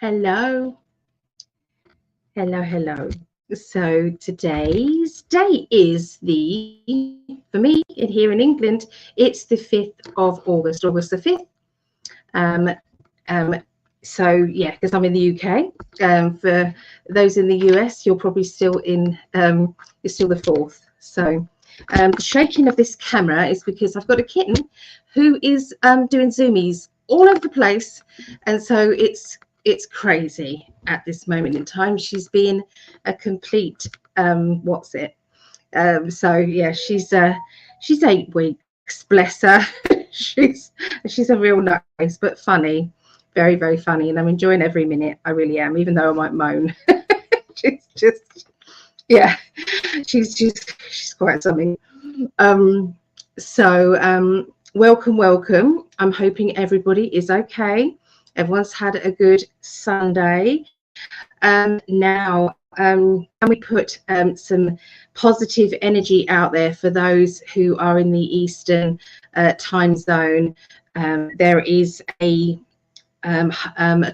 Hello, hello. So today's date is for me, here in England, it's the 5th of August, August the 5th. Um, um, so yeah, because I'm in the UK. For those in the US, you're probably still it's still the 4th. So the shaking of this camera is because I've got a kitten who is doing zoomies all over the place, and so it's crazy at this moment in time. She's been a complete so yeah, she's 8 weeks, bless her. she's a real nice but funny, very funny, and I'm enjoying every minute. I really am, even though I might moan. She's just, yeah, she's quite something. Welcome. I'm hoping everybody is okay. Everyone's had a good Sunday. Now, can we put some positive energy out there for those who are in the Eastern time zone? There is a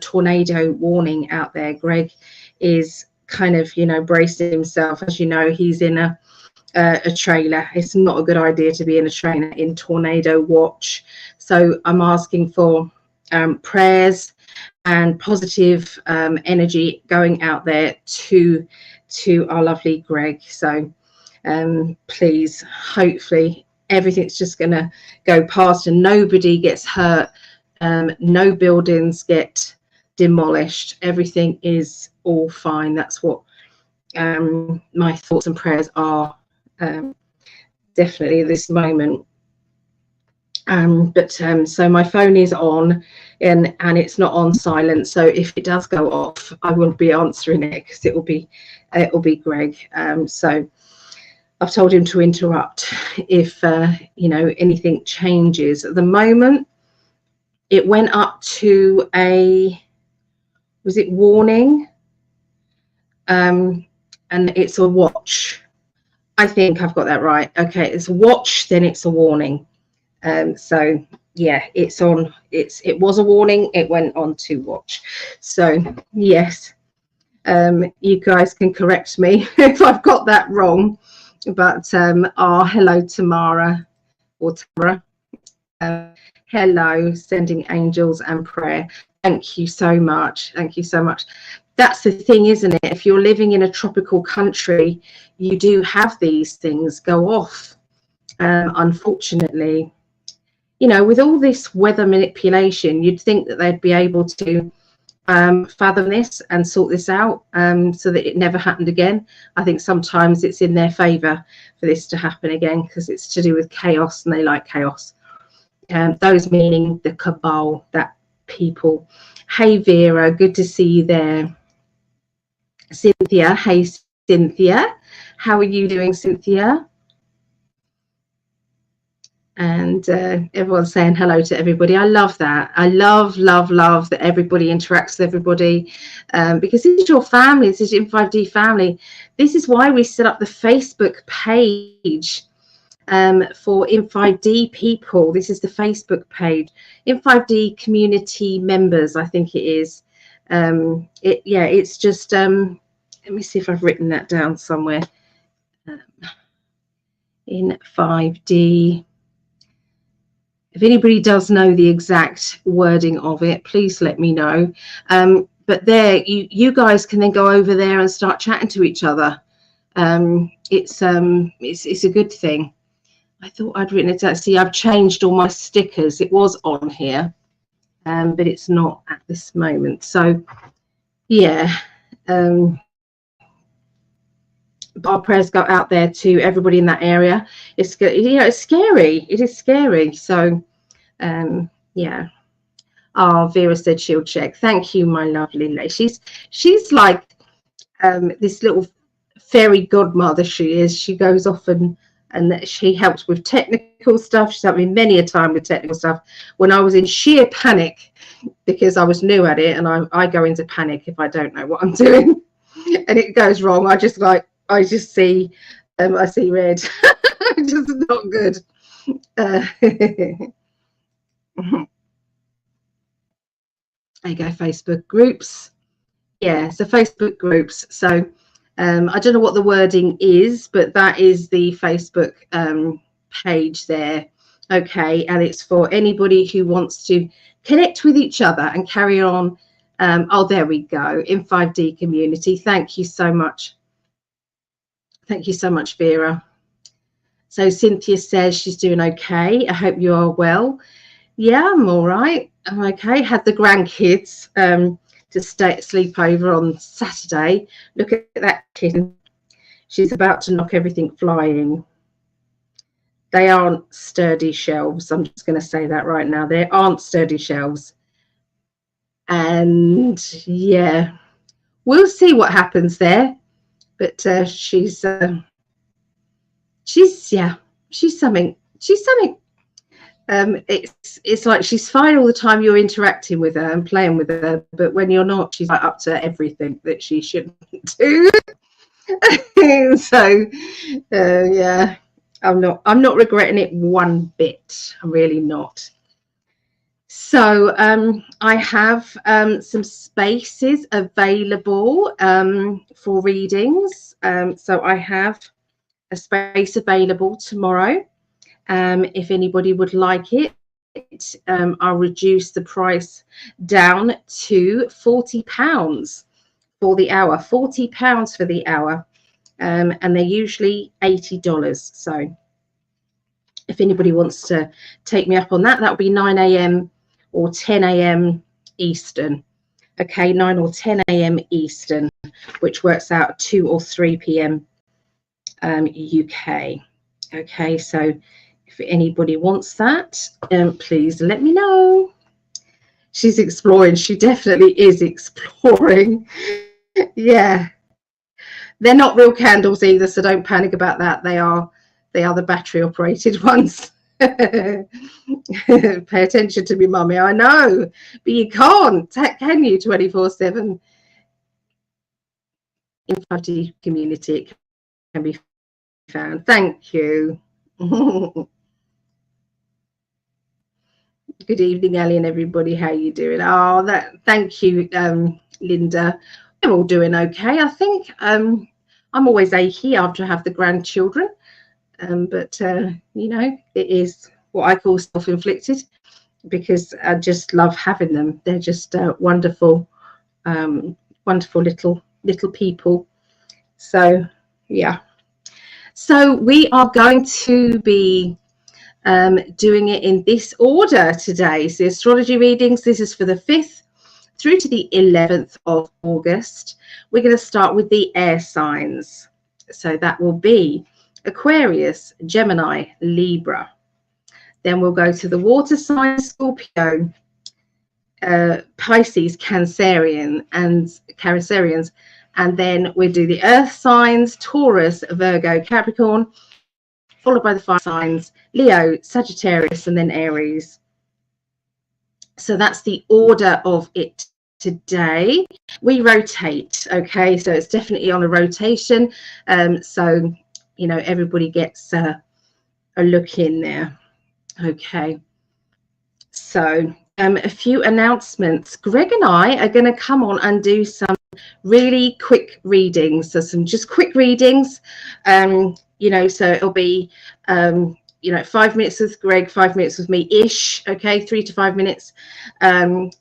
tornado warning out there. Greg is kind of, bracing himself. As you know, he's in a trailer. It's not a good idea to be in a trailer in tornado watch. So I'm asking for prayers and positive energy going out there to our lovely Greg. So please, hopefully everything's just going to go past and nobody gets hurt. No buildings get demolished. Everything is all fine. That's what my thoughts and prayers are definitely at this moment. So my phone is on and it's not on silent, so if it does go off, I won't be answering it because it will be Greg. So I've told him to interrupt if anything changes. At the moment, it went up to was it warning? And it's a watch. I think I've got that right. Okay, it's a watch, then it's a warning. So yeah, it's on. It was a warning. It went on to watch. So yes, you guys can correct me if I've got that wrong. But hello, Tamara or Tara. Hello, sending angels and prayer. Thank you so much. Thank you so much. That's the thing, isn't it? If you're living in a tropical country, you do have these things go off. Unfortunately, with all this weather manipulation, you'd think that they'd be able to fathom this and sort this out so that it never happened again. I think sometimes it's in their favor for this to happen again because it's to do with chaos and they like chaos. Those meaning the cabal, that people. Hey Vera, good to see you there. Cynthia, hey Cynthia, how are you doing, Cynthia? And everyone's saying hello to everybody. I love that. I love that everybody interacts with everybody because this is your family. This is your In5D family. This is why we set up the Facebook page for In5D people. This is the Facebook page. In5D community members, I think it is. It's just, let me see if I've written that down somewhere. In5D. If anybody does know the exact wording of it, please let me know. But there, you guys can then go over there and start chatting to each other. It's a good thing. I thought I'd written it down. See, I've changed all my stickers. It was on here, but it's not at this moment. So, yeah. Our prayers go out there to everybody in that area. It's scary. It is scary. So yeah. Vera said she'll check. Thank you, my lovely lady. She's like this little fairy godmother. She is. She goes off and she helps with technical stuff. She's helped me many a time with technical stuff when I was in sheer panic because I was new at it, and I go into panic if I don't know what I'm doing and it goes wrong. I just see I see red. It's just not good. There you go, Facebook groups. Yeah, so Facebook groups. So I don't know what the wording is, but that is the Facebook page there. Okay, and it's for anybody who wants to connect with each other and carry on. Oh, there we go, in 5D community. Thank you so much. Thank you so much, Vera. So Cynthia says she's doing okay. I hope you are well. Yeah, I'm all right. I'm okay. Had the grandkids to sleep over on Saturday. Look at that kitten. She's about to knock everything flying. They aren't sturdy shelves. I'm just going to say that right now. They aren't sturdy shelves. And yeah, we'll see what happens there. But she's something. She's something. It's like she's fine all the time you're interacting with her and playing with her, but when you're not, she's like up to everything that she shouldn't do. So yeah, I'm not regretting it one bit. I'm really not. So I have some spaces available for readings. So I have a space available tomorrow. If anybody would like it, I'll reduce the price down to £40 for the hour. £40 for the hour, and they're usually $80. So if anybody wants to take me up on that, that will be 9 a.m. or 10 a.m. Eastern. Okay, 9 or 10 a.m. Eastern, which works out 2 or 3 p.m. UK. Okay, so if anybody wants that, please let me know. She's exploring. She definitely is exploring. Yeah, they're not real candles either, so don't panic about that. They are the battery operated ones. Pay attention to me, mummy. I know, but you can't, can you? 24/7 in 5D community, it can be found. Thank you. Good evening, Ellie, and everybody. How you doing? Oh, thank you, Linda. We're all doing okay, I think. I'm always achy after I have the grandchildren, but you know, it is what I call self-inflicted because I just love having them. They're just wonderful, wonderful little people. So yeah. So we are going to be doing it in this order today. So astrology readings, this is for the 5th through to the 11th of August. We're going to start with the air signs. So that will be Aquarius, Gemini, Libra. Then we'll go to the water signs, Scorpio, Pisces, Cancerians. And then we do the earth signs, Taurus, Virgo, Capricorn, followed by the fire signs, Leo, Sagittarius, and then Aries. So that's the order of it today. We rotate, okay? So it's definitely on a rotation. So, you know, everybody gets a look in there. Okay. So a few announcements. Greg and I are going to come on and do some really quick readings. So some just quick readings. You know, so it'll be, you know, 5 minutes with Greg, 5 minutes with me ish. Okay, 3 to 5 minutes. And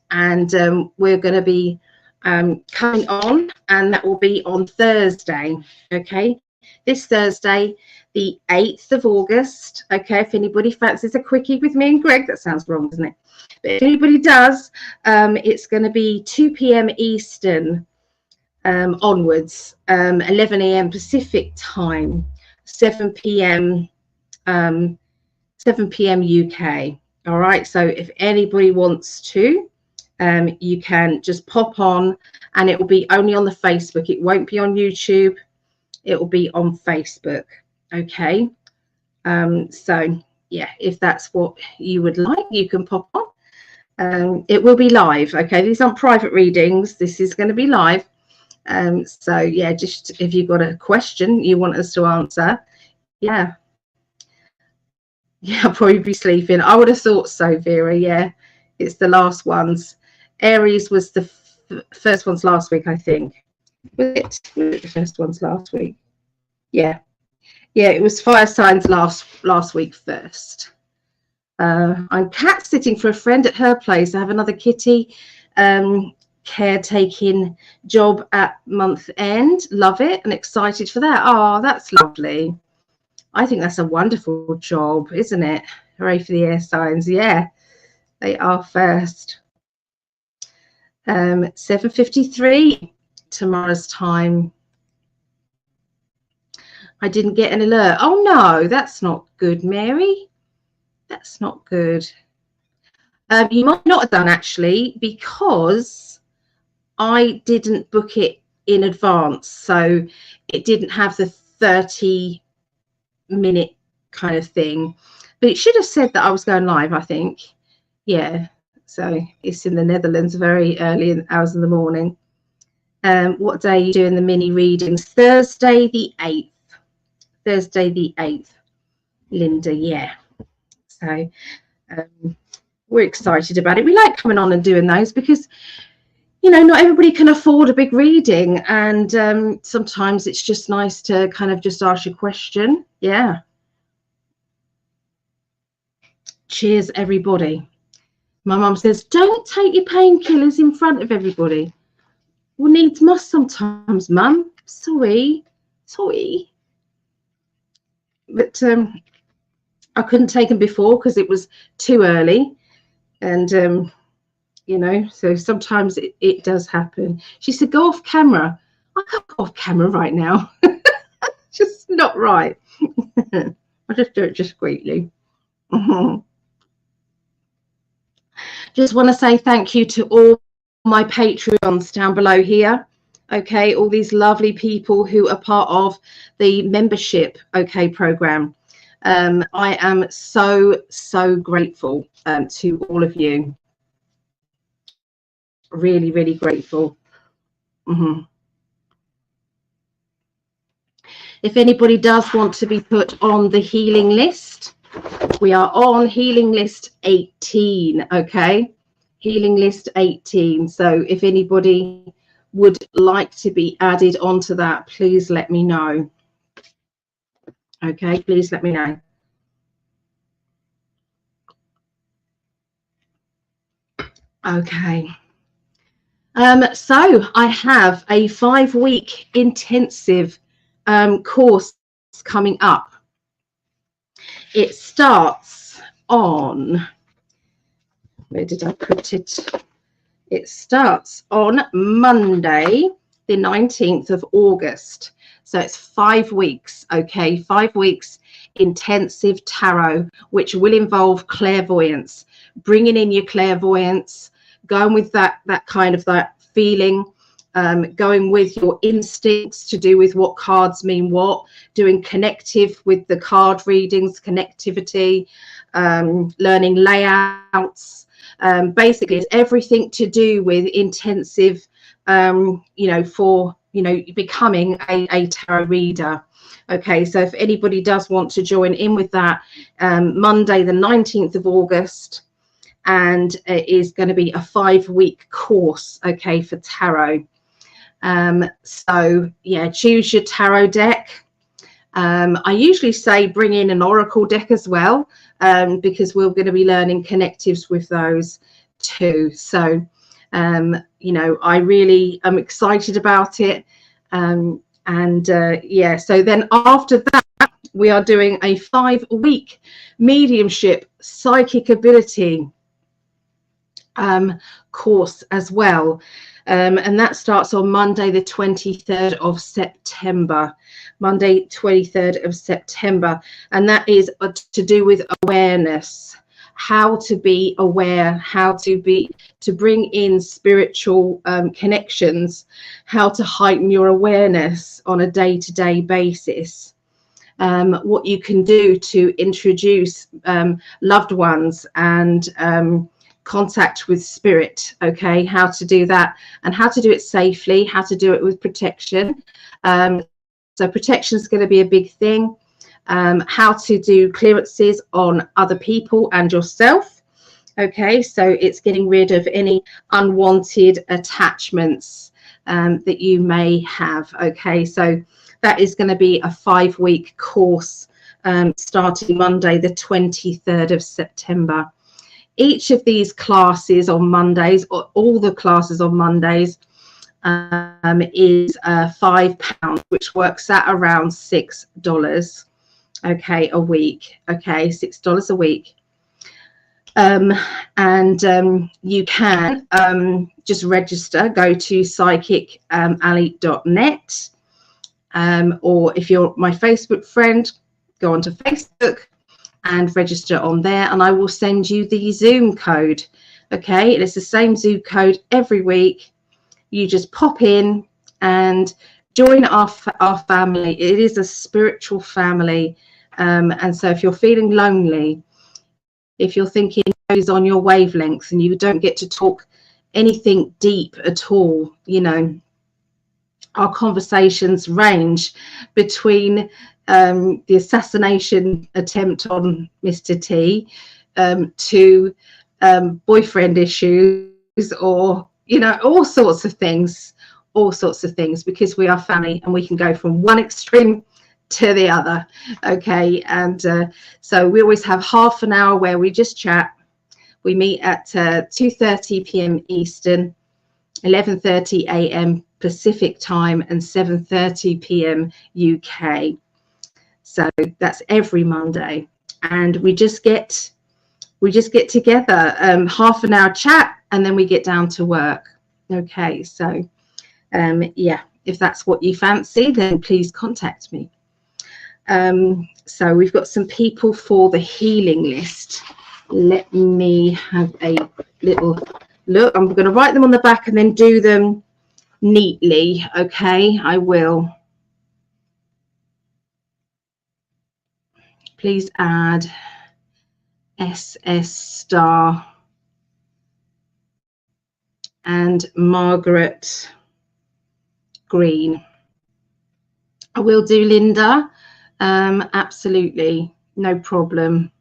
we're going to be coming on, and that will be on Thursday. Okay, this Thursday, the 8th of August. Okay, if anybody fancies a quickie with me and Greg, that sounds wrong, doesn't it? But if anybody does, it's going to be 2 p.m. Eastern onwards, 11 a.m. Pacific time, 7 p.m. UK. All right, so if anybody wants to, you can just pop on, and it will be only on the Facebook. It won't be on YouTube. It will be on Facebook. Okay. So yeah, if that's what you would like, you can pop on. It will be live. Okay, these aren't private readings. This is going to be live. So yeah, just if you've got a question you want us to answer, yeah, I'll probably be sleeping. I would have thought so, Vera. Yeah, it's the last ones. Aries was the first ones last week, I think. Was it the first ones last week? Yeah, it was fire signs last week first. I'm cat sitting for a friend at her place. I have another kitty caretaking job at month end. Love it and excited for that. Oh, that's lovely. I think that's a wonderful job, isn't it? Hooray for the air signs. Yeah, they are first. 7:53 tomorrow's time. I didn't get an alert. Oh no, that's not good, Mary. That's not good. You might not have done, actually, because I didn't book it in advance, so it didn't have the 30-minute kind of thing, but it should have said that I was going live, I think. Yeah, so it's in the Netherlands, very early hours in the morning. What day are you doing the mini readings? Thursday the 8th. Thursday the 8th, Linda. Yeah, so we're excited about it. We like coming on and doing those because, you know, not everybody can afford a big reading, and sometimes it's just nice to kind of just ask your question. Yeah. Cheers, everybody. My mum says, don't take your painkillers in front of everybody. Well, needs must sometimes, Mum. Sorry. But I couldn't take them before because it was too early, and you know, so sometimes it does happen. She said, go off camera. I can't go off camera right now. Just not right. I'll just do it discreetly. Just want to say thank you to all my Patreons down below here. Okay, all these lovely people who are part of the membership, okay, program. I am so grateful to all of you. Really, really grateful. If anybody does want to be put on the healing list, we are on healing list 18. Okay, healing list 18. So if anybody would like to be added onto that, please let me know. Okay, please let me know. Okay. So I have a 5-week intensive course coming up. It starts on, where did I put it? It starts on Monday, the 19th of August. So it's 5 weeks, okay? 5 weeks intensive tarot, which will involve clairvoyance, bringing in your clairvoyance, going with that kind of that feeling, going with your instincts to do with what cards mean what, doing connective with the card readings, connectivity, learning layouts. Basically, it's everything to do with intensive, you know, for, you know, becoming a tarot reader. Okay, so if anybody does want to join in with that, Monday the 19th of August, and it is going to be a 5-week course, okay, for tarot. So yeah, choose your tarot deck. I usually say bring in an oracle deck as well, because we're going to be learning connectives with those too. So you know, I really am excited about it. Yeah, so then after that, we are doing a 5-week mediumship psychic ability course as well, and that starts on Monday the 23rd of September. Monday 23rd of September, and that is to do with awareness, how to be aware, how to bring in spiritual connections, how to heighten your awareness on a day-to-day basis, what you can do to introduce loved ones and contact with spirit, okay, how to do that and how to do it safely, how to do it with protection. So protection is going to be a big thing. How to do clearances on other people and yourself, Okay, so it's getting rid of any unwanted attachments that you may have. Okay, so that is going to be a 5-week course starting Monday, the 23rd of September. Each of these classes on Mondays, or all the classes on Mondays, is £5, which works out around $6, okay, a week. Okay, $6 a week. You can just register, go to psychically.net, or if you're my Facebook friend, go onto Facebook and register on there, and I will send you the Zoom code. Okay, it's the same Zoom code every week. You just pop in and join our family. It is a spiritual family, and so if you're feeling lonely, if you're thinking is on your wavelengths and you don't get to talk anything deep at all, you know, our conversations range between the assassination attempt on Mr. T to boyfriend issues, or, you know, all sorts of things, because we are family and we can go from one extreme to the other. Okay, and so we always have half an hour where we just chat. We meet at 2:30 p.m. Eastern, 11:30 a.m. Pacific time, and 7:30 p.m. UK. So that's every Monday, and we just get together, half an hour chat, and then we get down to work. Okay, so yeah, if that's what you fancy, then please contact me. So we've got some people for the healing list. Let me have a little look. I'm going to write them on the back and then do them neatly. Okay, I will. Please add SS Star and Margaret Green. I will do Linda. Absolutely, no problem.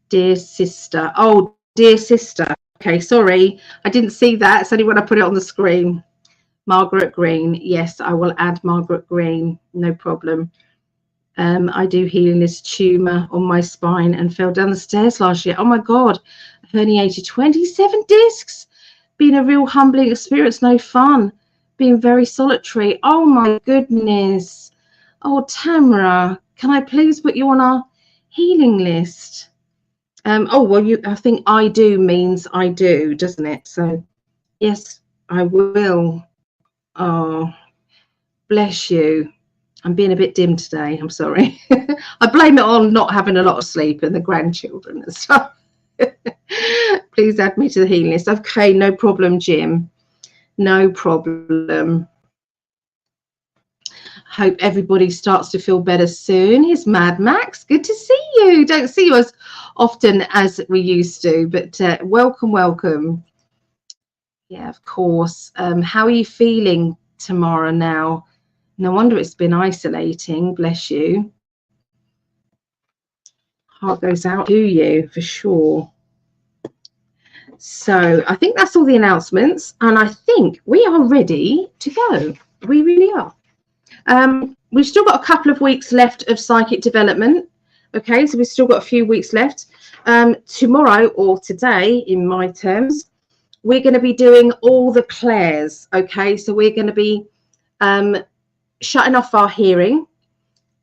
Dear sister. Oh, dear sister. Okay, sorry, I didn't see that. It's only when I put it on the screen. Margaret Green. Yes, I will add Margaret Green. No problem. I do healing this tumor on my spine and fell down the stairs last year. Oh my God, herniated 27 discs. Been a real humbling experience. No fun. Being very solitary. Oh my goodness. Oh, Tamara, can I please put you on our healing list? Oh, well, I think I do means I do, doesn't it? So, yes, I will. Oh, bless you. I'm being a bit dim today. I'm sorry. I blame it on not having a lot of sleep and the grandchildren and stuff. Please add me to the healing list. Okay, no problem, Jim. No problem. Hope everybody starts to feel better soon. Here's Mad Max. Good to see you. Don't see you as often as we used to, but welcome, welcome. Yeah, of course. How are you feeling tomorrow now? No wonder it's been isolating. Bless you. Heart goes out to you for sure. So I think that's all the announcements, and I think we are ready to go. We really are. We've still got a couple of weeks left of psychic development. Okay, so we've still got a few weeks left. Tomorrow, or today in my terms, we're going to be doing all the clairs. Okay, so we're going to be shutting off our hearing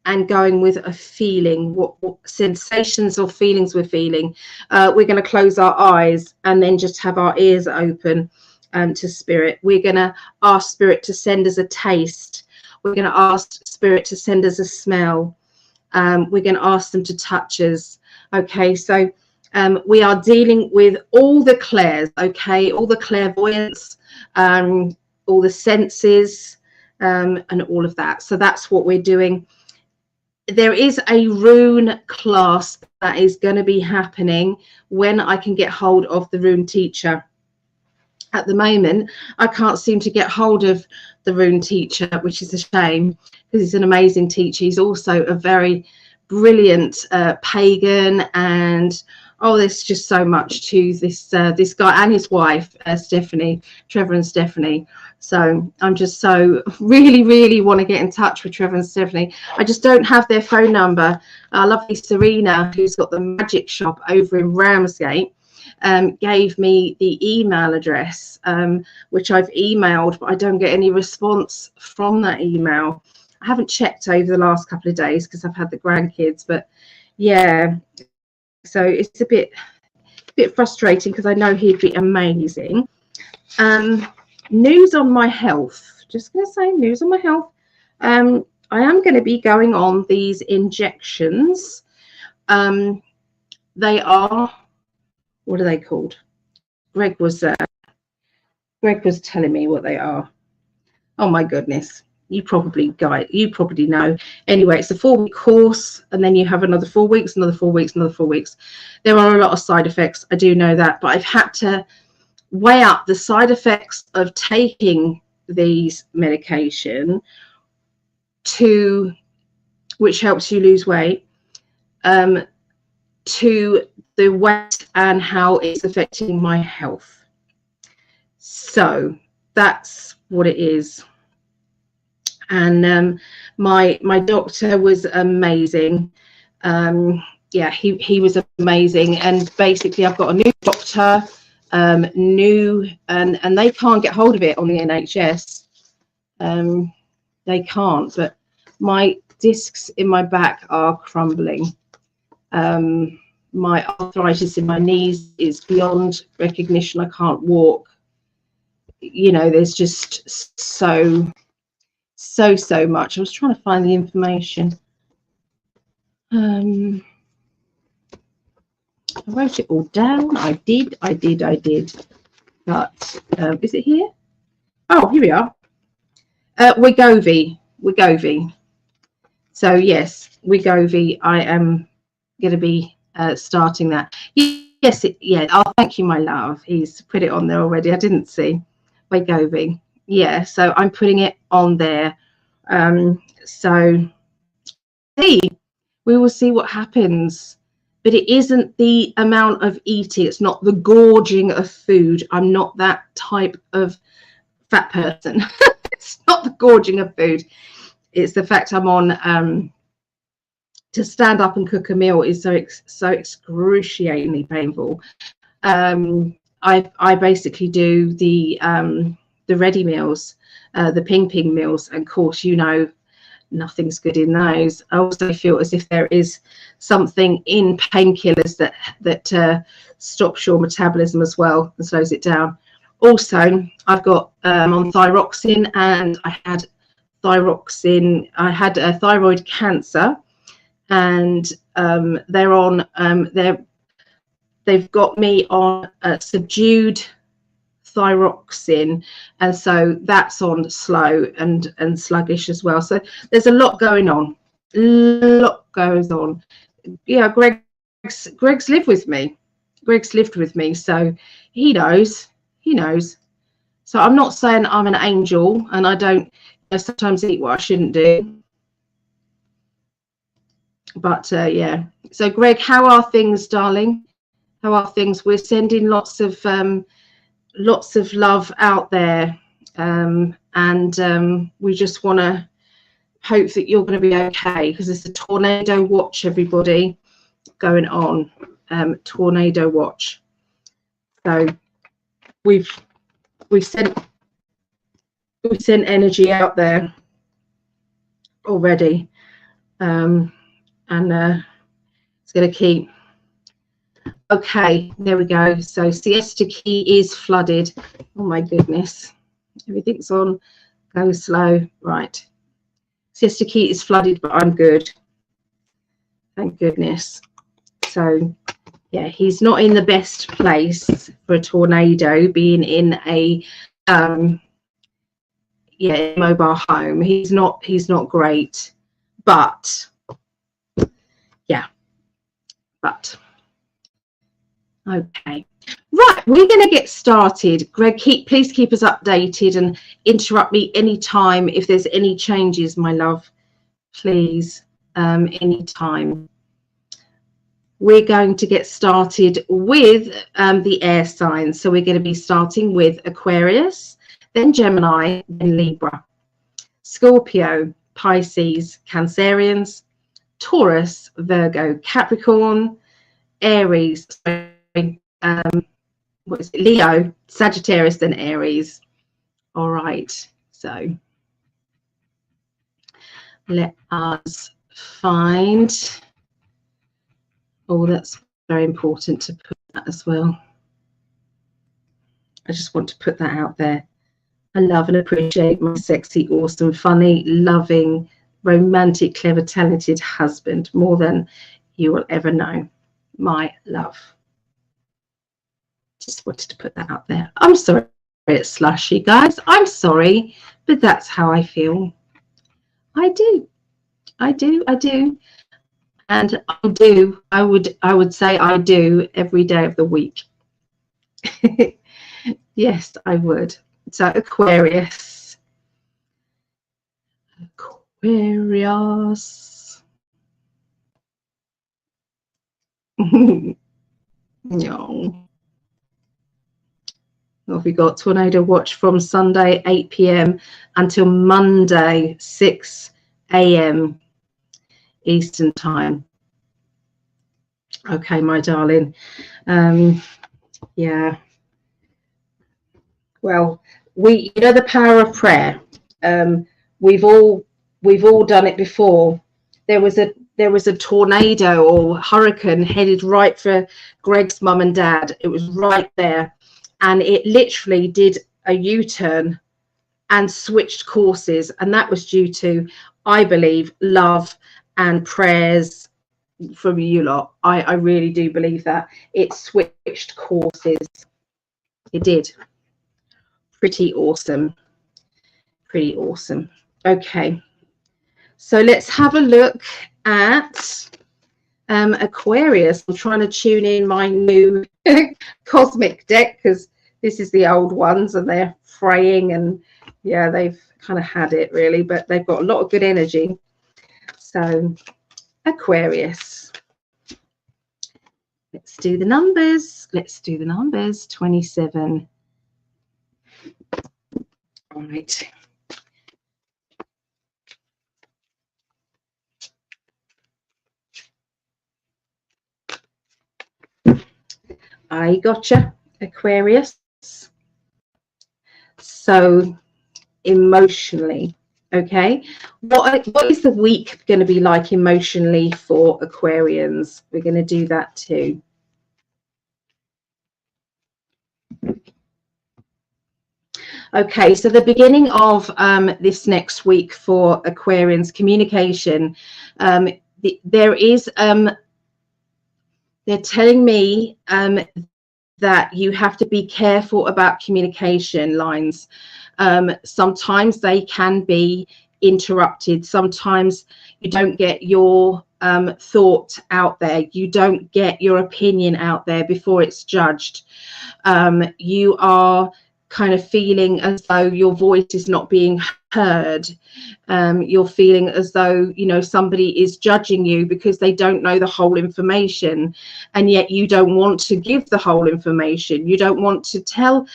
and going with a feeling, what sensations or feelings we're feeling. We're going to close our eyes and then just have our ears open to spirit. We're going to ask spirit to send us a taste. We're going to ask spirit to send us a smell. We're going to ask them to touch us. Okay, so we are dealing with all the clairs, okay, all the clairvoyance, all the senses, and all of that. So that's what we're doing. There is a rune class that is going to be happening when I can get hold of the rune teacher. At the moment, I can't seem to get hold of the rune teacher, which is a shame, because he's an amazing teacher. He's also a very brilliant pagan and oh, there's just so much to this this guy and his wife, Stephanie, Trevor and Stephanie. So I'm just so really want to get in touch with Trevor and Stephanie. I just don't have their phone number. Lovely Serena, who's got the magic shop over in Ramsgate, gave me the email address, which I've emailed, but I don't get any response from that email. I haven't checked over the last couple of days because I've had the grandkids, but yeah, so it's a bit frustrating because I know he'd be amazing. News on my health. Just going to say news on my health. I am going to be going on these injections. They are, what are they called? Greg was telling me what they are. Oh my goodness. You probably know. Anyway, it's a 4-week course, and then you have another 4 weeks, another 4 weeks, another 4 weeks. There are a lot of side effects. I do know that, but I've had to weigh up the side effects of taking these medication, to which helps you lose weight, to the weight and how it's affecting my health. So that's what it is. And my doctor was amazing. Yeah, he was amazing. And basically I've got a new doctor, and they can't get hold of it on the NHS. They can't, but my discs in my back are crumbling. My arthritis in my knees is beyond recognition. I can't walk. You know, there's just so much. I was trying to find the information. I wrote it all down. I did. But is it here? Oh, here we are. Wegovy. So yes, Wegovy. I am going to be starting that. Yes, yeah. Oh, thank you, my love. He's put it on there already. I didn't see. Wegovy. Yeah, so I'm putting it on there. So we will see what happens. But it isn't the amount of eating. It's not the gorging of food. I'm not that type of fat person. It's not the gorging of food. It's the fact I'm on, to stand up and cook a meal is so excruciatingly painful. I basically do the ready meals, the ping meals, and of course, you know, nothing's good in those. I also feel as if there is something in painkillers that stops your metabolism as well and slows it down. Also, I've got on thyroxine, and I had thyroxine. I had a thyroid cancer, and they're on they've got me on subdued thyroxine, and so that's on slow and sluggish as well. So there's a lot going on. A lot goes on. Yeah, Greg's lived with me. So he knows. So I'm not saying I'm an angel, and I don't sometimes eat what I shouldn't do. But yeah. So Greg, how are things, darling? How are things? We're sending lots of love out there, and we just want to hope that you're going to be okay, because there's a tornado watch, everybody, going on. Tornado watch. So we've sent energy out there already, and it's going to keep. Okay, there we go. So Siesta Key is flooded. Oh my goodness, everything's on go slow. Right, Siesta Key is flooded, but I'm good, thank goodness. So yeah, he's not in the best place for a tornado, being in a mobile home. He's not great, but yeah, but okay. Right, we're going to get started. Greg, please keep us updated and interrupt me anytime if there's any changes, my love, please, anytime. we're going to get started with the air signs. So we're going to be starting with Aquarius, then Gemini, then Libra, Scorpio, Pisces, Cancerians, Taurus, Virgo, Capricorn, Aries, what is it? Leo, Sagittarius, then Aries. All right, so let us find. Oh, that's very important to put that as well. I just want to put that out there. I love and appreciate my sexy, awesome, funny, loving, romantic, clever, talented husband more than you will ever know. My love. Just wanted to put that out there. I'm sorry it's slushy, guys. I'm sorry, but that's how I feel. I do. And I would say I do every day of the week. Yes, I would. So Aquarius. No. What have we got? Tornado watch from Sunday 8 p.m. until Monday 6 a.m. Eastern time. Okay, my darling. Yeah. Well, you know the power of prayer. We've all done it before. There was a tornado or hurricane headed right for Greg's mum and dad. It was right there, and it literally did a U-turn and switched courses, and that was due to, I believe, love and prayers from you lot. I really do believe that it switched courses. It did. Pretty awesome. Okay, so let's have a look at Aquarius. I'm trying to tune in my new cosmic deck because this is the old ones and they're fraying, and yeah, they've kind of had it really, but they've got a lot of good energy. So Aquarius, let's do the numbers. 27. All right. I gotcha, Aquarius. So emotionally, okay, what is the week going to be like emotionally for Aquarians? We're going to do that too. Okay, so the beginning of this next week for Aquarians, communication, there is they're telling me that you have to be careful about communication lines. Sometimes they can be interrupted. Sometimes you don't get your thought out there. You don't get your opinion out there before it's judged. You are kind of feeling as though your voice is not being heard. You're feeling as though, you know, somebody is judging you because they don't know the whole information, and yet you don't want to give the whole information. You don't want to tell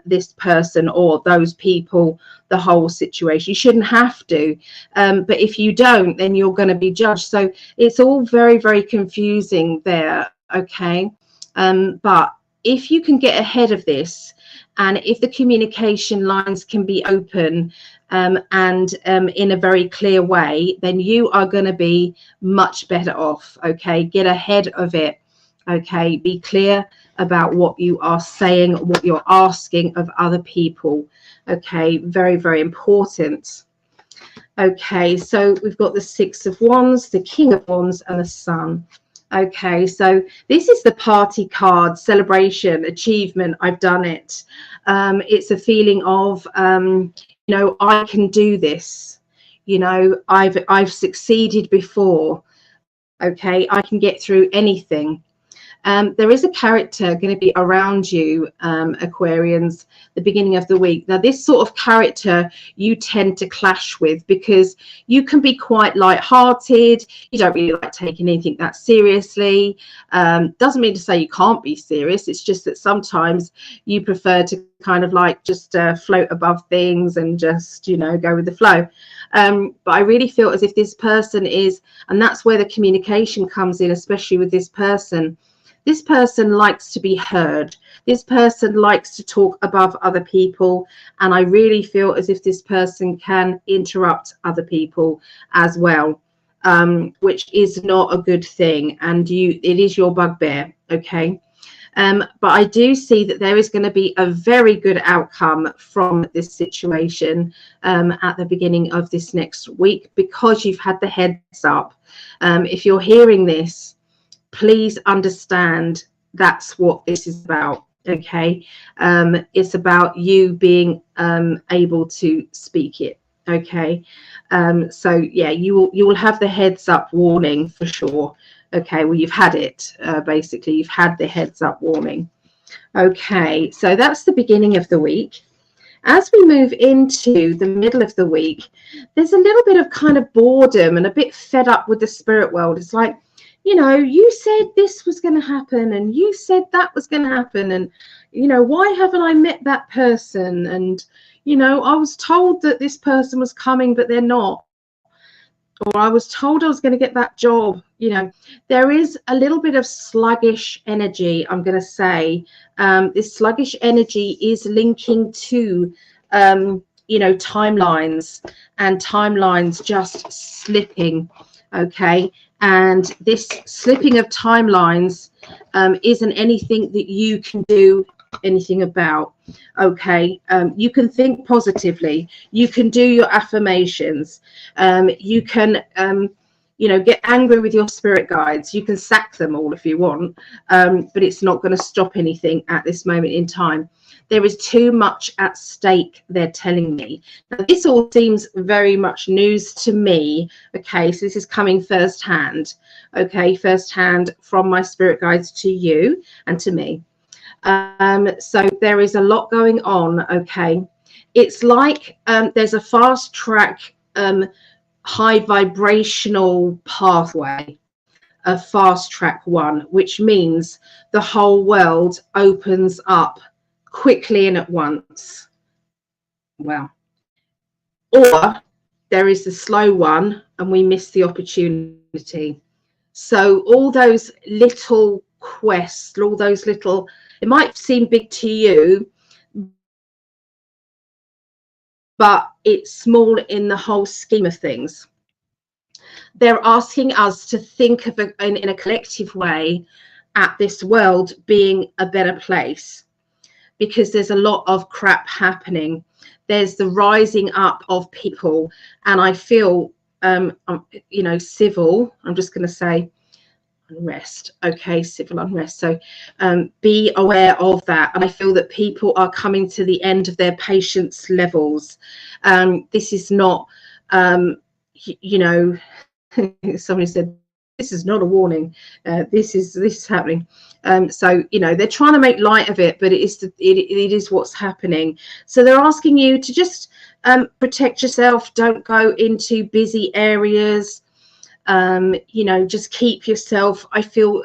this person or those people the whole situation. You shouldn't have to, but if you don't, then you're going to be judged. So it's all very, very confusing there. Okay, but if you can get ahead of this, and if the communication lines can be open and in a very clear way, then you are going to be much better off. Okay, get ahead of it. Okay, be clear about what you are saying, what you're asking of other people. Okay, very, very important. Okay, so we've got the Six of Wands, the King of Wands, and the Sun. Okay, so this is the party card, celebration, achievement. I've done it. It's a feeling of, you know, I can do this. You know, I've succeeded before. Okay, I can get through anything. There is a character going to be around you, Aquarians, the beginning of the week. Now, this sort of character you tend to clash with, because you can be quite light-hearted. You don't really like taking anything that seriously. Doesn't mean to say you can't be serious. It's just that sometimes you prefer to kind of like just float above things and just, you know, go with the flow. But I really feel as if this person is, and that's where the communication comes in, especially with this person. This person likes to be heard. This person likes to talk above other people. And I really feel as if this person can interrupt other people as well, which is not a good thing. And it is your bugbear, okay? But I do see that there is going to be a very good outcome from this situation at the beginning of this next week, because you've had the heads up. If you're hearing this, please understand that's what this is about, okay? It's about you being able to speak it, okay? So yeah, you will have the heads up warning for sure. Okay, well, you've had it, basically. You've had the heads up warning. Okay, so that's the beginning of the week. As we move into the middle of the week, there's a little bit of kind of boredom and a bit fed up with the spirit world. It's like, you know, you said this was going to happen and you said that was going to happen. And, you know, why haven't I met that person? And, you know, I was told that this person was coming, but they're not. Or I was told I was going to get that job. You know, there is a little bit of sluggish energy, I'm going to say. This sluggish energy is linking to, you know, timelines, and timelines just slipping, okay? And this slipping of timelines isn't anything that you can do anything about, okay? You can think positively, you can do your affirmations, you can you know, get angry with your spirit guides, you can sack them all if you want, but it's not going to stop anything at this moment in time. There is too much at stake, they're telling me. Now, this all seems very much news to me, okay? So this is coming firsthand, okay? Firsthand from my spirit guides to you and to me. So there is a lot going on, okay? It's like there's a fast track, high vibrational pathway, a fast track one, which means the whole world opens up quickly and at once. Well, or there is the slow one and we miss the opportunity. So all those little quests, all those little, it might seem big to you, but it's small in the whole scheme of things. They're asking us to think of in a collective way at this world being a better place, because there's a lot of crap happening. There's the rising up of people, and I feel, you know, civil, I'm just going to say unrest, okay, civil unrest. So be aware of that. And I feel that people are coming to the end of their patience levels. This is not, you know, somebody said, this is not a warning. This is happening. So, you know, they're trying to make light of it, but it is what's happening. So they're asking you to just protect yourself. Don't go into busy areas. You know, just keep yourself. I feel,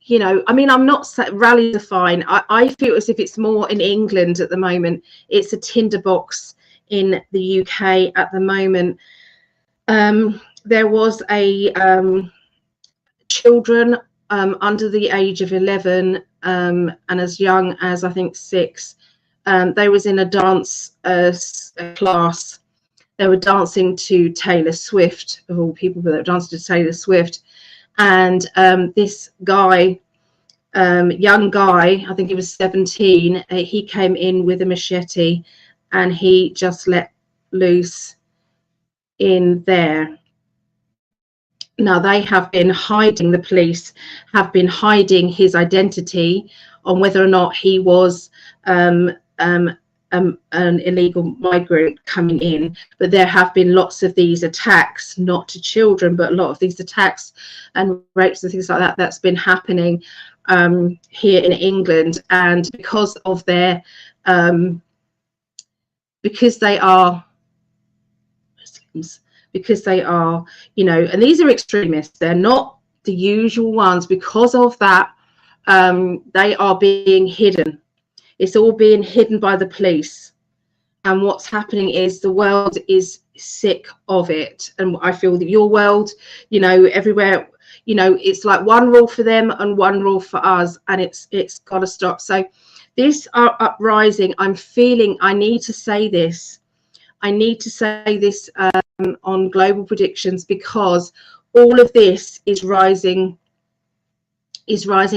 you know, I mean, I'm not rallies are fine. I feel as if it's more in England at the moment. It's a tinderbox in the UK at the moment. There was a children under the age of 11 and as young as I think 6. They was in a dance class. They were dancing to Taylor Swift, of all people, but they were dancing to Taylor Swift. And this guy, young guy, I think he was 17, he came in with a machete and he just let loose in there. Now, they have been hiding, the police have been hiding his identity on whether or not he was a an illegal migrant coming in, but there have been lots of these attacks, not to children, but a lot of these attacks and rapes and things like that that's been happening here in England. And because of their because they are Muslims, because they are, you know, and these are extremists, they're not the usual ones. Because of that, they are being hidden. It's all being hidden by the police. And what's happening is the world is sick of it. And I feel that your world, you know, everywhere, you know, it's like one rule for them and one rule for us, and it's got to stop. So this uprising, I'm feeling I need to say this. I need to say this on Global Predictions, because all of this is rising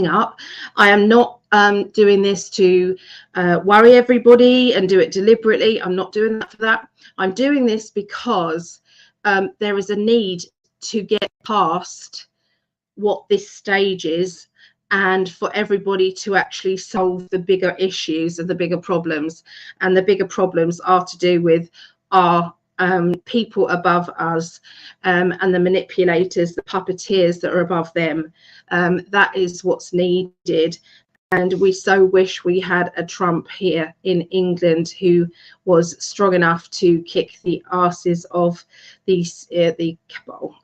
up. I am not doing this to worry everybody and do it deliberately. I'm not doing that for that. I'm doing this because there is a need to get past what this stage is, and for everybody to actually solve the bigger issues and the bigger problems. And the bigger problems are to do with our people above us, and the manipulators, the puppeteers that are above them. That is what's needed. And we so wish we had a Trump here in England who was strong enough to kick the asses of these the cabal,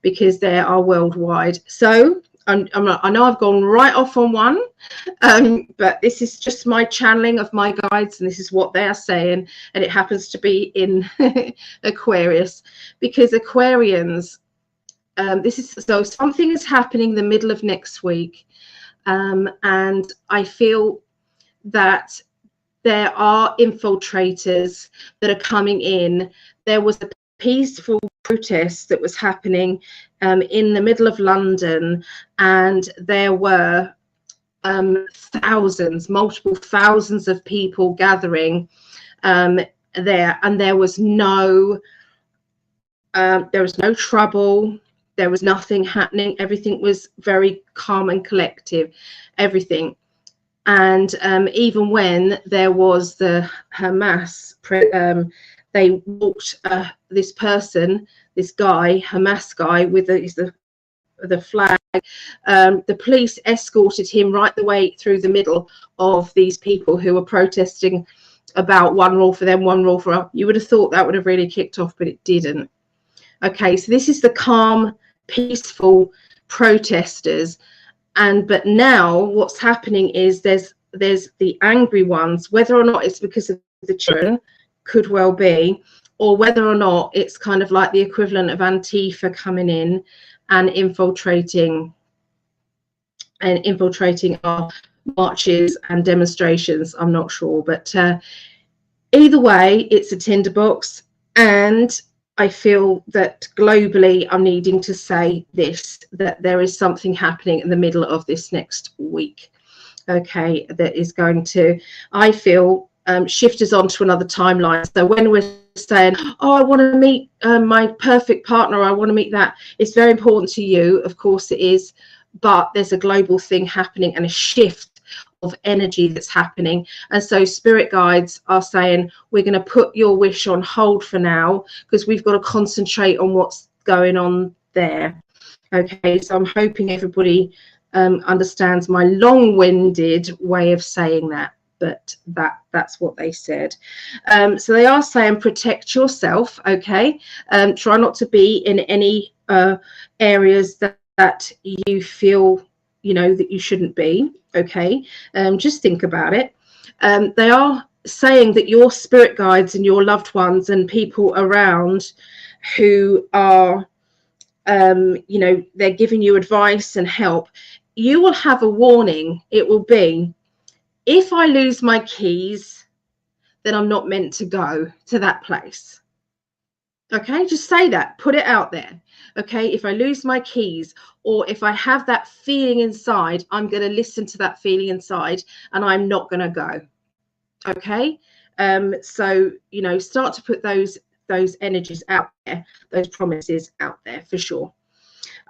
because they are worldwide. So I know I've gone right off on one, but this is just my channeling of my guides, and this is what they are saying, and it happens to be in Aquarius, because Aquarians, this is, so something is happening the middle of next week, and I feel that there are infiltrators that are coming in. There was a peaceful protest that was happening in the middle of London, and there were multiple thousands of people gathering there, and there was no trouble. There was nothing happening. Everything was very calm and collective, everything. And even when there was the Hamas, they walked this person, this guy, Hamas guy, with the flag. The police escorted him right the way through the middle of these people who were protesting about one rule for them, one rule for us. You would have thought that would have really kicked off, but it didn't. Okay, so this is the calm, peaceful protesters. But now what's happening is there's the angry ones, whether or not it's because of the children, could well be, or whether or not it's kind of like the equivalent of Antifa coming in and infiltrating our marches and demonstrations. I'm not sure, but either way, it's a tinderbox. And I feel that globally I'm needing to say this, that there is something happening in the middle of this next week, okay, that is going to, I feel, shift us onto another timeline. So when we're saying, oh, I want to meet my perfect partner, I want to meet that, it's very important to you, of course it is, but there's a global thing happening and a shift of energy that's happening. And so spirit guides are saying, we're going to put your wish on hold for now, because we've got to concentrate on what's going on there. Okay, so I'm hoping everybody understands my long-winded way of saying that, but that's what they said. So they are saying protect yourself. Okay, try not to be in any areas that you feel, you know, that you shouldn't be. Okay, just think about it. They are saying that your spirit guides and your loved ones and people around who are you know, they're giving you advice and help, you will have a warning. It will be, if I lose my keys, then I'm not meant to go to that place. Okay, just say that, put it out there. Okay, if I lose my keys, or if I have that feeling inside, I'm going to listen to that feeling inside and I'm not going to go. Okay, so, you know, start to put those energies out there, those promises out there for sure.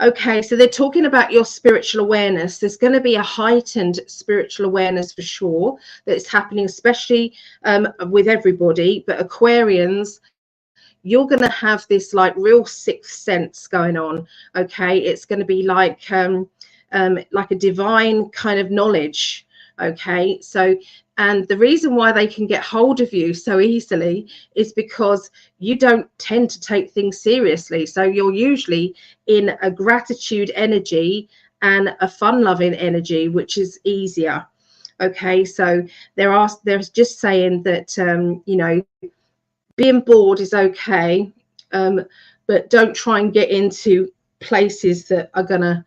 Okay, so they're talking about your spiritual awareness. There's going to be a heightened spiritual awareness for sure that's happening, especially with everybody. But Aquarians, you're going to have this like real sixth sense going on. Okay, it's going to be like a divine kind of knowledge. Okay, so and the reason why they can get hold of you so easily is because you don't tend to take things seriously. So you're usually in a gratitude energy and a fun-loving energy, which is easier. Okay, so there's just saying that you know, being bored is okay, but don't try and get into places that are gonna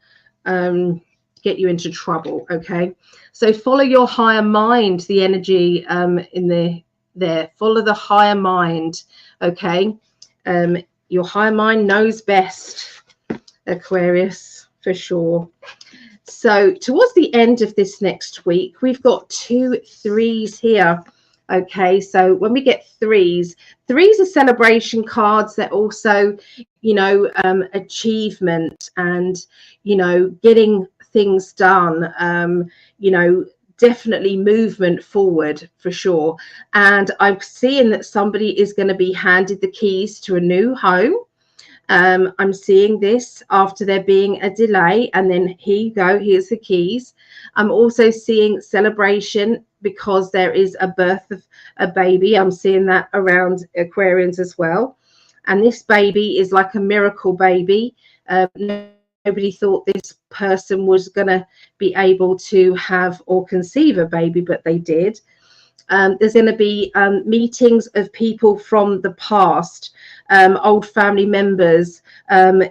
get you into trouble. Okay, so follow your higher mind, the energy in there, follow the higher mind. Okay, your higher mind knows best, Aquarius, for sure. So towards the end of this next week, we've got 2 3s here. Okay, so when we get threes are celebration cards. They're also, you know, achievement and, you know, getting things done, you know, definitely movement forward for sure. And I'm seeing that somebody is going to be handed the keys to a new home. I'm seeing this after there being a delay, and then here you go, here's the keys. I'm also seeing celebration because there is a birth of a baby. I'm seeing that around Aquarians as well. And this baby is like a miracle baby. Nobody thought this person was going to be able to have or conceive a baby, but they did. There's going to be meetings of people from the past, old family members,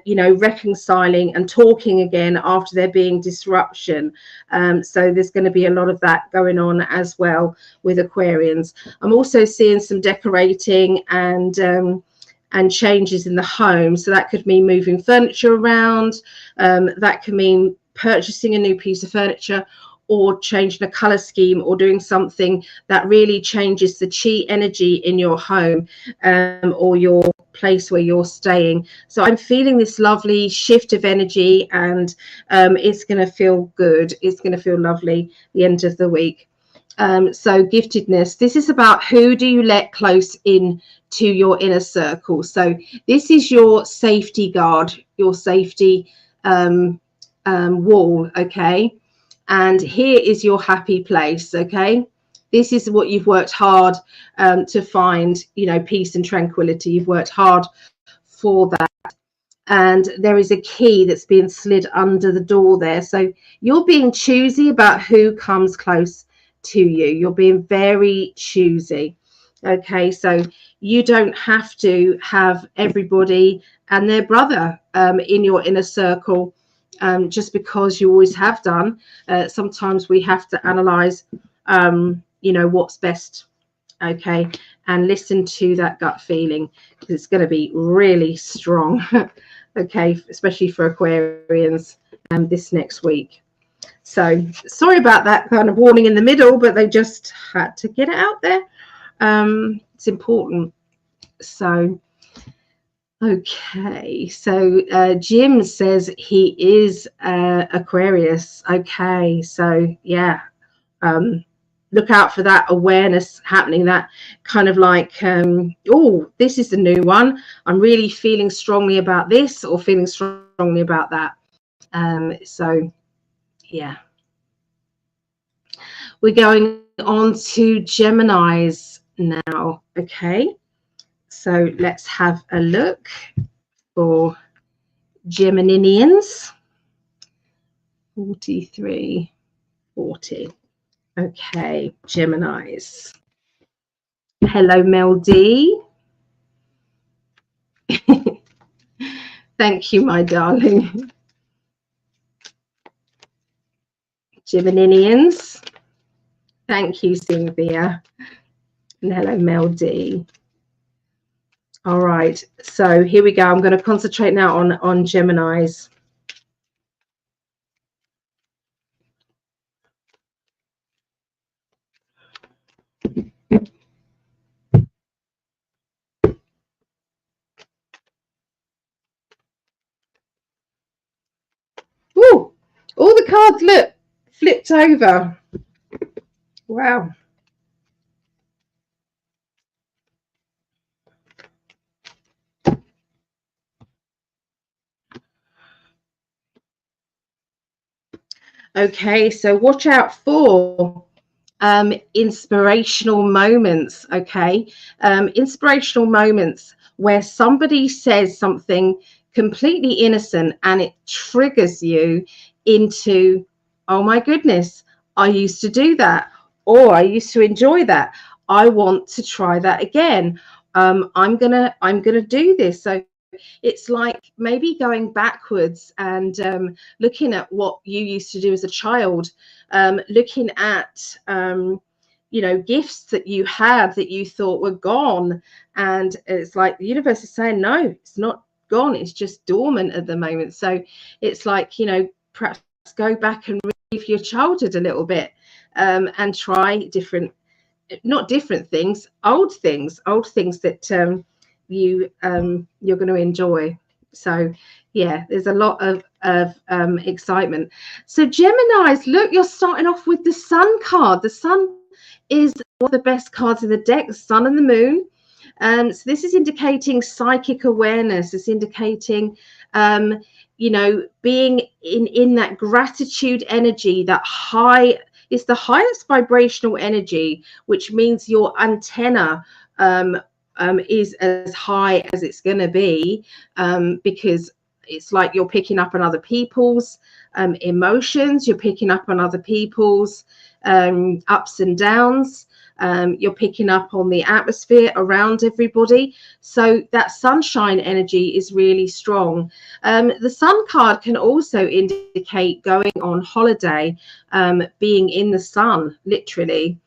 you know, reconciling and talking again after there being disruption. So there's going to be a lot of that going on as well with Aquarians. I'm also seeing some decorating and changes in the home. So that could mean moving furniture around. That could mean purchasing a new piece of furniture, or changing a color scheme, or doing something that really changes the chi energy in your home, or your place where you're staying. So I'm feeling this lovely shift of energy, and it's going to feel good. It's going to feel lovely the end of the week. So giftedness, this is about who do you let close in to your inner circle. So this is your safety guard, your safety wall. Okay, and here is your happy place. Okay, this is what you've worked hard to find, you know, peace and tranquility. You've worked hard for that, and there is a key that's being slid under the door there. So you're being choosy about who comes close to you. You're being very choosy. Okay, so you don't have to have everybody and their brother in your inner circle, just because you always have done. Sometimes we have to analyze, you know, what's best. Okay, and listen to that gut feeling, because it's going to be really strong. Okay, especially for Aquarians this next week. So sorry about that kind of warning in the middle, but they just had to get it out there. It's important. So okay, so Jim says he is Aquarius. Okay, so yeah, look out for that awareness happening, that kind of like, oh, this is the new one, I'm really feeling strongly about this, or feeling strongly about that. So yeah, we're going on to Geminis now. Okay, so let's have a look for Geminians. 43, 40. Okay, Geminis. Hello, Mel D. Thank you, my darling. Geminians. Thank you, Cynthia. And hello, Mel D. All right, so here we go. I'm going to concentrate now on Geminis. card, look, flipped over. Wow. Okay, so watch out for inspirational moments. Okay, inspirational moments where somebody says something completely innocent and it triggers you into, oh my goodness, I used to do that, or I used to enjoy that, I want to try that again. I'm gonna do this. So it's like maybe going backwards and looking at what you used to do as a child, looking at gifts that you had that you thought were gone, and it's like the universe is saying no, it's not gone, it's just dormant at the moment. So it's like, perhaps go back and relive your childhood a little bit, and try different, not different things, old things that you're going to enjoy. So yeah, there's a lot of excitement. So Geminis, look, you're starting off with the Sun card. The Sun is one of the best cards in the deck, the Sun and the Moon. So this is indicating psychic awareness. It's indicating being in that gratitude energy, that high. It's the highest vibrational energy, which means your antenna is as high as it's going to be, because it's like you're picking up on other people's emotions, you're picking up on other people's ups and downs, you're picking up on the atmosphere around everybody. So that sunshine energy is really strong. The Sun card can also indicate going on holiday, being in the sun, literally.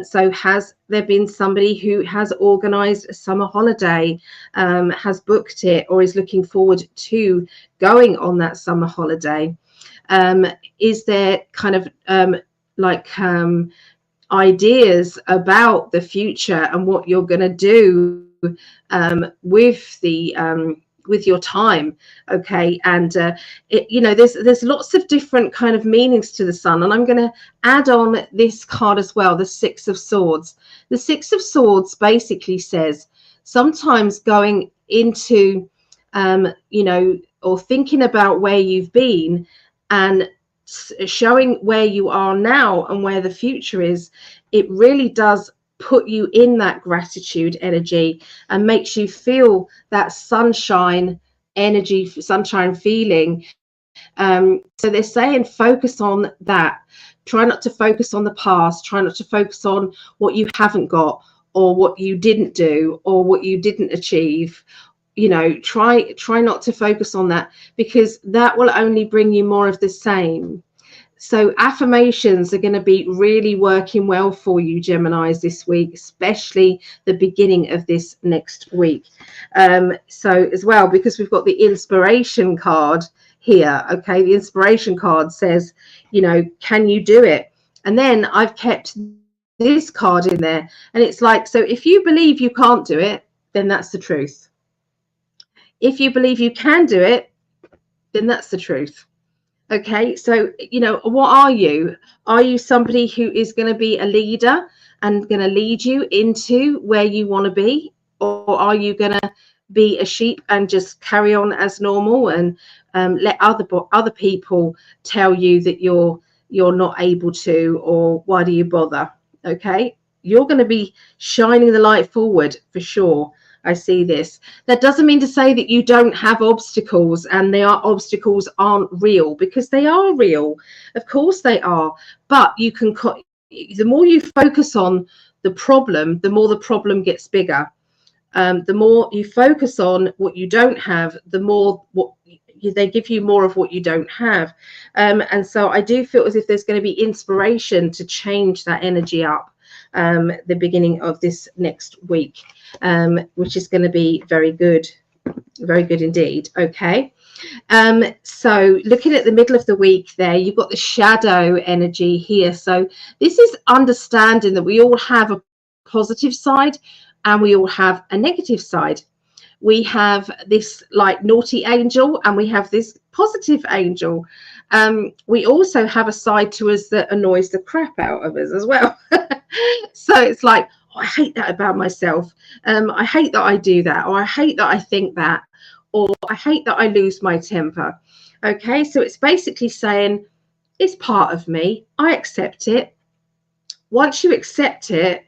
So has there been somebody who has organized a summer holiday, has booked it, or is looking forward to going on that summer holiday? Is there kind of ideas about the future and what you're going to do with your time? Okay, and there's lots of different kind of meanings to the Sun, and I'm going to add on this card as well, the Six of Swords. The Six of Swords basically says sometimes going into or thinking about where you've been and showing where you are now and where the future is, it really does put you in that gratitude energy and makes you feel that sunshine energy, sunshine feeling. So they're saying focus on that. Try not to focus on the past. Try not to focus on what you haven't got, or what you didn't do, or what you didn't achieve. Try not to focus on that, because that will only bring you more of the same. So affirmations are going to be really working well for you, Geminis, this week, especially the beginning of this next week. So as well, because we've got the inspiration card here. Okay, the inspiration card says, can you do it? And then I've kept this card in there, and it's like, so if you believe you can't do it, then that's the truth. If you believe you can do it, then that's the truth. Okay, so what are you? Are you somebody who is going to be a leader and going to lead you into where you want to be, or are you going to be a sheep and just carry on as normal and let other people tell you that you're not able to, or why do you bother? Okay, you're going to be shining the light forward for sure. I see this. That doesn't mean to say that you don't have obstacles and obstacles aren't real, because they are real. Of course they are. But you can, the more you focus on the problem, the more the problem gets bigger. The more you focus on what you don't have, the more they give you more of what you don't have. And so I do feel as if there's going to be inspiration to change that energy up the beginning of this next week, which is going to be very good indeed. Okay, so looking at the middle of the week there, you've got the shadow energy here. So this is understanding that we all have a positive side and we all have a negative side. we have this like naughty angel, and we have this positive angel. We also have a side to us that annoys the crap out of us as well. So it's like, oh, I hate that about myself. I hate that I do that, or I hate that I think that, or I hate that I lose my temper. Okay, so it's basically saying it's part of me. I accept it. Once you accept it,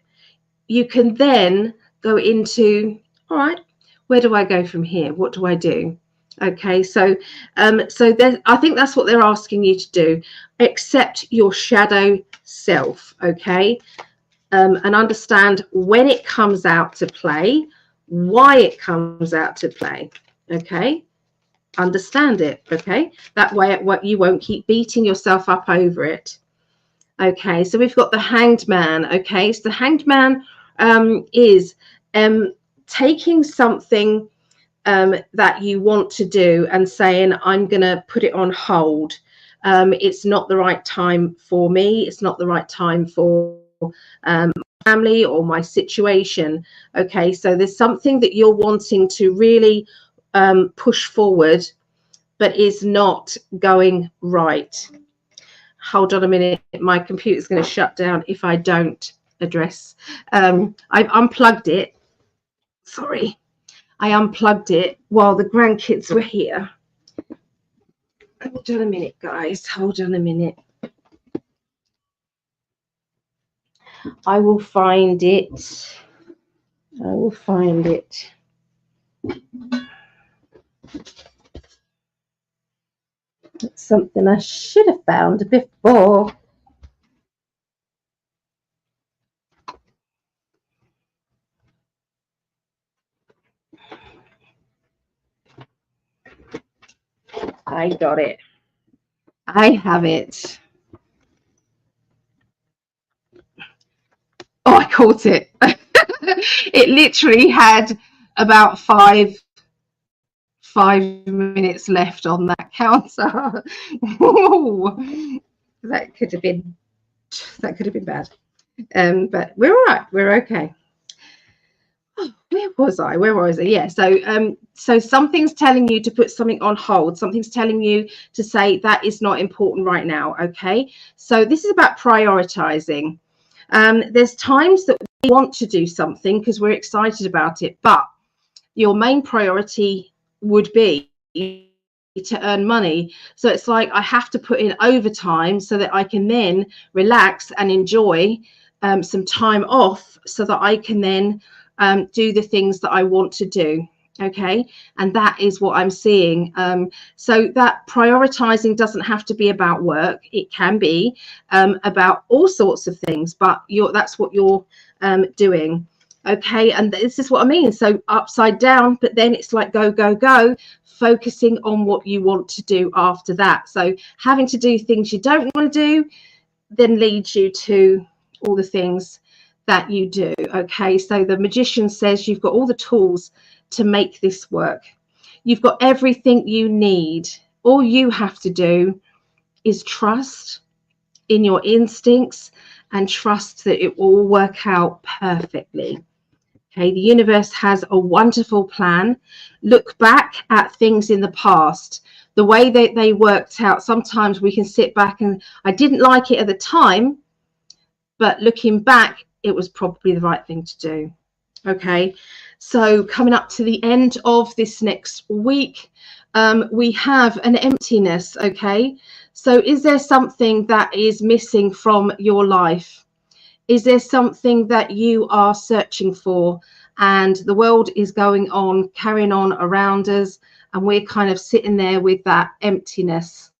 you can then go into, all right, where do I go from here? What do I do? Okay, so I think that's what they're asking you to do. Accept your shadow self, okay, and understand when it comes out to play, why it comes out to play. Okay, understand it. Okay, that way you won't keep beating yourself up over it. Okay, so we've got the Hanged Man. Okay, so the Hanged Man is taking something that you want to do and saying, I'm going to put it on hold. It's not the right time for me. It's not the right time for my family or my situation. Okay, so there's something that you're wanting to really push forward, but is not going right. Hold on a minute, my computer's going to shut down if I don't address. I've unplugged it. Sorry, I unplugged it while the grandkids were here. Hold on a minute, guys. Hold on a minute. I will find it. I will find it. It's something I should have found before. I got it. I have it. Oh, I caught it. It literally had about five minutes left on that counter. That could have been bad. But we're all right. We're okay. Oh, where was I? Yeah. So something's telling you to put something on hold. Something's telling you to say that is not important right now. Okay. So this is about prioritizing. There's times that we want to do something because we're excited about it, but your main priority would be to earn money. So it's like, I have to put in overtime so that I can then relax and enjoy some time off, so that I can then do the things that I want to do. Okay, and that is what I'm seeing. So that prioritizing doesn't have to be about work. It can be about all sorts of things, but that's what you're doing. Okay, and this is what I mean. So upside down, but then it's like go, go, go, focusing on what you want to do after that. So having to do things you don't want to do then leads you to all the things that you do. Okay, so the Magician says you've got all the tools to make this work. You've got everything you need. All you have to do is trust in your instincts and trust that it will work out perfectly. Okay, the universe has a wonderful plan. Look back at things in the past, the way that they worked out. Sometimes we can sit back and I didn't like it at the time, but looking back, it was probably the right thing to do. Okay, so coming up to the end of this next week, we have an emptiness. Okay, so is there something that is missing from your life? Is there something that you are searching for, and the world is going on, carrying on around us, and we're kind of sitting there with that emptiness?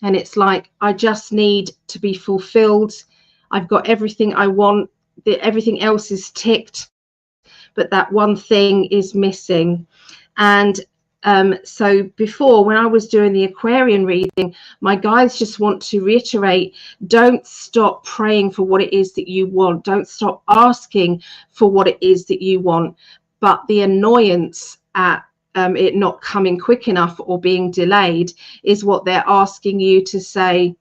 And it's like, I just need to be fulfilled. I've got everything I want. Everything else is ticked, but that one thing is missing. And so before, when I was doing the Aquarian reading, my guides just want to reiterate, don't stop praying for what it is that you want. Don't stop asking for what it is that you want. But the annoyance at it not coming quick enough or being delayed is what they're asking you to say.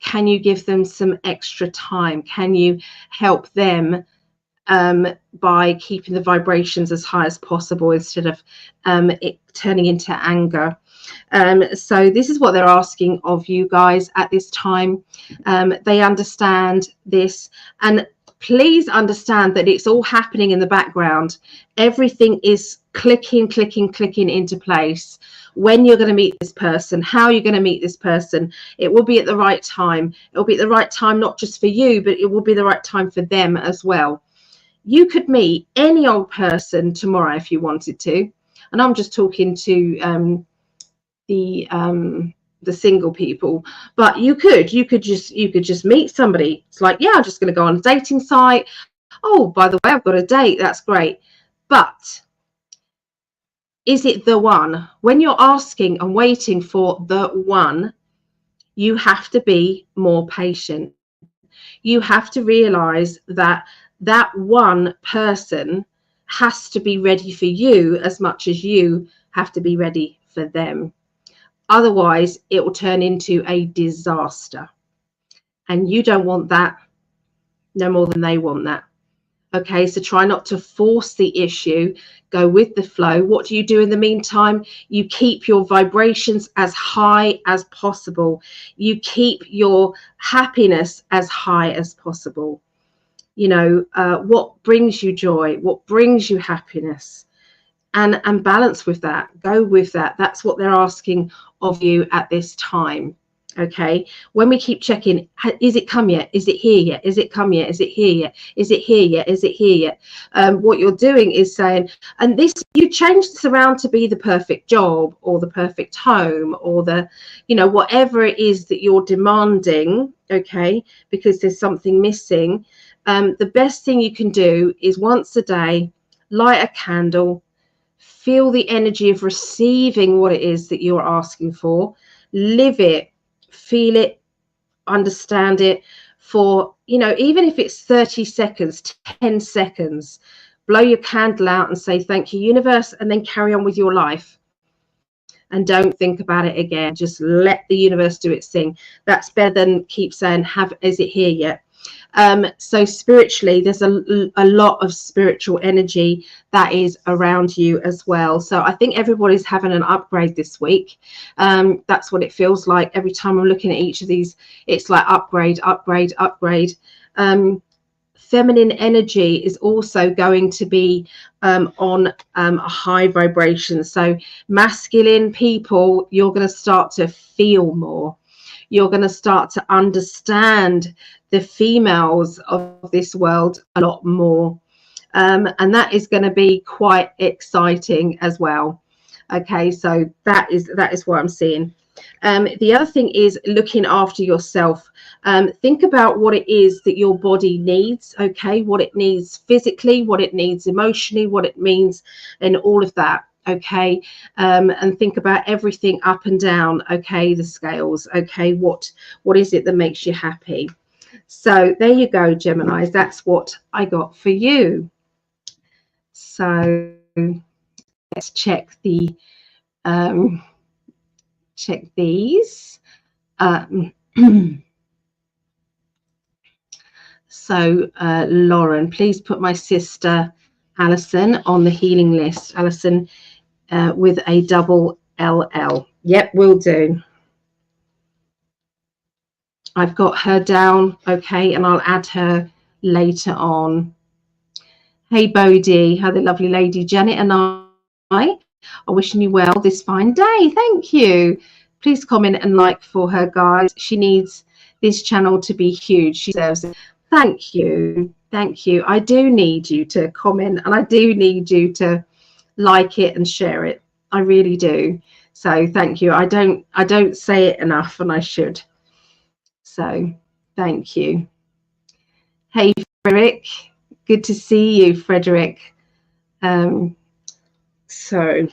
Can you give them some extra time? Can you help them by keeping the vibrations as high as possible instead of it turning into anger. So this is what they're asking of you guys at this time. They understand this, and please understand that it's all happening in the background. Everything is clicking into place. When you're going to meet this person, how you're going to meet this person, it will be at the right time. It will be at the right time, not just for you, but it will be the right time for them as well. You could meet any old person tomorrow if you wanted to, and I'm just talking to the single people, but you could just meet somebody. It's like, yeah, I'm just going to go on a dating site. Oh, by the way, I've got a date. That's great. But is it the one? When you're asking and waiting for the one, you have to be more patient. You have to realize that that one person has to be ready for you as much as you have to be ready for them. Otherwise, it will turn into a disaster. And you don't want that no more than they want that. Okay, so try not to force the issue. Go with the flow. What do you do in the meantime? You keep your vibrations as high as possible. You keep your happiness as high as possible. You know, what brings you joy? What brings you happiness? And balance with that. Go with that. That's what they're asking of you at this time. Okay, when we keep checking, is it come yet? Is it here yet? Is it come yet? Is it here yet? Is it here yet? Is it here yet? What you're doing is saying, and this, you change this around to be the perfect job or the perfect home or the, you know, whatever it is that you're demanding, okay, because there's something missing. The best thing you can do is once a day, light a candle, feel the energy of receiving what it is that you're asking for, live it, feel it, understand it for, you know, even if it's 30 seconds, 10 seconds, blow your candle out and say, thank you, universe, and then carry on with your life. And don't think about it again. Just let the universe do its thing. That's better than keep saying, is it here yet? So spiritually, there's a lot of spiritual energy that is around you as well. So I think everybody's having an upgrade this week. That's what it feels like. Every time I'm looking at each of these, it's like upgrade. Feminine energy is also going to be on a high vibration. So masculine people, you're going to start to feel more. You're going to start to understand the females of this world a lot more. And that is going to be quite exciting as well. Okay, so that is what I'm seeing. The other thing is looking after yourself. Think about what it is that your body needs, okay, what it needs physically, what it needs emotionally, what it means, and all of that. Okay, and think about everything up and down, okay, the scales, okay, what is it that makes you happy? So there you go, Geminis, that's what I got for you. So let's check the check these. So Lauren, please put my sister Alison on the healing list. Alison with a double LL. Yep, will do. I've got her down, okay, and I'll add her later on. Hey Bodhi, how the lovely lady Janet and I are wishing you well this fine day. Thank you. Please comment and like for her, guys. She needs this channel to be huge. She deserves it. Thank you. Thank you. I do need you to comment, and I do need you to like it and share it. I really do. So thank you. I don't say it enough, and I should. So thank you. Hey Frederick, good to see you, Frederick. So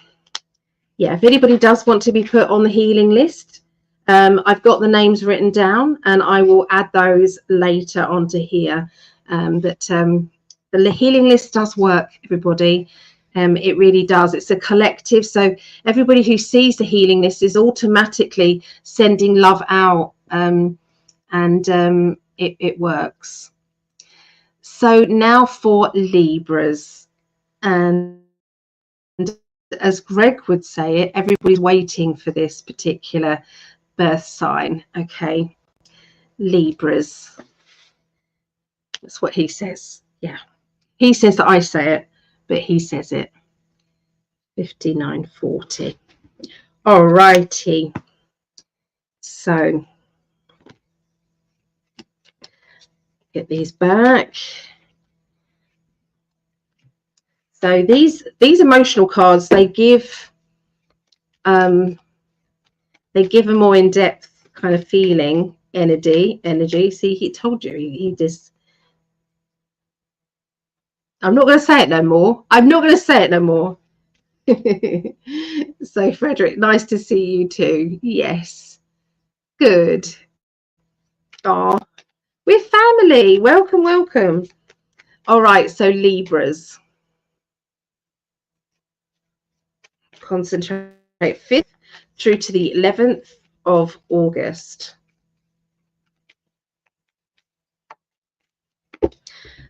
yeah, if anybody does want to be put on the healing list, I've got the names written down, and I will add those later onto here. But the healing list does work, everybody. It really does. It's a collective, so everybody who sees the healing list is automatically sending love out, and it works. So now for Libras, and as Greg would say it, everybody's waiting for this particular birth sign. Okay, Libras. That's what he says. Yeah, he says that I say it, but he says it. 5940. All righty. So get these back. So these emotional cards, they give a more in-depth kind of feeling, energy. See, he told you, he just. I'm not going to say it no more. I'm not going to say it no more. So Frederick, nice to see you too. Yes, good. Oh, we're family. Welcome, welcome. All right, so Libras. Concentrate 5th through to the 11th of August.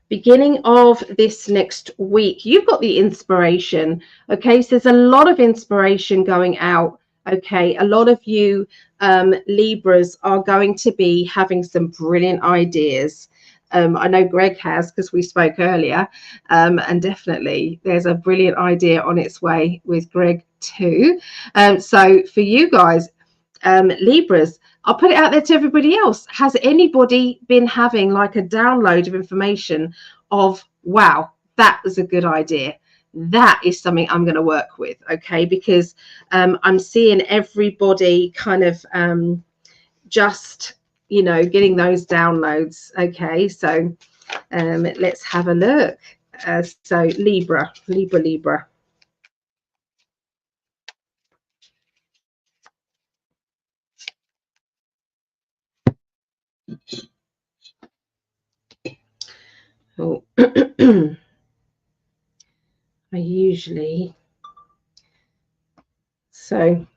Beginning of this next week, you've got the inspiration. Okay, so there's a lot of inspiration going out. Okay, a lot of you Libras are going to be having some brilliant ideas. I know Greg has, because we spoke earlier, and definitely there's a brilliant idea on its way with Greg too. So for you guys, Libras, I'll put it out there to everybody else. Has anybody been having like a download of information of, wow, that was a good idea? That is something I'm going to work with. Okay, because I'm seeing everybody kind of just, you know, getting those downloads. Okay, so let's have a look. So Libra. Oh. I usually, so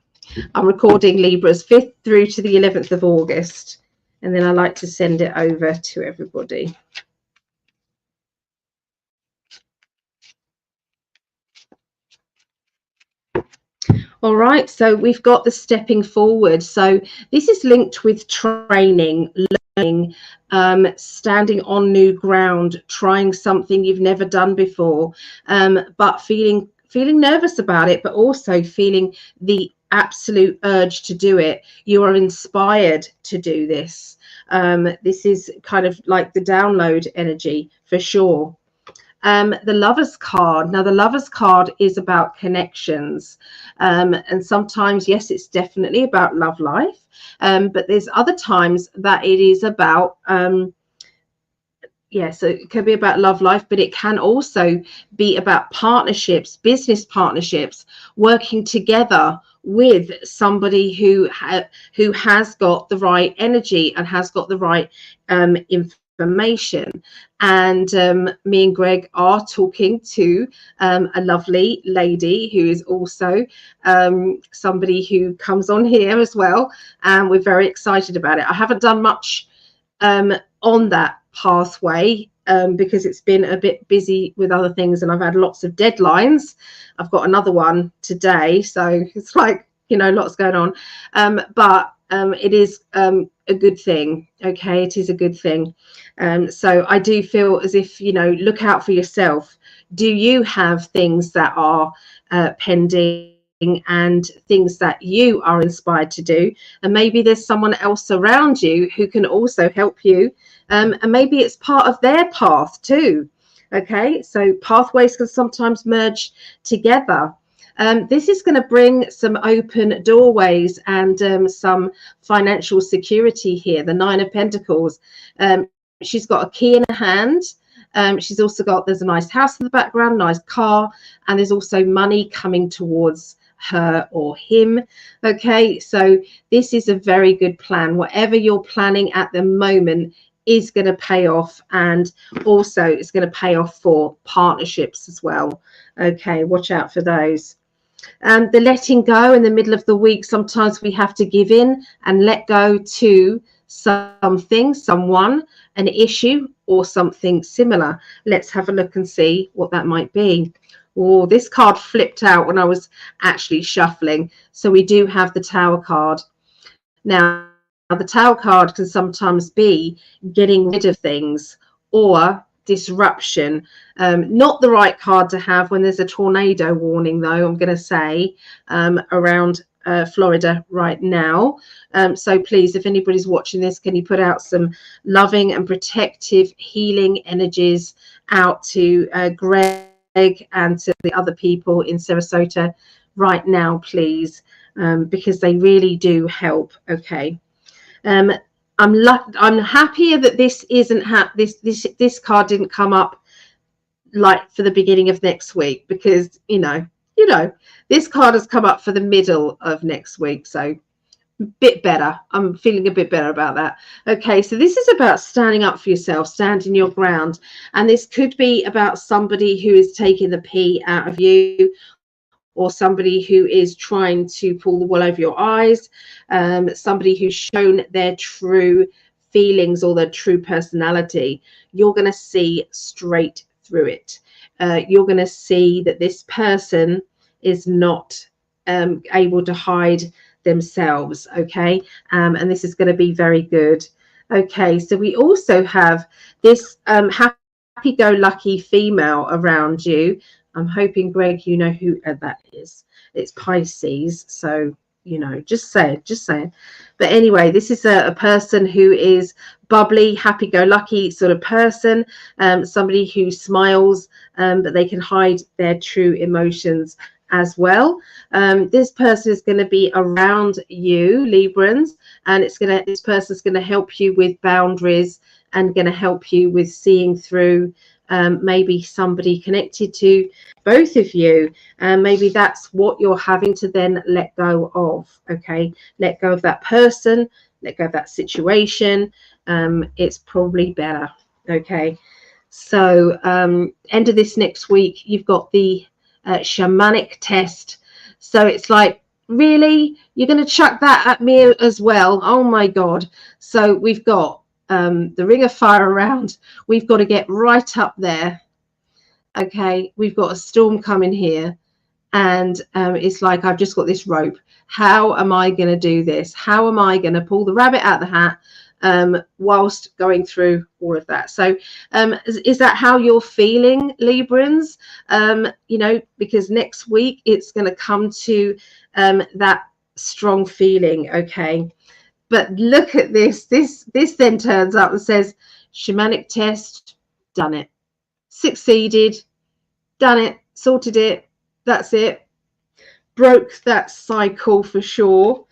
I'm recording Libras 5th through to the 11th of August, and then I like to send it over to everybody. All right, so we've got the stepping forward. So this is linked with training, learning, standing on new ground, trying something you've never done before, but feeling nervous about it, but also feeling the absolute urge to do it. You are inspired to do this. This is kind of like the download energy for sure. The Lover's card. Now, the Lover's card is about connections. And sometimes, yes, it's definitely about love life. But there's other times that it is about, so it can be about love life, but it can also be about partnerships, business partnerships, working together with somebody who has got the right energy and has got the right information. And me and Greg are talking to a lovely lady who is also somebody who comes on here as well, and we're very excited about it. I haven't done much on that pathway because it's been a bit busy with other things, and I've had lots of deadlines. I've got another one today, so it's like, you know, lots going on, but it is a good thing. Okay, it is a good thing. So I do feel as if, you know, look out for yourself. Do you have things that are pending and things that you are inspired to do? And maybe there's someone else around you who can also help you, and maybe it's part of their path too. Okay, so pathways can sometimes merge together. This is going to bring some open doorways and some financial security here. The Nine of Pentacles. She's got a key in her hand. She's also got, there's a nice house in the background, nice car, and there's also money coming towards her or him. Okay, so this is a very good plan. Whatever you're planning at the moment is going to pay off, and also it's going to pay off for partnerships as well. Okay, watch out for those. The letting go in the middle of the week, sometimes we have to give in and let go to something, someone, an issue, or something similar. Let's have a look and see what that might be. Oh, this card flipped out when I was actually shuffling. So we do have the Tower card. Now, the Tower card can sometimes be getting rid of things or disruption. Not the right card to have when there's a tornado warning, though, I'm going to say, around Florida right now. So please, if anybody's watching this, can you put out some loving and protective healing energies out to Greg and to the other people in Sarasota right now, please, because they really do help. Okay. I'm happier that this isn't this card didn't come up like for the beginning of next week, because you know this card has come up for the middle of next week, so a bit better. I'm feeling a bit better about that. Okay, so this is about standing up for yourself, standing your ground, and this could be about somebody who is taking the pee out of you, or somebody who is trying to pull the wool over your eyes, somebody who's shown their true feelings or their true personality. You're going to see straight through it. You're going to see that this person is not able to hide themselves. Okay, and this is going to be very good. Okay, so we also have this happy-go-lucky female around you. I'm hoping, Greg, you know who that is. It's Pisces. So, you know, just saying. But anyway, this is a person who is bubbly, happy-go-lucky sort of person, somebody who smiles, but they can hide their true emotions as well. This person is going to be around you, Librans, and this person's going to help you with boundaries and going to help you with seeing through maybe somebody connected to both of you, and maybe that's what you're having to then let go of. Okay, let go of that person, let go of that situation. It's probably better. Okay, so end of this next week, you've got the shamanic test. So it's like, really, you're going to chuck that at me as well? Oh my God. So we've got the ring of fire around. We've got to get right up there. Okay, we've got a storm coming here, and it's like, I've just got this rope. How am I going to do this? How am I going to pull the rabbit out of the hat whilst going through all of that? So is that how you're feeling, Librans? You know, because next week it's going to come to that strong feeling. Okay, but look at this. This then turns up and says, shamanic test, done it, succeeded, done it, sorted it, that's it, broke that cycle for sure.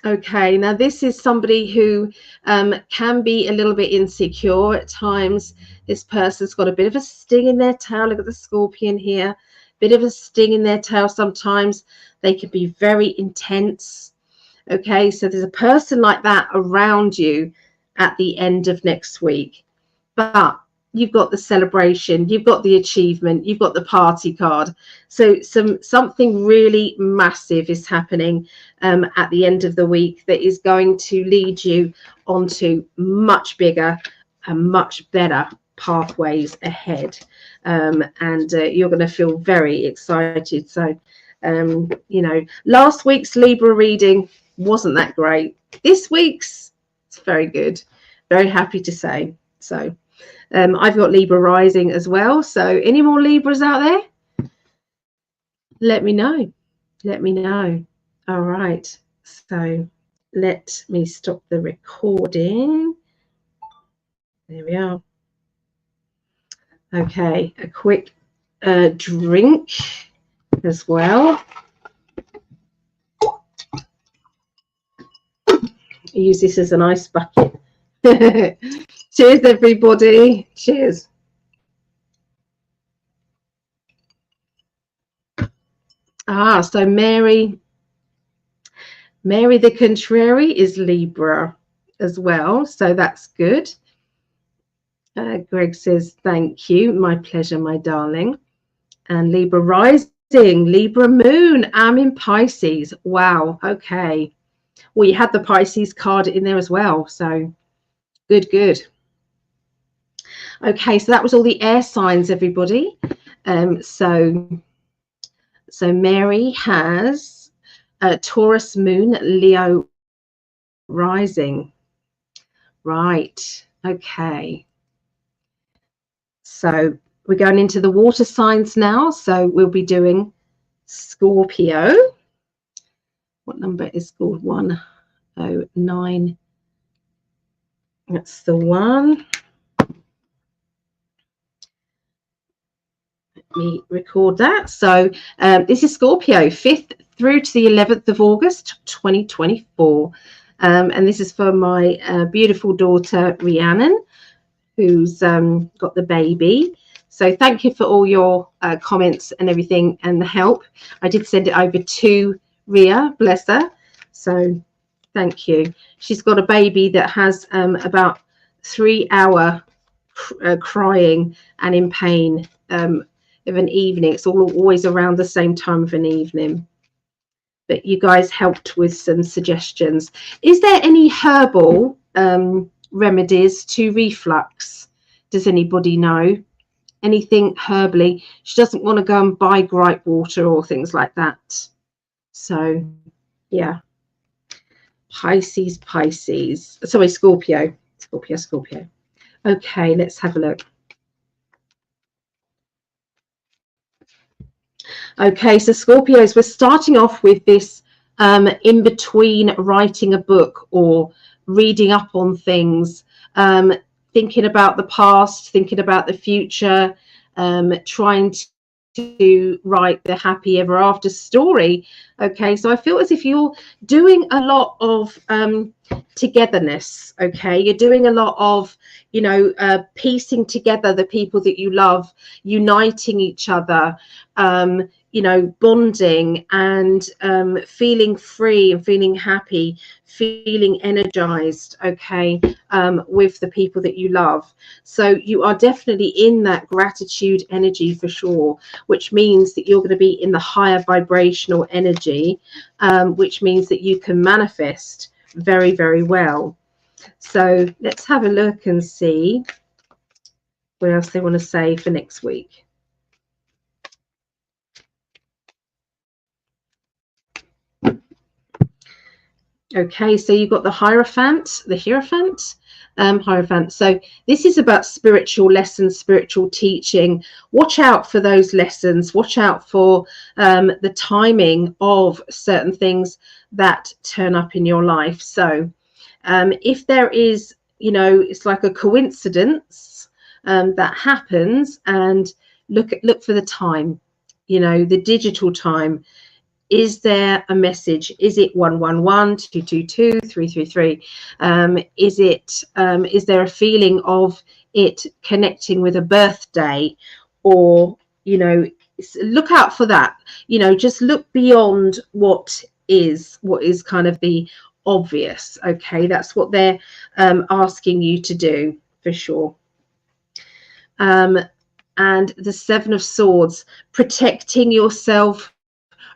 Okay, now this is somebody who can be a little bit insecure at times. This person's got a bit of a sting in their tail. Look at the scorpion here, bit of a sting in their tail. Sometimes they can be very intense. Okay, so there's a person like that around you at the end of next week, but you've got the celebration, you've got the achievement, you've got the party card. So something really massive is happening at the end of the week that is going to lead you onto much bigger and much better pathways ahead, and you're going to feel very excited. So you know, last week's Libra reading wasn't that great. This week's, it's very good. Very happy to say. So I've got Libra rising as well. So any more Libras out there? Let me know. Let me know. All right. So let me stop the recording. There we are. Okay, a quick drink as well. I use this as an ice bucket. Cheers, everybody. Cheers. So Mary the Contrary is Libra as well. So that's good. Greg says, thank you. My pleasure, my darling. And Libra rising, Libra moon. I'm in Pisces. Wow. Okay. Well, you had the Pisces card in there as well, so good, good. Okay, so that was all the air signs, everybody. So Mary has Taurus moon, Leo rising. Right. Okay. So we're going into the water signs now. So we'll be doing Scorpio. What number is Scorpio? 109. That's the one. Let me record that. So this is Scorpio, 5th through to the 11th of August, 2024. And this is for my beautiful daughter, Rhiannon, who's got the baby. So thank you for all your comments and everything and the help. I did send it over to Ria, bless her. So thank you. She's got a baby that has about 3 hour crying and in pain of an evening. It's always around the same time of an evening. But you guys helped with some suggestions. Is there any herbal remedies to reflux? Does anybody know anything herbally? She doesn't want to go and buy gripe water or things like that. So yeah, Pisces. Sorry, Scorpio. Okay, let's have a look. Okay, so Scorpios, we're starting off with this in between writing a book or reading up on things, thinking about the past, thinking about the future, trying to write the happy ever after story. Okay, so I feel as if you're doing a lot of togetherness. Okay, you're doing a lot of, you know, piecing together the people that you love, uniting each other, you know, bonding and feeling free and feeling happy, feeling energized, okay, with the people that you love. So you are definitely in that gratitude energy for sure, which means that you're going to be in the higher vibrational energy, which means that you can manifest very, very well. So let's have a look and see what else they want to say for next week. Okay, so you've got the Hierophant, Hierophant. So this is about spiritual lessons, spiritual teaching. Watch out for those lessons. Watch out for the timing of certain things that turn up in your life. So if there is, you know, it's like a coincidence that happens, and look for the time, you know, the digital time. Is there a message? Is it 111, 222, 333? Is there a feeling of it connecting with a birthday? Or, you know, look out for that. You know, just look beyond what is kind of the obvious. Okay, that's what they're asking you to do for sure. And the Seven of Swords, protecting yourself,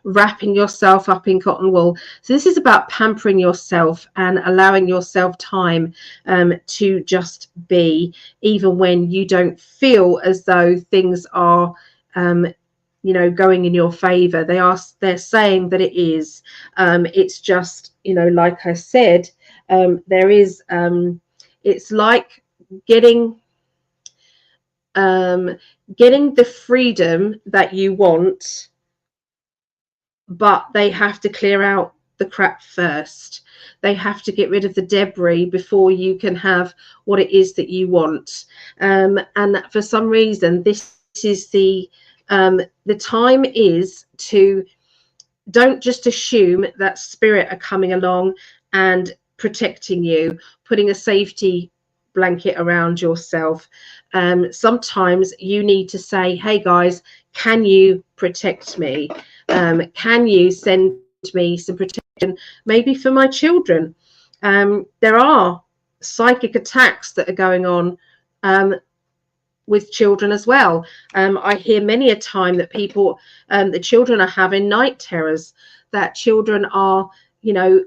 wrapping yourself up in cotton wool. So this is about pampering yourself and allowing yourself time to just be, even when you don't feel as though things are you know, going in your favor. They're saying that it is. It's just, you know, like I said, there is it's like getting the freedom that you want, but they have to clear out the crap first. They have to get rid of the debris before you can have what it is that you want. And for some reason, this is the time is to, don't just assume that spirit are coming along and protecting you, putting a safety blanket around yourself. Sometimes you need to say, hey guys, can you protect me? Can you send me some protection, maybe for my children? There are psychic attacks that are going on with children as well. I hear many a time that people, the children are having night terrors, that children are, you know,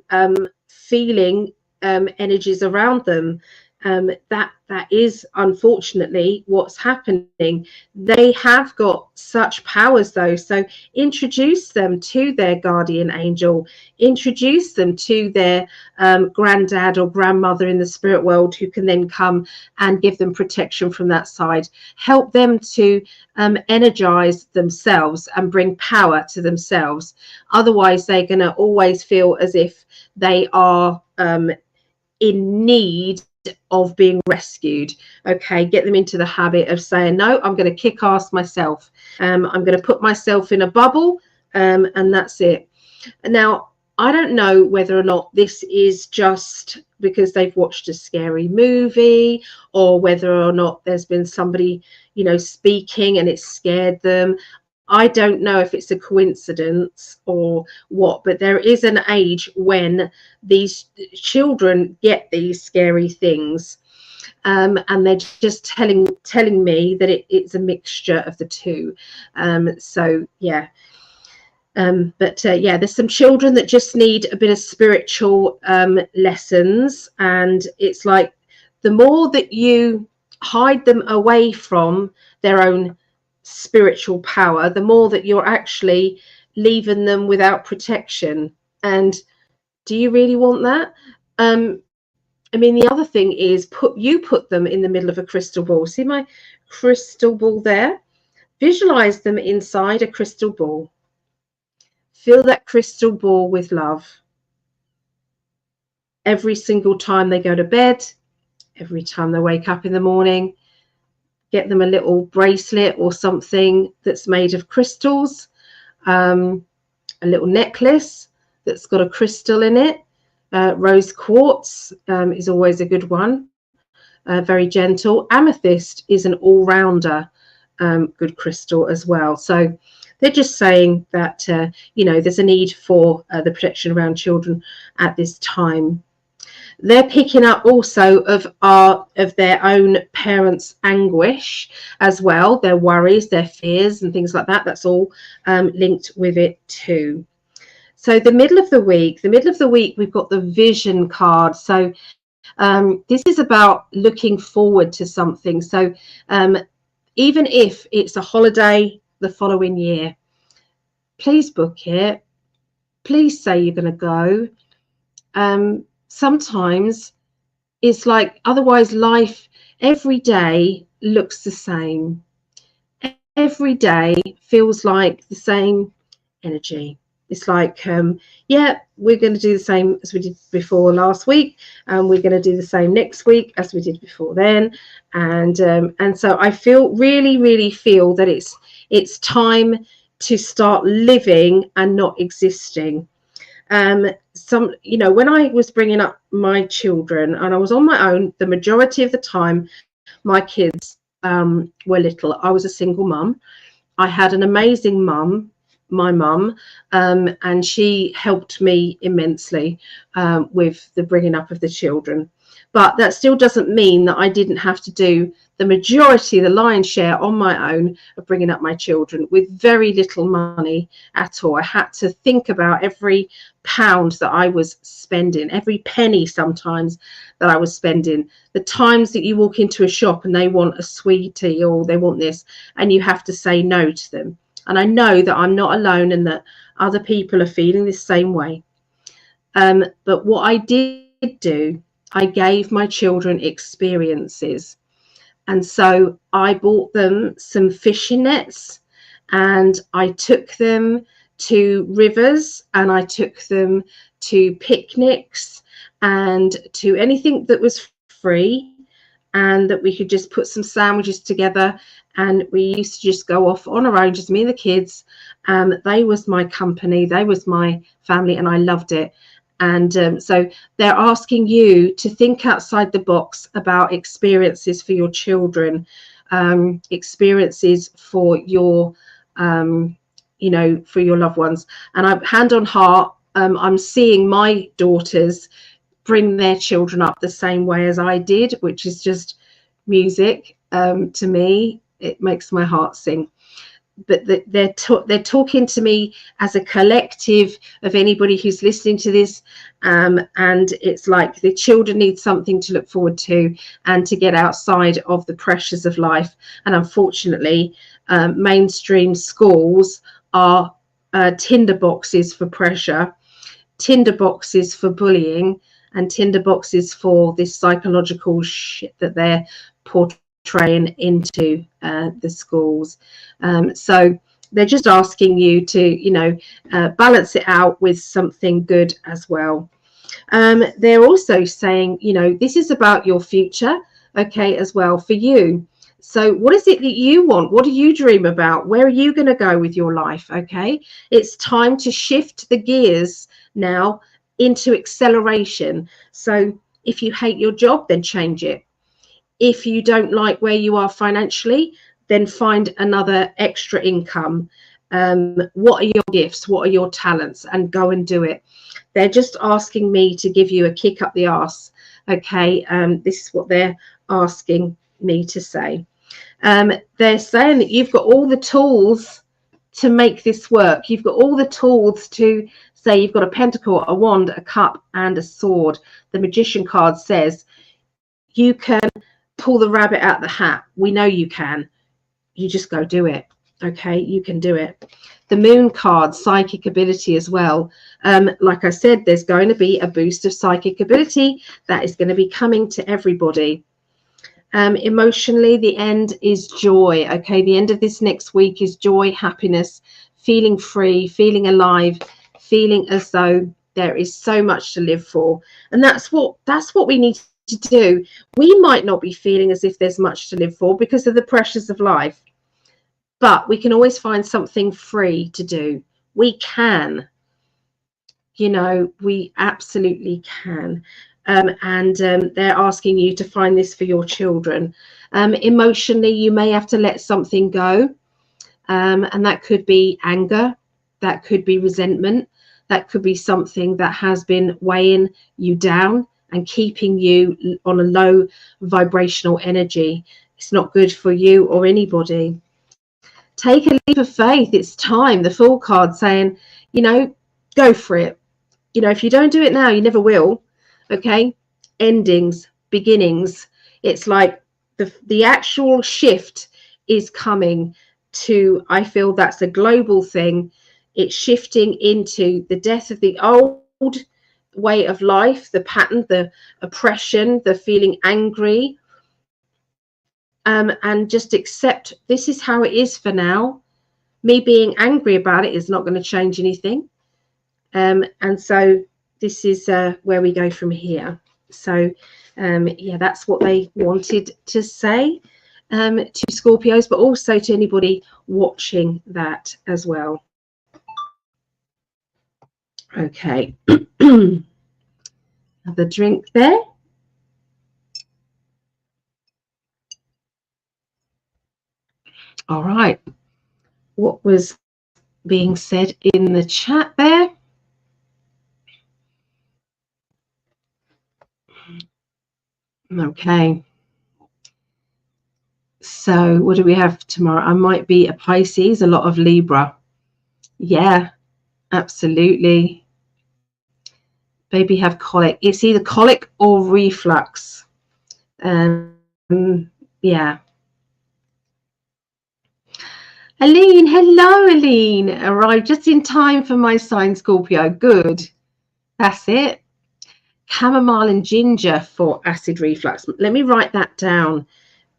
feeling energies around them. That is unfortunately what's happening. They have got such powers though, so introduce them to their guardian angel, introduce them to their granddad or grandmother in the spirit world, who can then come and give them protection from that side. Help them to energize themselves and bring power to themselves. Otherwise they're going to always feel as if they are in need of being rescued. Okay, get them into the habit of saying, no, I'm going to kick ass myself. I'm going to put myself in a bubble, and that's it. Now, I don't know whether or not this is just because they've watched a scary movie, or whether or not there's been somebody, you know, speaking and it scared them. I don't know if it's a coincidence or what, but there is an age when these children get these scary things, and they're just telling me that it's a mixture of the two. So yeah. Yeah, there's some children that just need a bit of spiritual lessons, and it's like the more that you hide them away from their own spiritual power, the more that you're actually leaving them without protection. And do you really want that? I mean, the other thing is put them in the middle of a crystal ball. See my crystal ball there? Visualize them inside a crystal ball. Fill that crystal ball with love. Every single time they go to bed, every time they wake up in the morning, get them a little bracelet or something that's made of crystals, a little necklace that's got a crystal in it. Rose quartz is always a good one, very gentle. Amethyst is an all-rounder good crystal as well. So they're just saying that you know, there's a need for the protection around children at this time. They're picking up also of their own parents' anguish as well, their worries, their fears and things like that. That's all linked with it too. So the middle of the week, we've got the vision card. So this is about looking forward to something. So even if it's a holiday the following year, please book it. Please say you're going to go. Sometimes it's like, otherwise life every day looks the same. Every day feels like the same energy. It's like, yeah, we're going to do the same as we did before last week, and we're going to do the same next week as we did before then. And so I really feel that it's time to start living and not existing. You know, when I was bringing up my children and I was on my own, the majority of the time my kids were little. I was a single mum. I had an amazing mum, my mum, and she helped me immensely with the bringing up of the children. But that still doesn't mean that I didn't have to do the majority, the lion's share, on my own of bringing up my children with very little money at all. I had to think about every pound that I was spending, every penny sometimes that I was spending. The times that you walk into a shop and they want a sweetie or they want this, and you have to say no to them. And I know that I'm not alone and that other people are feeling the same way. But what I did do, I gave my children experiences. And so I bought them some fishing nets, and I took them to rivers, and I took them to picnics and to anything that was free, and that we could just put some sandwiches together. And we used to just go off on our own, just me and the kids. They was my company, they was my family, and I loved it. And so they're asking you to think outside the box about experiences for your children, experiences for your, you know, for your loved ones. And I, hand on heart, I'm seeing my daughters bring their children up the same way as I did, which is just music to me. It makes my heart sing. but they're talking to me as a collective of anybody who's listening to this, and it's like the children need something to look forward to and to get outside of the pressures of life. And unfortunately, mainstream schools are tinder boxes for pressure, tinder boxes for bullying, and tinder boxes for this psychological shit that they're portraying into the schools. So they're just asking you to, balance it out with something good as well. They're also saying, this is about your future, okay, as well for you. So what is it that you want? What do you dream about? Where are you going to go with your life? Okay, it's time to shift the gears now into acceleration. So if you hate your job, then change it. If you don't like where you are financially, then find another extra income. What are your gifts? What are your talents? And go and do it. They're just asking me to give you a kick up the arse. Okay, this is what they're asking me to say. They're saying that you've got all the tools to make this work. You've got all the tools to say you've got a pentacle, a wand, a cup, and a sword. The magician card says you can pull the rabbit out of the hat. We know you can. You just go do it. Okay, you can do it. The moon card, psychic ability as well. Like I said, there's going to be a boost of psychic ability that is going to be coming to everybody. Emotionally, the end is joy. Okay, the end of this next week is joy, happiness, feeling free, feeling alive, feeling as though there is so much to live for. And that's what we need to do. We might not be feeling as if there's much to live for because of the pressures of life, but we can always find something free to do. We can, we absolutely can. And they're asking you to find this for your children. Emotionally, you may have to let something go, and that could be anger, that could be resentment, that could be something that has been weighing you down and keeping you on a low vibrational energy. It's not good for you or anybody. Take a leap of faith. It's time. The Fool card saying, go for it. If you don't do it now, you never will. Okay, endings, beginnings. It's like the actual shift is coming to, I feel that's a global thing. It's shifting into the death of the old way of life, the pattern, the oppression, the feeling angry, and just accept this is how it is for now. Me being angry about it is not going to change anything. And so this is where we go from here. So yeah, that's what they wanted to say to Scorpios, but also to anybody watching that as well. Okay. Have a drink there. All right. What was being said in the chat there? Okay. So what do we have tomorrow? I might be a Pisces, a lot of Libra. Yeah, absolutely. Baby have colic. It's either colic or reflux. Yeah. Aline, hello, Aline. Arrived just in time for my sign, Scorpio. Good. That's it. Chamomile and ginger for acid reflux. Let me write that down,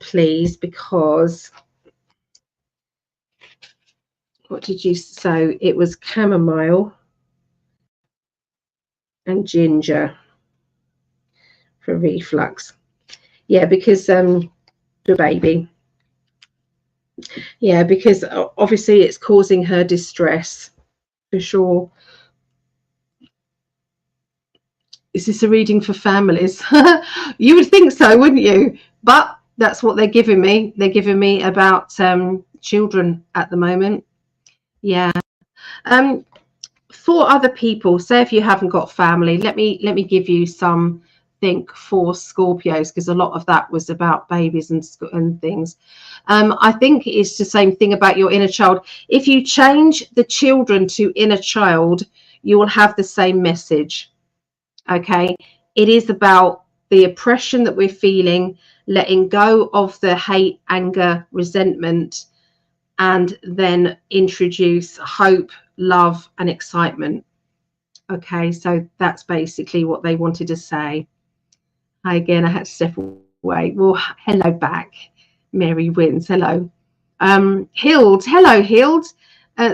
please, because what did you say? It was chamomile and ginger for reflux. Yeah, because the baby. Yeah, because obviously it's causing her distress for sure. Is this a reading for families? You would think so, wouldn't you? But that's what they're giving me. They're giving me about children at the moment. Yeah. For other people, say if you haven't got family, let me give you something for Scorpios, because a lot of that was about babies and things. I think it's the same thing about your inner child. If you change the children to inner child, you will have the same message. Okay, it is about the oppression that we're feeling, letting go of the hate, anger, resentment, and then introduce hope, love, and excitement. Okay, so that's basically what they wanted to say. Hi again, I had to step away. Well, hello back. Mary wins. Hello. Hild. Hello, Hild.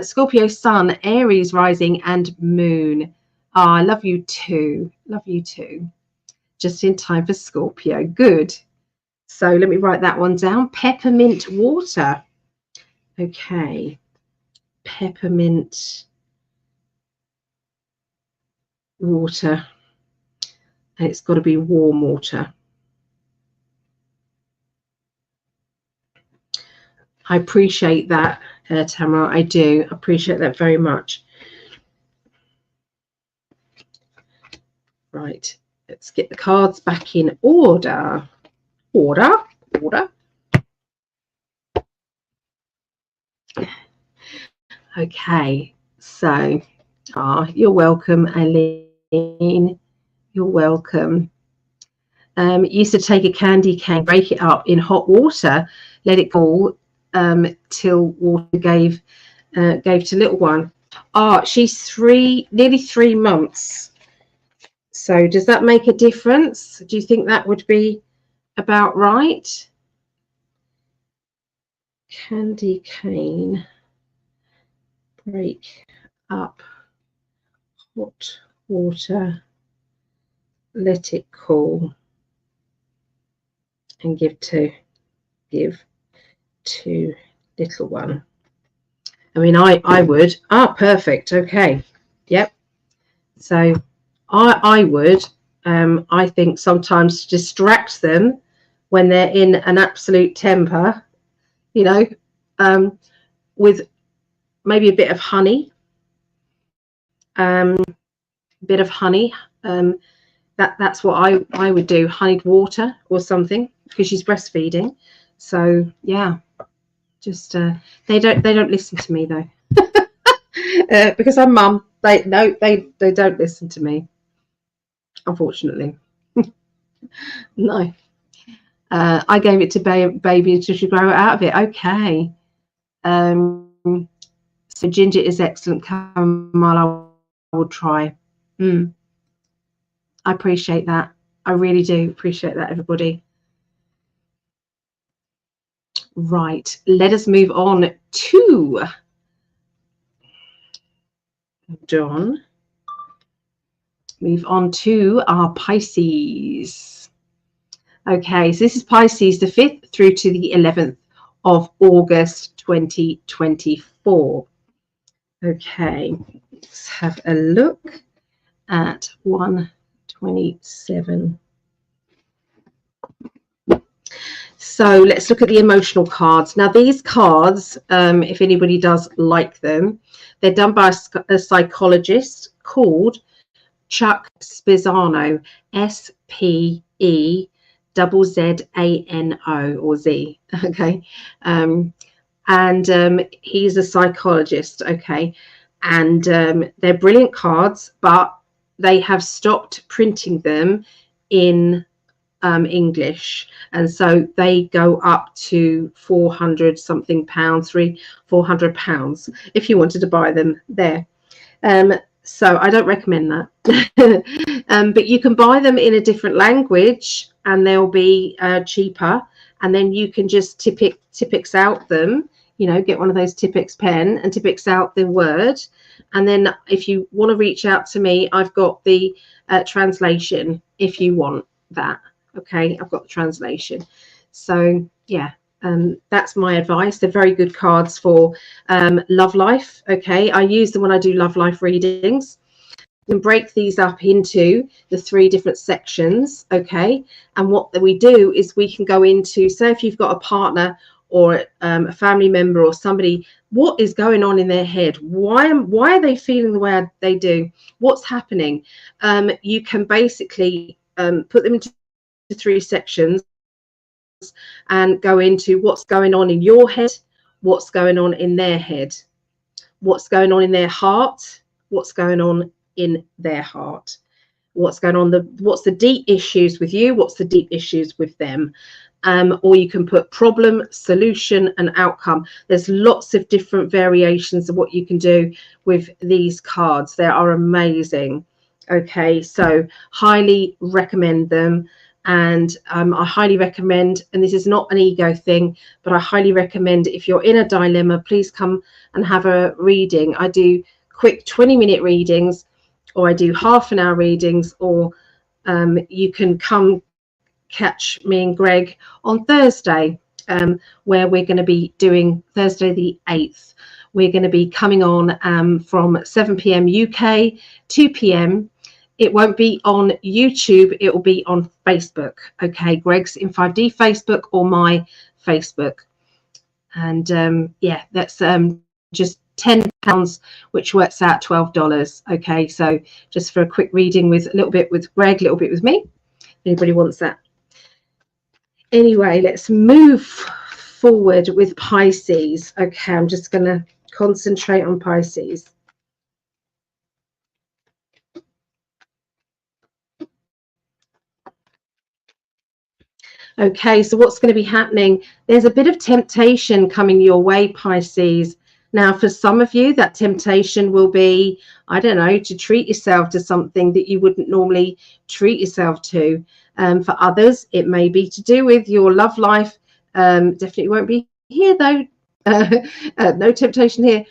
Scorpio sun, Aries rising, and moon. Oh, I love you too. Love you too. Just in time for Scorpio. Good. So let me write that one down. Peppermint water. Okay. Peppermint water. And it's got to be warm water. I appreciate that, Tamara. I do appreciate that very much. Right. Let's get the cards back in order. Order. Okay. So, you're welcome, Eileen. You're welcome. Used to take a candy cane, break it up in hot water, let it cool till water gave to little one. She's nearly 3 months. So does that make a difference? Do you think that would be about right? Candy cane, break up hot water, let it cool, and give to little one. I mean, I would. Perfect. Okay. Yep. So I would. I think sometimes distract them when they're in an absolute temper, you know, with maybe a bit of honey. That's what I would do. Honeyed water or something, because she's breastfeeding. So yeah, just they don't listen to me though. Because I'm mum. They don't listen to me, unfortunately. No. I gave it to baby until she grew out of it. Okay. So ginger is excellent. Chamomile, I will try. I appreciate that. I really do appreciate that, everybody. Right. Let us move on to Dawn. Move on to our Pisces. Okay, so this is Pisces the 5th through to the 11th of August 2024. Okay, let's have a look at 127. So let's look at the emotional cards. Now these cards, if anybody does like them, they're done by a psychologist called Chuck Spezzano, SPEZZANO or Z. Okay. And he's a psychologist. Okay. And they're brilliant cards, but they have stopped printing them in English, and so they go up to 400 something pounds, 400 pounds if you wanted to buy them there. So I don't recommend that. But you can buy them in a different language and they'll be cheaper, and then you can just Tipp-Ex out them, you know, get one of those Tipp-Ex pen and Tipp-Ex out the word. And then if you want to reach out to me, I've got the translation if you want that. Okay, I've got the translation. So yeah, that's my advice. They're very good cards for love life. Okay, I use them when I do love life readings. You can break these up into the 3 different sections. Okay, and what we do is we can go into, say if you've got a partner or a family member or somebody, what is going on in their head? Why are they feeling the way they do? What's happening? You can basically put them into 3 sections and go into what's going on in your head, what's going on in their head, what's going on in their heart, what's going on in their heart, what's going on, what's the deep issues with you, what's the deep issues with them. Or you can put problem, solution, and outcome. There's lots of different variations of what you can do with these cards. They are amazing. Okay, so highly recommend them. And I highly recommend, and this is not an ego thing, but I highly recommend, if you're in a dilemma, please come and have a reading. I do quick 20-minute readings, or I do half-an-hour readings, or you can come catch me and Greg on Thursday, where we're going to be doing Thursday the 8th. We're going to be coming on from 7 p.m. UK, 2 p.m. It won't be on YouTube, it will be on Facebook. Okay, Greg's in 5D Facebook or my Facebook. And yeah, that's just £10, which works out $12. Okay, so just for a quick reading with a little bit with Greg, a little bit with me. Anybody wants that? Anyway, let's move forward with Pisces. Okay, I'm just going to concentrate on Pisces. Okay, so what's going to be happening? There's a bit of temptation coming your way, Pisces. Now, for some of you, that temptation will be, I don't know, to treat yourself to something that you wouldn't normally treat yourself to. For others, it may be to do with your love life. Definitely won't be here, though. No temptation here.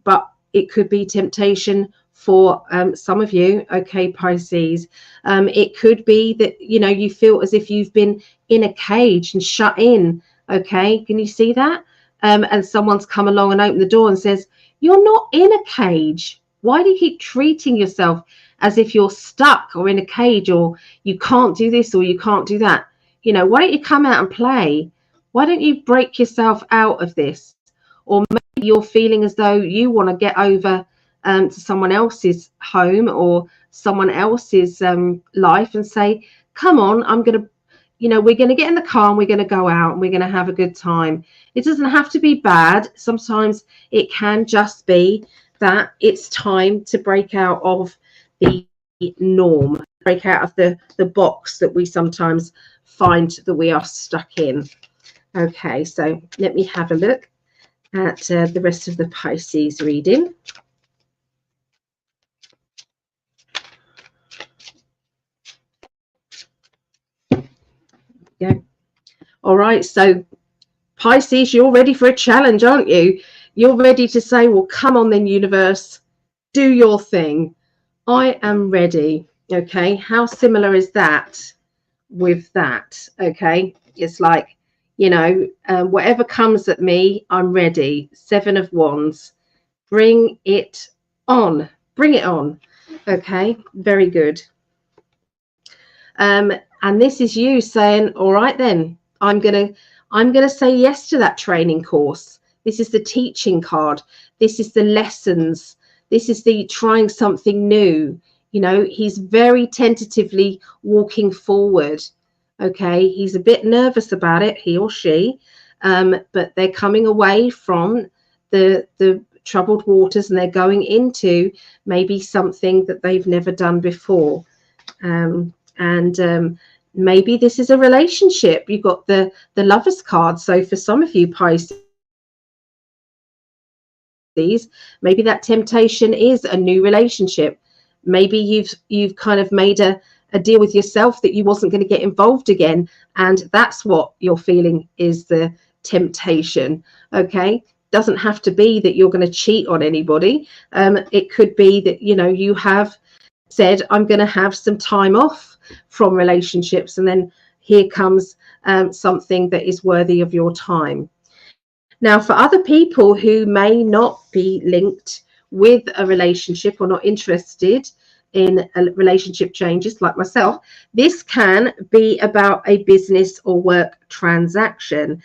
But it could be temptation for some of you. Okay, Pisces. It could be that, you know, you feel as if you've been in a cage and shut in. Okay, can you see that? And someone's come along and opened the door and says, you're not in a cage. Why do you keep treating yourself as if you're stuck or in a cage, or you can't do this or you can't do that? You know, why don't you come out and play? Why don't you break yourself out of this? Or maybe you're feeling as though you want to get over to someone else's home or someone else's life and say, come on, I'm going to, you know, we're going to get in the car and we're going to go out and we're going to have a good time. It doesn't have to be bad. Sometimes it can just be that it's time to break out of the norm, break out of the box that we sometimes find that we are stuck in. Okay, so let me have a look at the rest of the Pisces reading. Yeah. All right, so Pisces, you're ready for a challenge, aren't you? You're ready to say, well, come on then, universe, do your thing. I am ready. Okay, how similar is that with that? Okay, it's like, you know, whatever comes at me, I'm ready. 7 of Wands. Bring it on. Bring it on. Okay, very good. And this is you saying, all right then, I'm gonna say yes to that training course. This is the teaching card. This is the lessons. This is the trying something new. You know, he's very tentatively walking forward. Okay, he's a bit nervous about it, he or she, but they're coming away from the troubled waters and they're going into maybe something that they've never done before. Maybe this is a relationship. You've got the Lovers card. So for some of you Pisces, maybe that temptation is a new relationship. Maybe you've kind of made a deal with yourself that you wasn't going to get involved again, and that's what you're feeling is the temptation. Okay, doesn't have to be that you're going to cheat on anybody. It could be that, you know, you have said, I'm going to have some time off from relationships, and then here comes something that is worthy of your time. Now, for other people who may not be linked with a relationship or not interested in a relationship changes, like myself, this can be about a business or work transaction.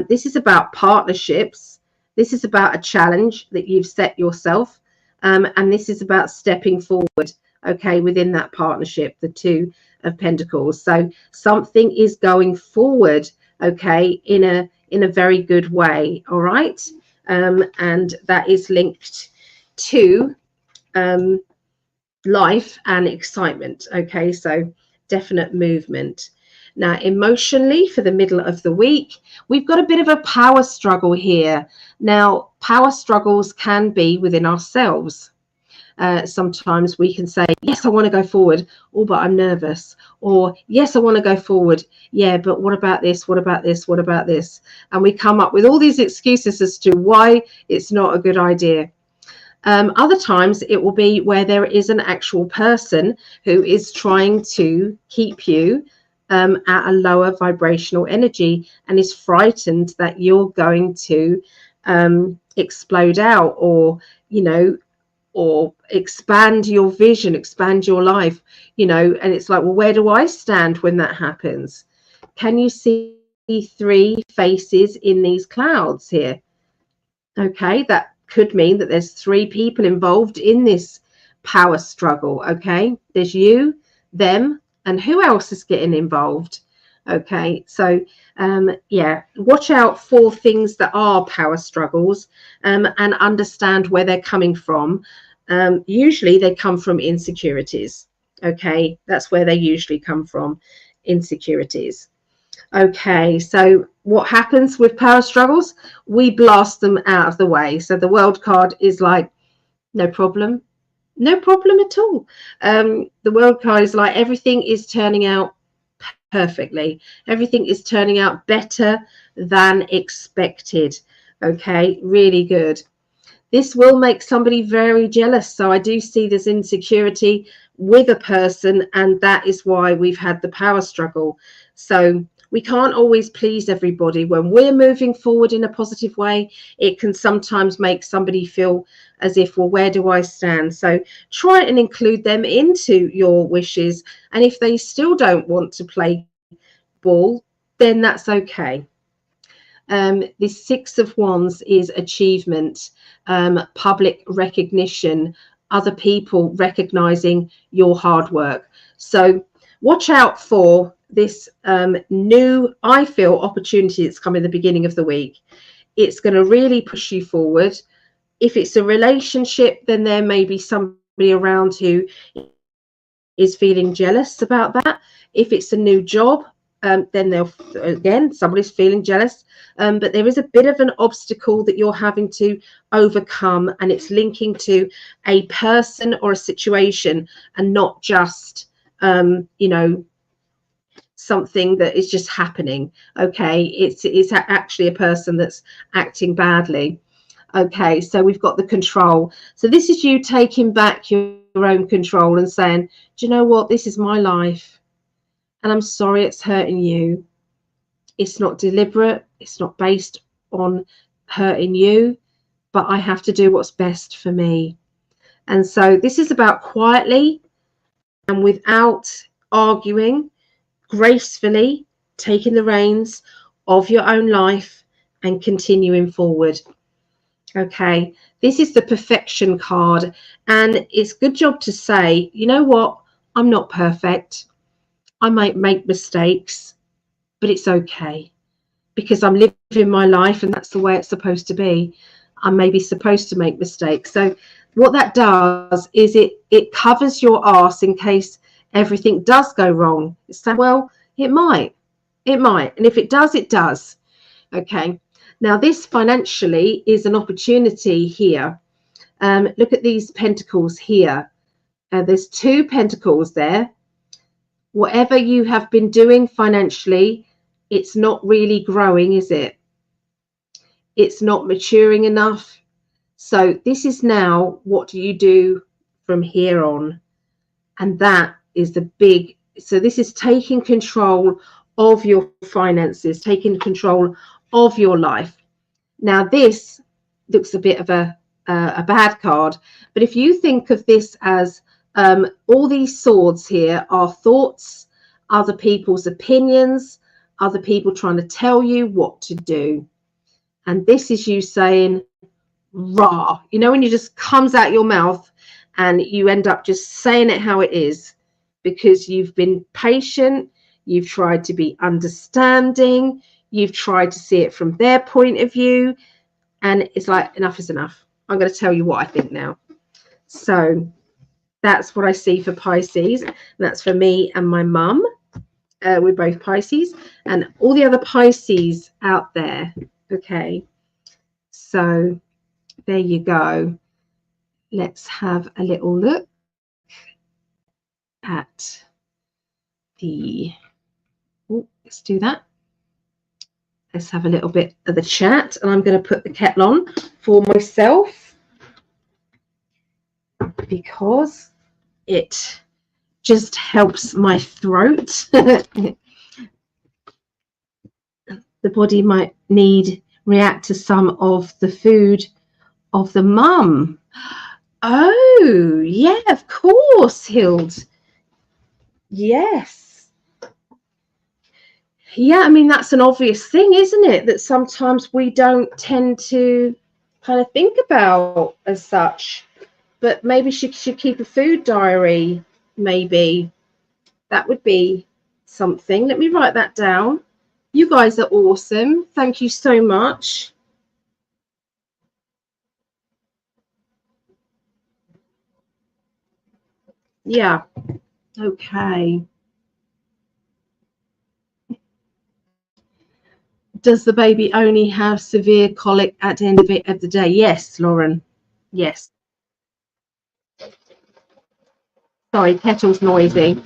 This is about partnerships. This is about a challenge that you've set yourself, and this is about stepping forward, okay, within that partnership, the 2 of Pentacles. So something is going forward okay, in a very good way. All right. And that is linked to life and excitement. Okay, so definite movement. Now, emotionally, for the middle of the week, we've got a bit of a power struggle here. Now, power struggles can be within ourselves. Sometimes we can say, yes, I want to go forward. Oh, but I'm nervous. Or, yes, I want to go forward. Yeah, but what about this? What about this? What about this? And we come up with all these excuses as to why it's not a good idea. Other times it will be where there is an actual person who is trying to keep you at a lower vibrational energy and is frightened that you're going to explode out, or, you know, or expand your vision, expand your life, you know. And it's like, well, where do I stand when that happens? Can you see 3 faces in these clouds here? Okay, that could mean that there's 3 people involved in this power struggle. Okay, there's you, them, and who else is getting involved? Okay, so yeah, watch out for things that are power struggles, and understand where they're coming from. Usually they come from insecurities. Okay, that's where they usually come from, insecurities. Okay, so what happens with power struggles? We blast them out of the way. So the world card is like, no problem, no problem at all. The world card is like, everything is turning out perfectly. Everything is turning out better than expected. Okay, really good. This will make somebody very jealous. So I do see this insecurity with a person, and that is why we've had the power struggle. So we can't always please everybody. When we're moving forward in a positive way, it can sometimes make somebody feel as if, well, where do I stand? So try and include them into your wishes. And if they still don't want to play ball, then that's okay. The 6 of Wands is achievement, public recognition, other people recognizing your hard work. So watch out for this new, I feel, opportunity that's coming at the beginning of the week. It's going to really push you forward. If it's a relationship, then there may be somebody around who is feeling jealous about that. If it's a new job, then somebody's feeling jealous, but there is a bit of an obstacle that you're having to overcome, and it's linking to a person or a situation, and not just you know, something that is just happening. Okay, it's actually a person that's acting badly. Okay, so we've got the control. So this is you taking back your own control and saying, do you know what, this is my life, and I'm sorry it's hurting you. It's not deliberate. It's not based on hurting you, but I have to do what's best for me. And so this is about quietly and without arguing, gracefully taking the reins of your own life and continuing forward. Okay, this is the perfection card, and it's a good job to say, you know what, I'm not perfect. I might make mistakes, but it's okay, because I'm living my life and that's the way it's supposed to be. I'm maybe supposed to make mistakes. So what that does is it covers your arse in case everything does go wrong. It's saying, well, it might. And if it does, it does. Okay. Now this financially is an opportunity here. Look at these pentacles here. There's 2 pentacles there. Whatever you have been doing financially, it's not really growing, is it? It's not maturing enough. So this is now, what do you do from here on? And that is the big, so this is taking control of your finances, taking control of your life. Now this looks a bit of a bad card, but if you think of this as all these swords here are thoughts, other people's opinions, other people trying to tell you what to do. And this is you saying, rah, you know, when it just comes out your mouth and you end up just saying it how it is, because you've been patient, you've tried to be understanding, you've tried to see it from their point of view, and it's like, enough is enough. I'm going to tell you what I think now. So that's what I see for Pisces. That's for me and my mum. We're both Pisces, and all the other Pisces out there. Okay, so there you go. Let's have a little look at the, let's do that. Let's have a little bit of the chat, and I'm going to put the kettle on for myself because it just helps my throat. The body might react to some of the food of the mum. Oh, yeah, of course, Hild. Yes. Yeah, I mean, that's an obvious thing, isn't it? That sometimes we don't tend to kind of think about as such. But maybe she should keep a food diary, maybe. That would be something. Let me write that down. You guys are awesome. Thank you so much. Yeah. Okay. Does the baby only have severe colic at the end of the day? Yes, Lauren. Yes. Sorry, kettle's noisy.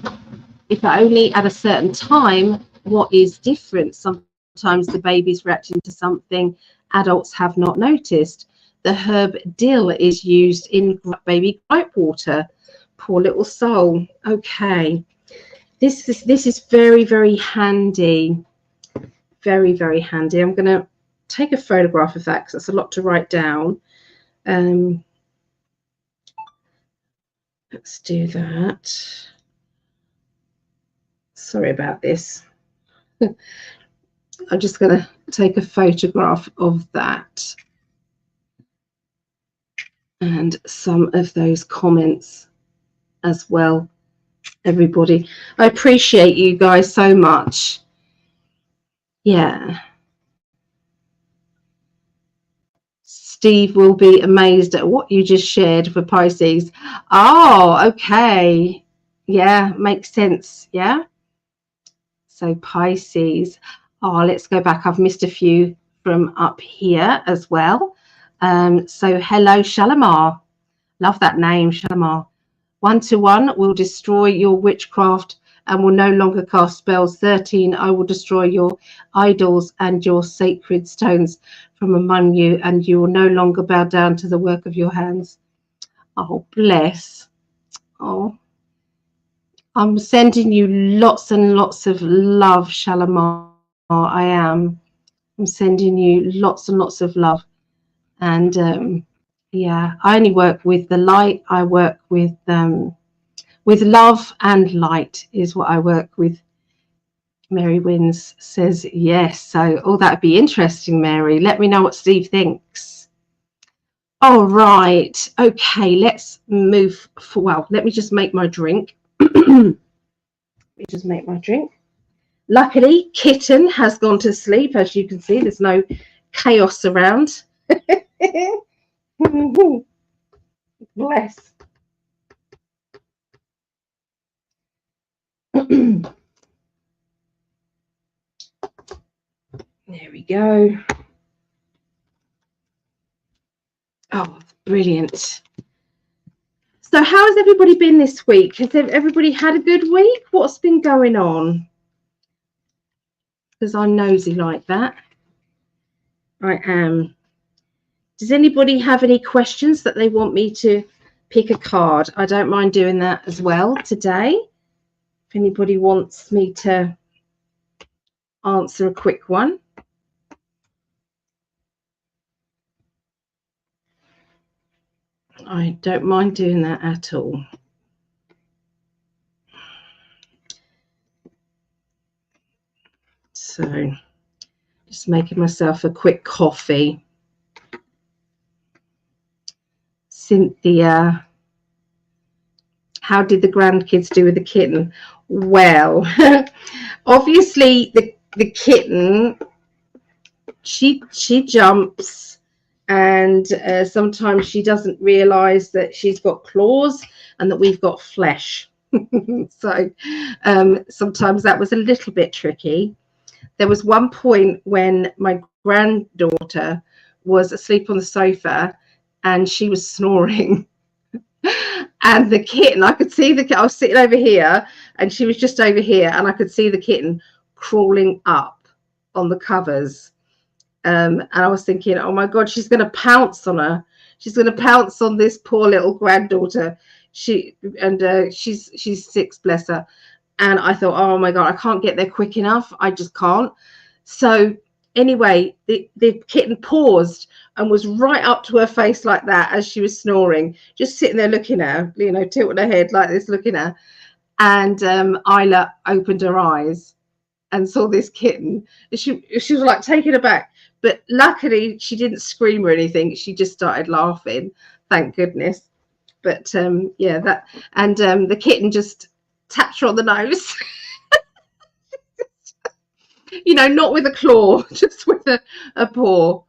If only at a certain time, what is different? Sometimes the baby's reacting to something adults have not noticed. The herb dill is used in baby gripe water. Poor little soul. Okay. This is very, very handy. Very, very handy. I'm going to take a photograph of that because that's a lot to write down. Let's do that. Sorry about this. I'm just going to take a photograph of that and some of those comments as well, everybody. I appreciate you guys so much. Yeah. Steve will be amazed at what you just shared for Pisces. Oh, okay. Yeah, makes sense. Yeah. So Pisces. Oh, let's go back. I've missed a few from up here as well. So hello, Shalimar. Love that name, Shalimar. 1-1 will destroy your witchcraft and will no longer cast spells. 13, I will destroy your idols and your sacred stones from among you, and you will no longer bow down to the work of your hands. Oh, bless. Oh, I'm sending you lots and lots of love, Shalimar. I am. I'm sending you lots and lots of love. And yeah, I only work with the light. I work with love and light is what I work with. Mary Wins says yes. So, oh, that'd be interesting, Mary. Let me know what Steve thinks. All right. Okay, let's move for, well, let me just make my drink. Let me just make my drink. Luckily, Kitten has gone to sleep. As you can see, there's no chaos around. Bless. There we go. Oh, brilliant. So how has everybody been this week? Has everybody had a good week? What's been going on? Because I'm nosy like that. I am. Does anybody have any questions that they want me to pick a card? I don't mind doing that as well today. If anybody wants me to answer a quick one. I don't mind doing that at all. So just making myself a quick coffee. Cynthia, how did the grandkids do with the kitten? Well, obviously the kitten she jumps, and sometimes she doesn't realize that she's got claws and that we've got flesh. So sometimes that was a little bit tricky. There was one point when my granddaughter was asleep on the sofa and she was snoring. And the kitten, I could see I was sitting over here and she was just over here, and I could see the kitten crawling up on the covers. And I was thinking, oh my God, she's going to pounce on her. She's going to pounce on this poor little granddaughter. She's 6, bless her. And I thought, oh my God, I can't get there quick enough. I just can't. So anyway, the kitten paused and was right up to her face like that as she was snoring, just sitting there looking at her, you know, tilting her head like this, looking at her. And Isla opened her eyes and saw this kitten. She was like taken aback, but luckily she didn't scream or anything. She just started laughing, thank goodness. But yeah, that, and the kitten just tapped her on the nose. You know, not with a claw, just with a paw.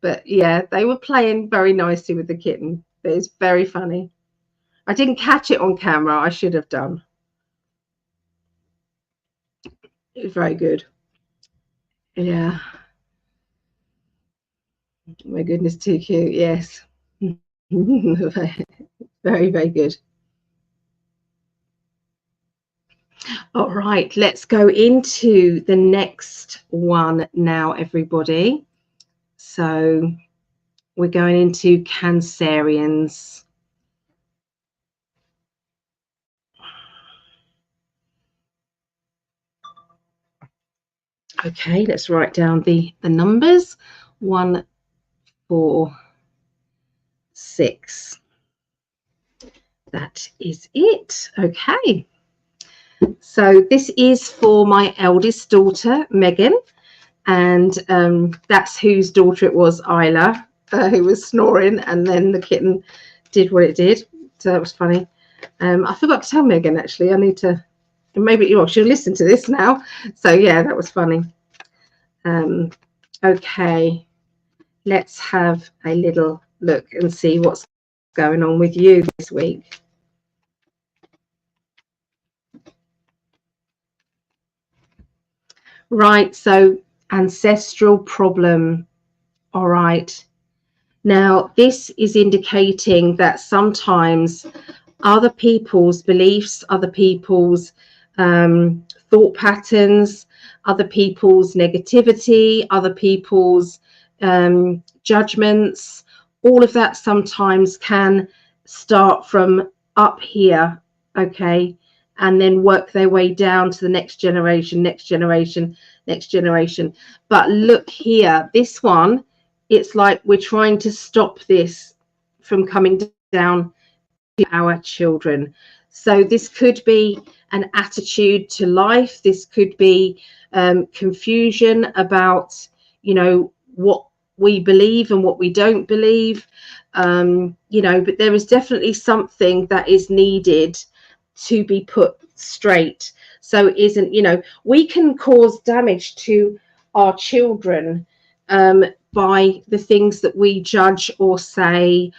But yeah, they were playing very nicely with the kitten. It was very funny. I didn't catch it on camera. I should have done. It was very good. Yeah. My goodness, too cute. Yes. Very, very good. All right, let's go into the next one now, everybody. So we're going into Cancerians. Okay, let's write down the numbers. 1, 4, 6. That is it. Okay. So this is for my eldest daughter, Megan, and that's whose daughter it was, Isla, who was snoring, and then the kitten did what it did. So that was funny. I forgot to tell Megan, actually. I need to, maybe, well, she'll listen to this now. So yeah, that was funny. Okay, let's have a little look and see what's going on with you this week. Right, so ancestral problem. All right. Now, this is indicating that sometimes other people's beliefs, other people's thought patterns, other people's negativity, other people's judgments, all of that sometimes can start from up here, okay, and then work their way down to the next generation, next generation, next generation. But look here, this one, it's like we're trying to stop this from coming down to our children. So this could be an attitude to life. This could be confusion about, you know, what we believe and what we don't believe, you know, but there is definitely something that is needed to be put straight. So it isn't, you know, we can cause damage to our children by the things that we judge or say,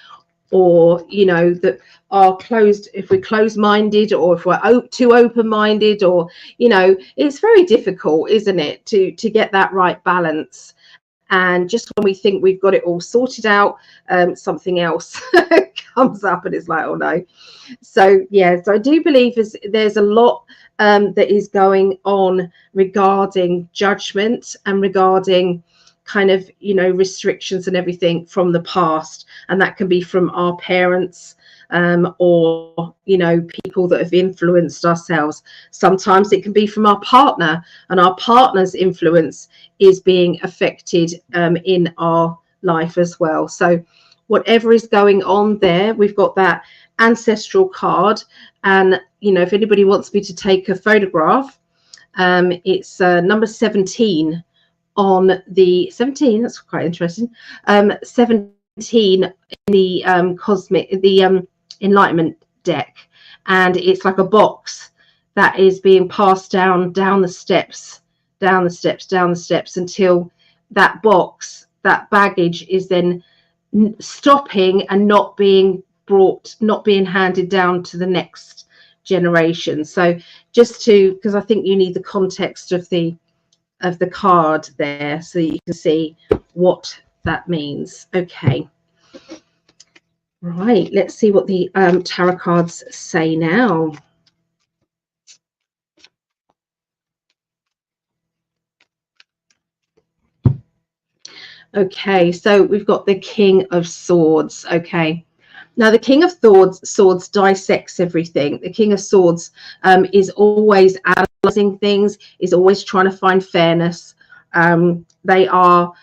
or, you know, that are closed, if we're closed-minded, or if we're too open-minded, or, you know, it's very difficult, isn't it, to get that right balance. And just when we think we've got it all sorted out, something else comes up and it's like, oh no. So yeah, so I do believe there's a lot that is going on regarding judgment and regarding kind of, you know, restrictions and everything from the past, and that can be from our parents or, you know, people that have influenced ourselves. Sometimes it can be from our partner, and our partner's influence is being affected in our life as well. So whatever is going on there, we've got that ancestral card, and, you know, if anybody wants me to take a photograph, it's number 17 on the 17, that's quite interesting, 17 in the the enlightenment deck, and it's like a box that is being passed down the steps until that box, that baggage is then stopping and not being brought, not being handed down to the next generation. So just to, because I think you need the context of the card there so you can see what that means. Okay, right, let's see what the tarot cards say now. Okay, so we've got the King of Swords. Okay, now the King of Swords dissects everything. The King of Swords is always analyzing things, is always trying to find fairness. They are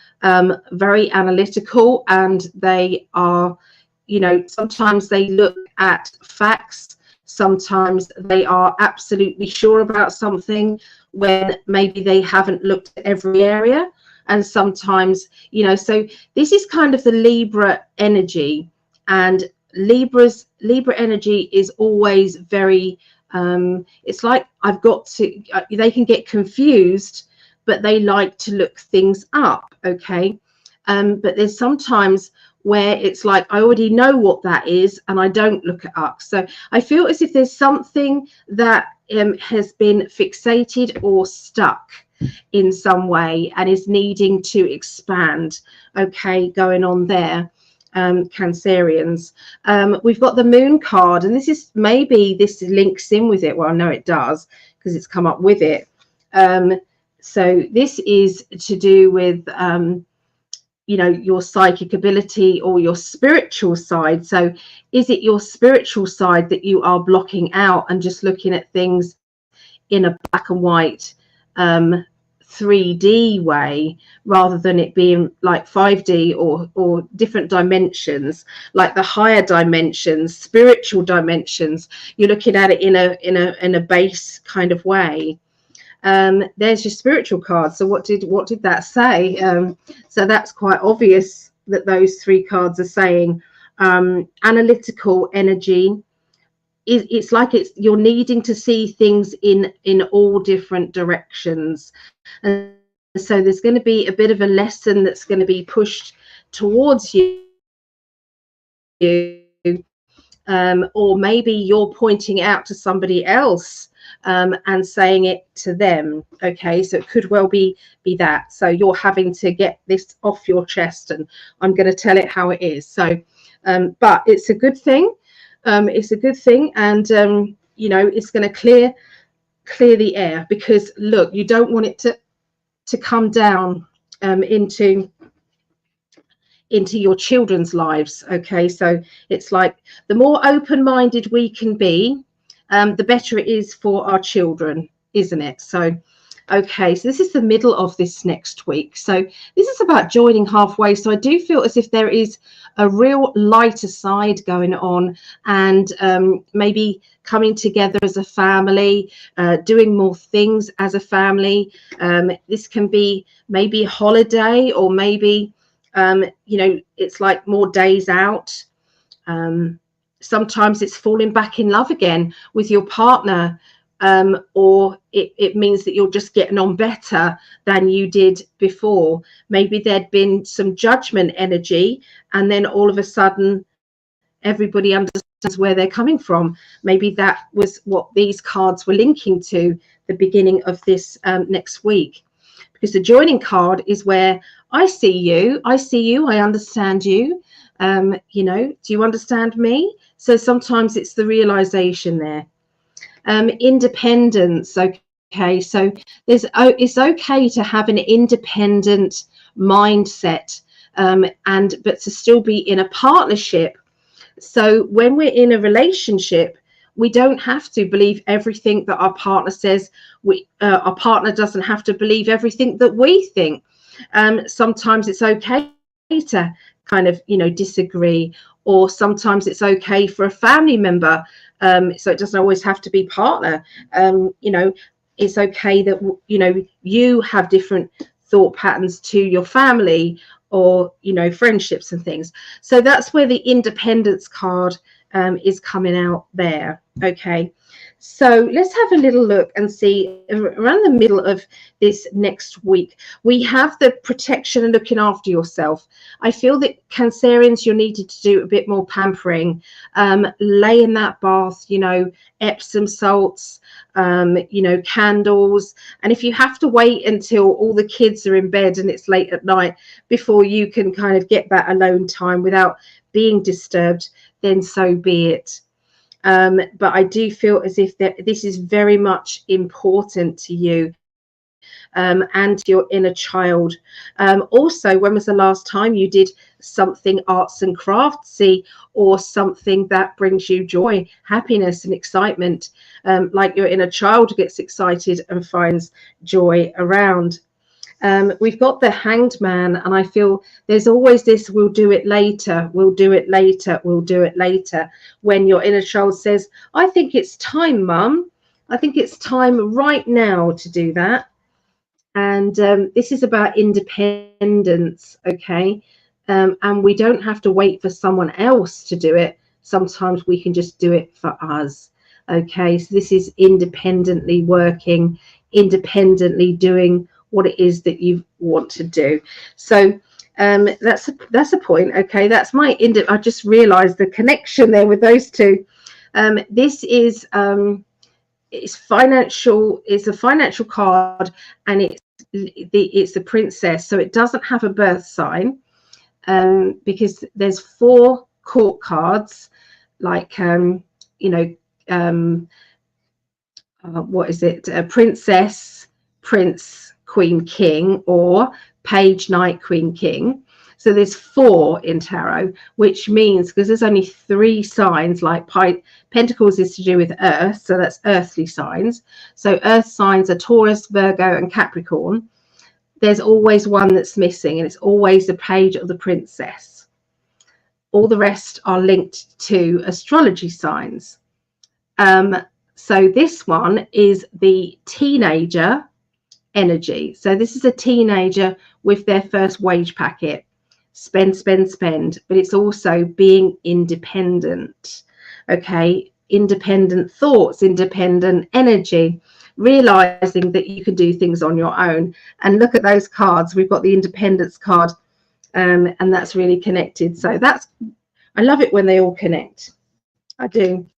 very analytical, and they are, you know, sometimes they look at facts, sometimes they are absolutely sure about something when maybe they haven't looked at every area. And sometimes, you know, so this is kind of the Libra energy, and Libra energy is always very, it's like I've got to, they can get confused, but they like to look things up. Okay. But there's sometimes where it's like, I already know what that is and I don't look it up. So I feel as if there's something that has been fixated or stuck in some way and is needing to expand. Okay, going on there. Cancerians, we've got the Moon card, and this is, maybe this links in with it. Well, I know it does because it's come up with it. So this is to do with you know, your psychic ability or your spiritual side. So is it your spiritual side that you are blocking out and just looking at things in a black and white 3D way, rather than it being like 5D or different dimensions, like the higher dimensions, spiritual dimensions? You're looking at it in a base kind of way. There's your spiritual card. So what did that say? So that's quite obvious that those three cards are saying analytical energy. It's like you're needing to see things in all different directions, and so there's going to be a bit of a lesson that's going to be pushed towards you, or maybe you're pointing out to somebody else and saying it to them. Okay, so it could well be that. So you're having to get this off your chest, and I'm going to tell it how it is. So but it's a good thing. It's a good thing, and you know, it's going to clear the air, because look, you don't want it to come down into your children's lives. Okay, so it's like the more open-minded we can be, the better it is for our children, isn't it? So okay, so this is the middle of this next week. So this is about joining halfway. So I do feel as if there is a real lighter side going on, and maybe coming together as a family, doing more things as a family. This can be maybe a holiday, or maybe you know, it's like more days out. Sometimes it's falling back in love again with your partner, or it means that you're just getting on better than you did before. Maybe there'd been some judgment energy, and then all of a sudden everybody understands where they're coming from. Maybe that was what these cards were linking to the beginning of this next week, because the joining card is where I see you, I understand you. You know, do you understand me? So sometimes it's the realization there. Independence. Okay, so it's okay to have an independent mindset, but to still be in a partnership. So when we're in a relationship, we don't have to believe everything that our partner says. Our partner doesn't have to believe everything that we think. Sometimes it's okay to kind of, you know, disagree, or sometimes it's okay for a family member. So it doesn't always have to be partner. You know, it's okay that, you know, you have different thought patterns to your family, or, you know, friendships and things. So that's where the independence card is coming out there. Okay, So let's have a little look and see around the middle of this next week. We have the protection and looking after yourself. I feel that Cancerians, you're needed to do a bit more pampering, lay in that bath, you know, Epsom salts, you know, candles. And if you have to wait until all the kids are in bed and it's late at night before you can kind of get that alone time without being disturbed, then so be it. But I do feel as if this is very much important to you and to your inner child. Also, when was the last time you did something arts and craftsy or something that brings you joy, happiness and excitement, like your inner child gets excited and finds joy around? We've got the Hanged Man, and I feel there's always this, we'll do it later, we'll do it later, we'll do it later, when your inner child says, I think it's time, Mum, I think it's time right now to do that. And this is about independence, okay? And we don't have to wait for someone else to do it. Sometimes we can just do it for us, okay? So this is independently working, independently doing what it is that you want to do. So that's a point, okay? That's my I just realized the connection there with those two. This is it's financial, it's a financial card, and it's the princess, so it doesn't have a birth sign, because there's 4 court cards, like you know, what is it, a princess, prince, queen, king, or page, knight, queen, king. So there's 4 in tarot, which means, because there's only 3 signs, like Pentacles is to do with earth, so that's earthly signs. So earth signs are Taurus, Virgo and Capricorn. There's always one that's missing, and it's always the page of the princess. All the rest are linked to astrology signs. So this one is the teenager energy. So this is a teenager with their first wage packet. Spend, spend, spend. But it's also being independent. Okay, independent thoughts, independent energy, realizing that you can do things on your own. And look at those cards. We've got the independence card, and that's really connected. So that's, I love it when they all connect. I do.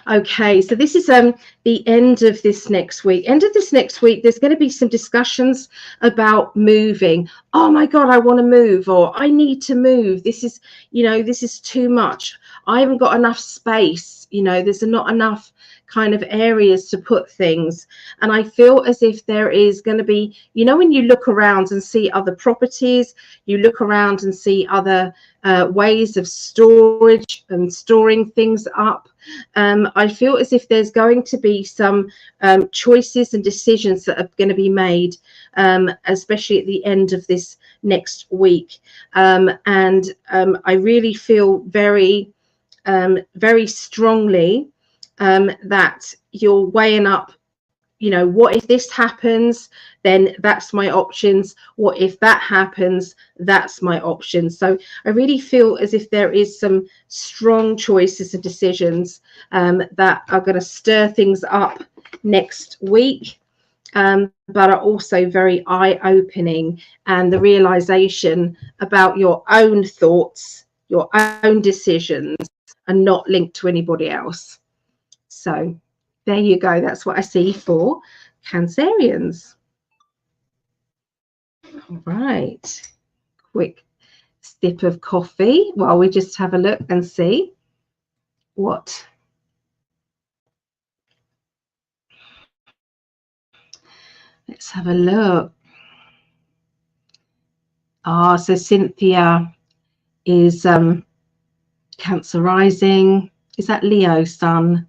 Okay, so this is the end of this next week. End of this next week, there's going to be some discussions about moving. Oh my God, I want to move, or I need to move. This is, you know, this is too much. I haven't got enough space. You know, there's not enough kind of areas to put things. And I feel as if there is going to be, you know, when you look around and see other properties, you look around and see other ways of storage and storing things up. I feel as if there's going to be some choices and decisions that are going to be made, especially at the end of this next week. And I really feel very, very strongly that you're weighing up, you know, what if this happens, then that's my options. What if that happens, that's my options. So I really feel as if there is some strong choices and decisions that are going to stir things up next week, but are also very eye-opening, and the realization about your own thoughts, your own decisions, are not linked to anybody else. So there you go. That's what I see for Cancerians. All right. Quick sip of coffee while we just have a look and see what. Let's have a look. Ah, so Cynthia is Cancer rising. Is that Leo sun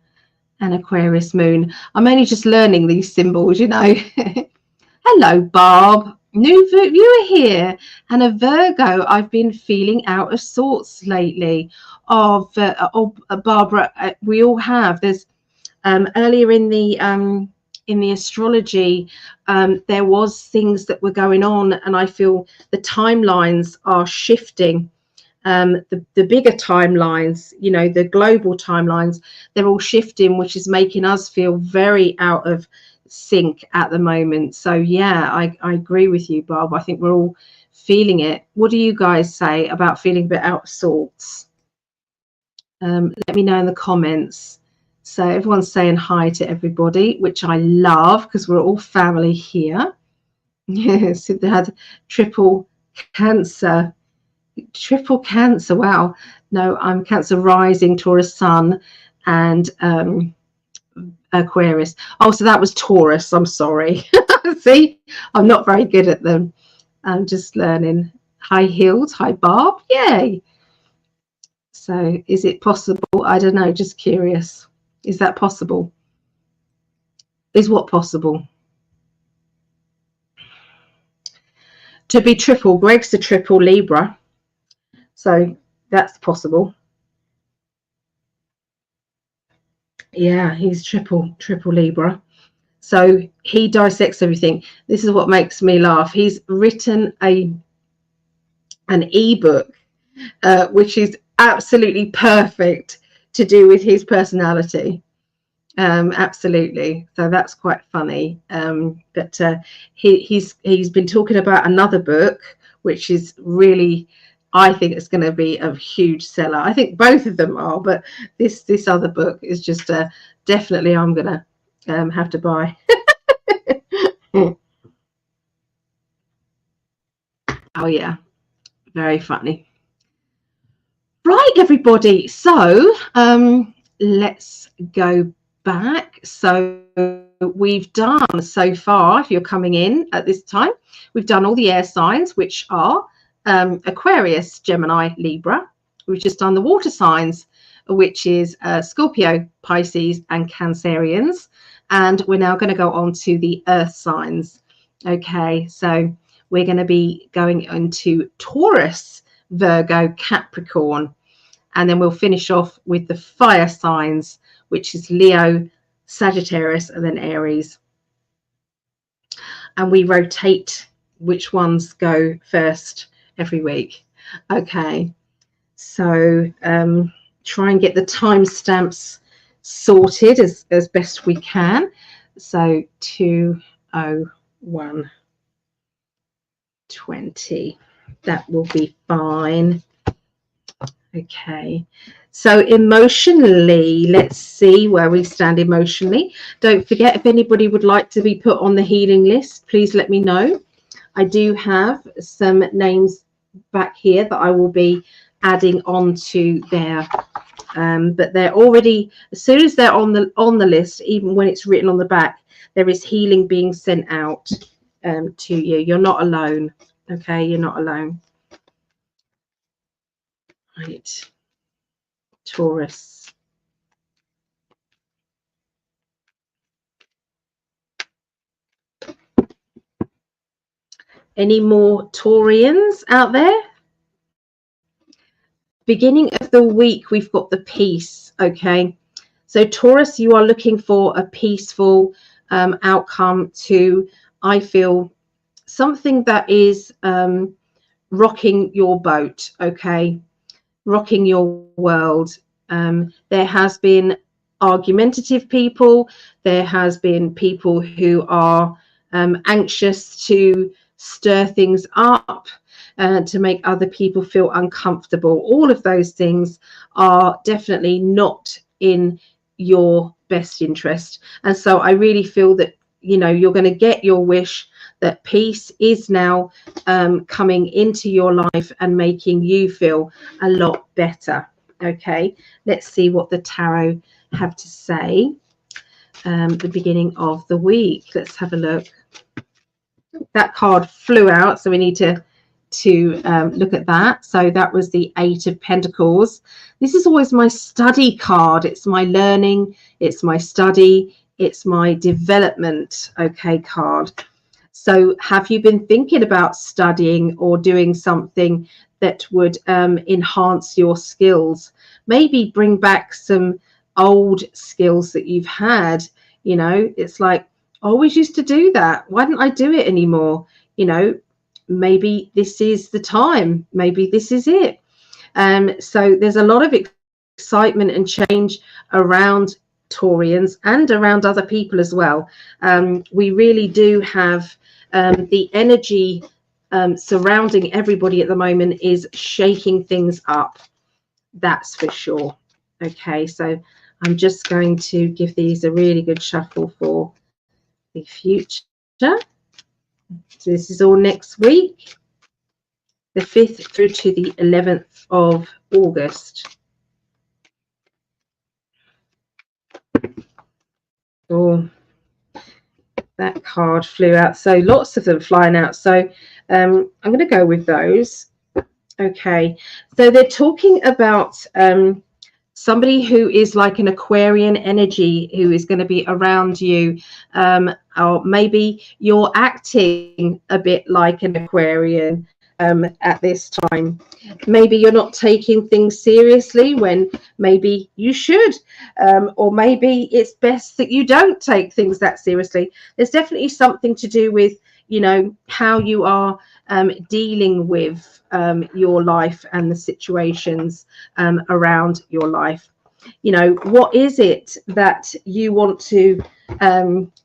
and Aquarius moon? I'm only just learning these symbols, you know. Hello, Barb. New viewer here, and a Virgo. I've been feeling out of sorts lately. Barbara, we all have. There's earlier in the astrology, there was things that were going on, and I feel the timelines are shifting. the bigger timelines, you know, the global timelines, they're all shifting, which is making us feel very out of sync at the moment. So yeah, I agree with you, Bob. I think we're all feeling it. What do you guys say about feeling a bit out of sorts? Let me know in the comments. So everyone's saying hi to everybody, which I love because we're all family here. Yes, they had triple cancer. Triple cancer. Wow. No, I'm Cancer rising, Taurus sun, and Aquarius. Oh, so that was Taurus. I'm sorry. See, I'm not very good at them. I'm just learning. High heels, high barb. Yay. So is it possible? I don't know. Just curious. Is that possible? Is what possible? To be triple. Greg's the triple Libra. So that's possible. Yeah, he's triple Libra. So he dissects everything. This is what makes me laugh. He's written an ebook, which is absolutely perfect to do with his personality. Absolutely. So that's quite funny. But he's been talking about another book, which is really, I think it's going to be a huge seller. I think both of them are, but this other book is just definitely I'm going to have to buy. Oh yeah, very funny. Right, everybody. So let's go back. So we've done so far, if you're coming in at this time, we've done all the air signs, which are Aquarius, Gemini, Libra. We've just done the water signs, which is Scorpio, Pisces, and Cancerians. And we're now going to go on to the earth signs. Okay, so we're going to be going into Taurus, Virgo, Capricorn, and then we'll finish off with the fire signs, which is Leo, Sagittarius, and then Aries. And we rotate which ones go first every week. Okay, so try and get the timestamps sorted as best we can. So 2:01:20, that will be fine. Okay, so emotionally, let's see where we stand emotionally. Don't forget, if anybody would like to be put on the healing list, please let me know. I do have some names back here that I will be adding on to there, but they're already, as soon as they're on the list, even when it's written on the back, there is healing being sent out to you. You're not alone. Okay, you're not alone. Right, Taurus. Any more Taurians out there? Beginning of the week, we've got the peace. Okay, so Taurus, you are looking for a peaceful outcome to, I feel, something that is rocking your boat. Okay, rocking your world. There has been argumentative people. There has been people who are anxious to stir things up, to make other people feel uncomfortable. All of those things are definitely not in your best interest. And so I really feel that, you know, you're going to get your wish, that peace is now coming into your life and making you feel a lot better. Okay, let's see what the tarot have to say. The beginning of the week. Let's have a look. That card flew out, so we need to look at that. So that was the 8 of Pentacles. This is always my study card. It's my learning, it's my study, it's my development, okay, card. So have you been thinking about studying or doing something that would enhance your skills? Maybe bring back some old skills that you've had. You know, it's like, I always used to do that. Why don't I do it anymore? You know, maybe this is the time. Maybe this is it. So there's a lot of excitement and change around Taurians and around other people as well. We really do have the energy surrounding everybody at the moment is shaking things up. That's for sure. Okay, so I'm just going to give these a really good shuffle for the future. So this is all next week, the 5th through to the 11th of August. Oh, that card flew out. So lots of them flying out. So I'm going to go with those. Okay, so they're talking about somebody who is like an Aquarian energy who is going to be around you, or maybe you're acting a bit like an Aquarian at this time. Maybe you're not taking things seriously when maybe you should, or maybe it's best that you don't take things that seriously. There's definitely something to do with, you know, how you are dealing with your life and the situations around your life. You know, what is it that you want to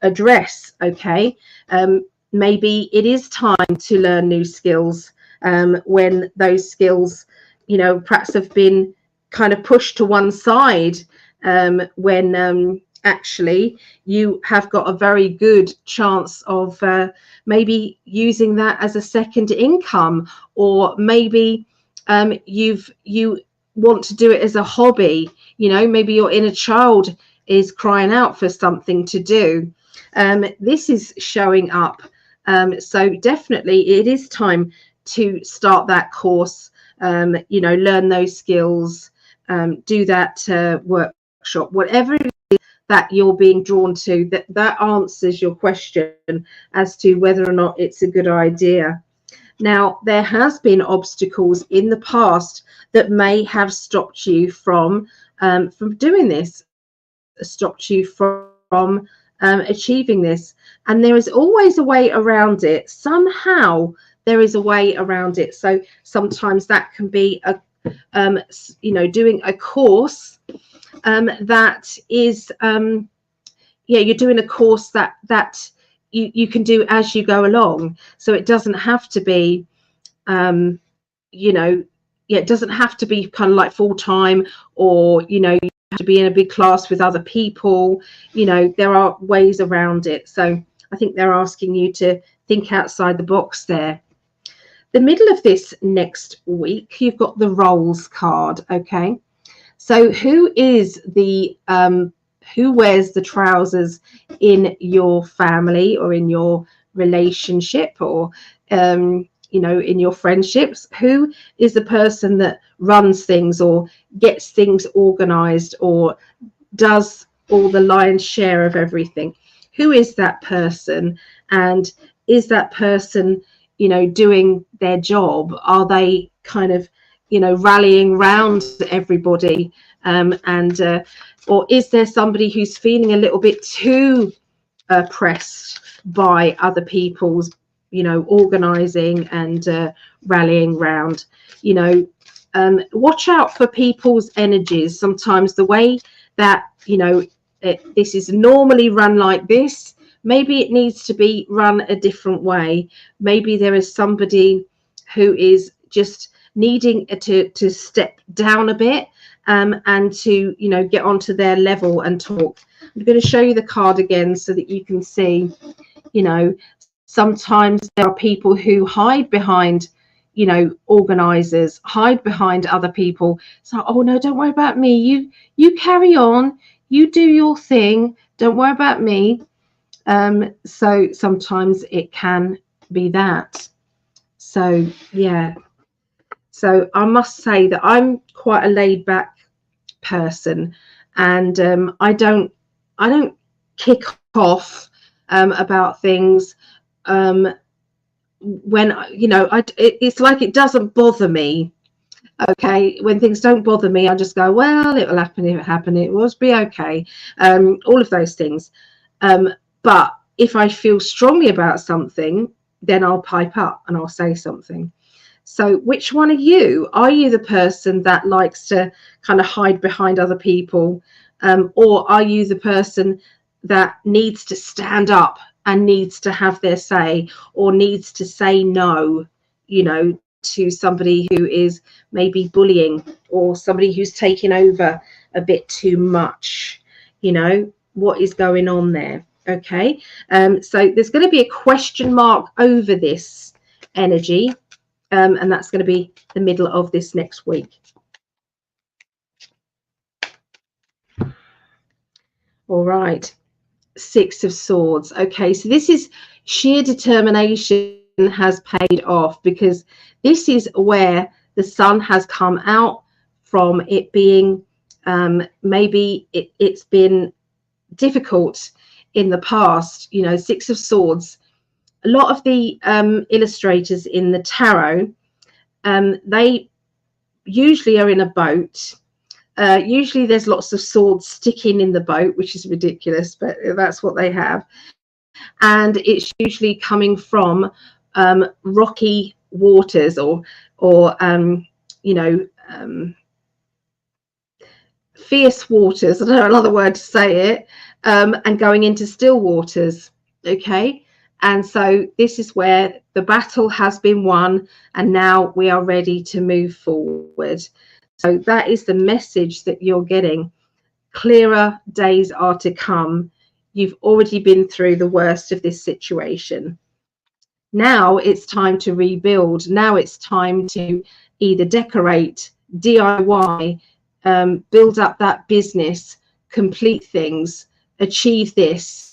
address? Okay, maybe it is time to learn new skills when those skills, you know, perhaps have been kind of pushed to one side, when actually you have got a very good chance of maybe using that as a second income, or maybe you want to do it as a hobby. You know, maybe your inner child is crying out for something to do. This is showing up. So definitely it is time to start that course, you know, learn those skills, do that workshop, whatever it is that you're being drawn to, that answers your question as to whether or not it's a good idea. Now, there has been obstacles in the past that may have stopped you from doing this, stopped you from achieving this. And there is always a way around it. Somehow there is a way around it. So sometimes that can be a you know, doing a course that is yeah, you're doing a course that you can do as you go along. So it doesn't have to be you know, yeah, it doesn't have to be kind of like full-time, or, you know, you have to be in a big class with other people. You know, there are ways around it. So I think they're asking you to think outside the box there. The middle of this next week, you've got the roles card. Okay, so who is the who wears the trousers in your family, or in your relationship, or you know, in your friendships? Who is the person that runs things, or gets things organized, or does all the lion's share of everything? Who is that person? And is that person, you know, doing their job? Are they kind of, you know, rallying round everybody? Or is there somebody who's feeling a little bit too pressed by other people's, you know, organizing and rallying round? You know, watch out for people's energies. Sometimes the way that, you know, this is normally run like this, maybe it needs to be run a different way. Maybe there is somebody who is just needing to step down a bit, and to, you know, get onto their level and talk. I'm going to show you the card again so that you can see, you know, sometimes there are people who hide behind, you know, organizers, hide behind other people. So, oh no, don't worry about me. You carry on. You do your thing. Don't worry about me. So sometimes it can be that. So yeah. So I must say that I'm quite a laid back person, and I don't kick off about things when, you know, it's like it doesn't bother me. Okay, when things don't bother me, I just go, well, it will happen if it happened, it will be okay. All of those things. But if I feel strongly about something, then I'll pipe up and I'll say something. So which one are you? Are you the person that likes to kind of hide behind other people? Or are you the person that needs to stand up and needs to have their say, or needs to say no, you know, to somebody who is maybe bullying, or somebody who's taking over a bit too much? You know, what is going on there? Okay. So there's going to be a question mark over this energy, and that's going to be the middle of this next week. All right. Six of Swords. Okay, so this is sheer determination has paid off, because this is where the sun has come out from it being, maybe it's been difficult in the past. You know, Six of Swords, a lot of the illustrators in the tarot, they usually are in a boat. Usually there's lots of swords sticking in the boat, which is ridiculous, but that's what they have. And it's usually coming from rocky waters, or you know, fierce waters, I don't know another word to say it, and going into still waters. Okay. And so this is where the battle has been won, and now we are ready to move forward. So that is the message that you're getting. Clearer days are to come. You've already been through the worst of this situation. Now it's time to rebuild. Now it's time to either decorate, DIY, build up that business, complete things, achieve this.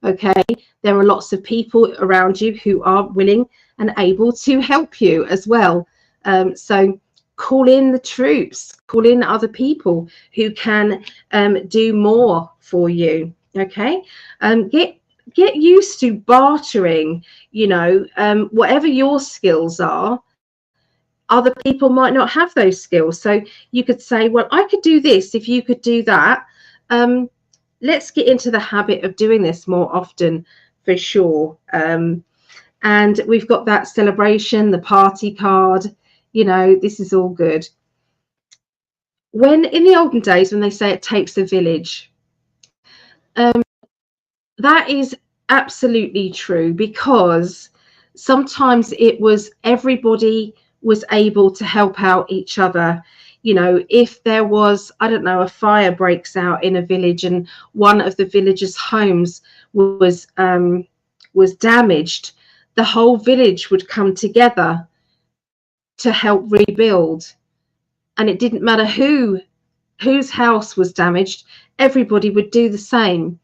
Okay, there are lots of people around you who are willing and able to help you as well. So call in the troops, call in other people who can do more for you. Okay, get used to bartering. You know, whatever your skills are, other people might not have those skills. So you could say, well, I could do this if you could do that. Let's get into the habit of doing this more often, for sure. And we've got that celebration, the party card. You know, this is all good. When in the olden days, when they say it takes a village, that is absolutely true, because sometimes it was everybody was able to help out each other. You know, if there was, I don't know, a fire breaks out in a village and one of the villagers' homes was damaged, the whole village would come together to help rebuild. And it didn't matter whose house was damaged, everybody would do the same.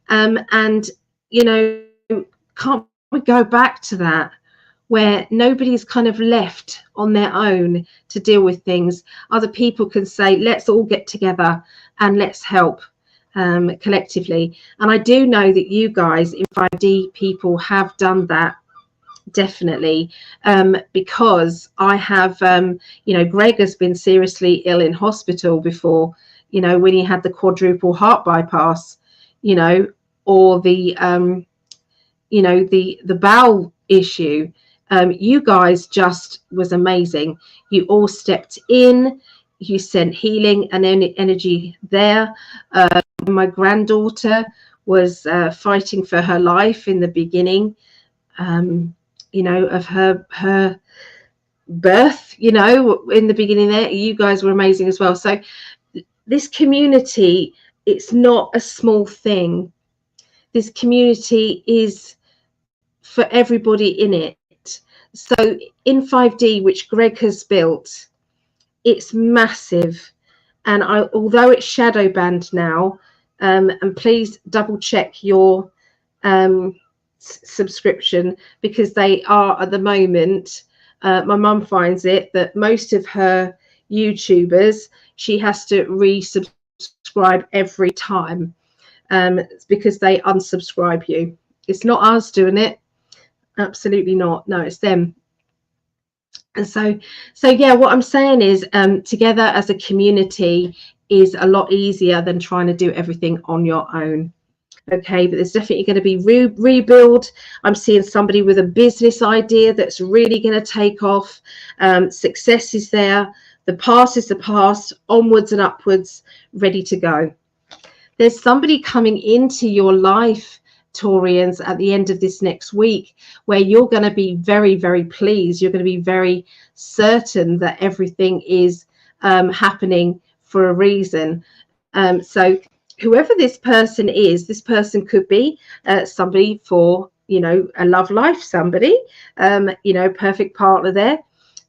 And you know, can't we go back to that, where nobody's kind of left on their own to deal with things? Other people can say, let's all get together and let's help collectively. And I do know that you guys in 5D people have done that, definitely, because I have, you know, Greg has been seriously ill in hospital before, you know, when he had the quadruple heart bypass, you know, or the you know, the bowel issue. You guys just was amazing. You all stepped in, you sent healing and energy there. My granddaughter was fighting for her life in the beginning, you know, of her birth, you know, in the beginning there. You guys were amazing as well. So this community, it's not a small thing. This community is for everybody in it. So in 5D, which Greg has built, it's massive. And although it's shadow banned now, and please double check your subscription, because they are at the moment, my mum finds it that most of her YouTubers, she has to resubscribe every time, because they unsubscribe you. It's not us doing it, absolutely not. No, it's them. And so yeah, what I'm saying is, together as a community is a lot easier than trying to do everything on your own. Okay, but there's definitely going to be rebuild. I'm seeing somebody with a business idea that's really going to take off. Success is there. The past is the past, onwards and upwards, ready to go. There's somebody coming into your life, Taurians, at the end of this next week, where you're going to be very, very pleased. You're going to be very certain that everything is happening for a reason. So whoever this person is, this person could be somebody for, you know, a love life, somebody, you know, perfect partner there.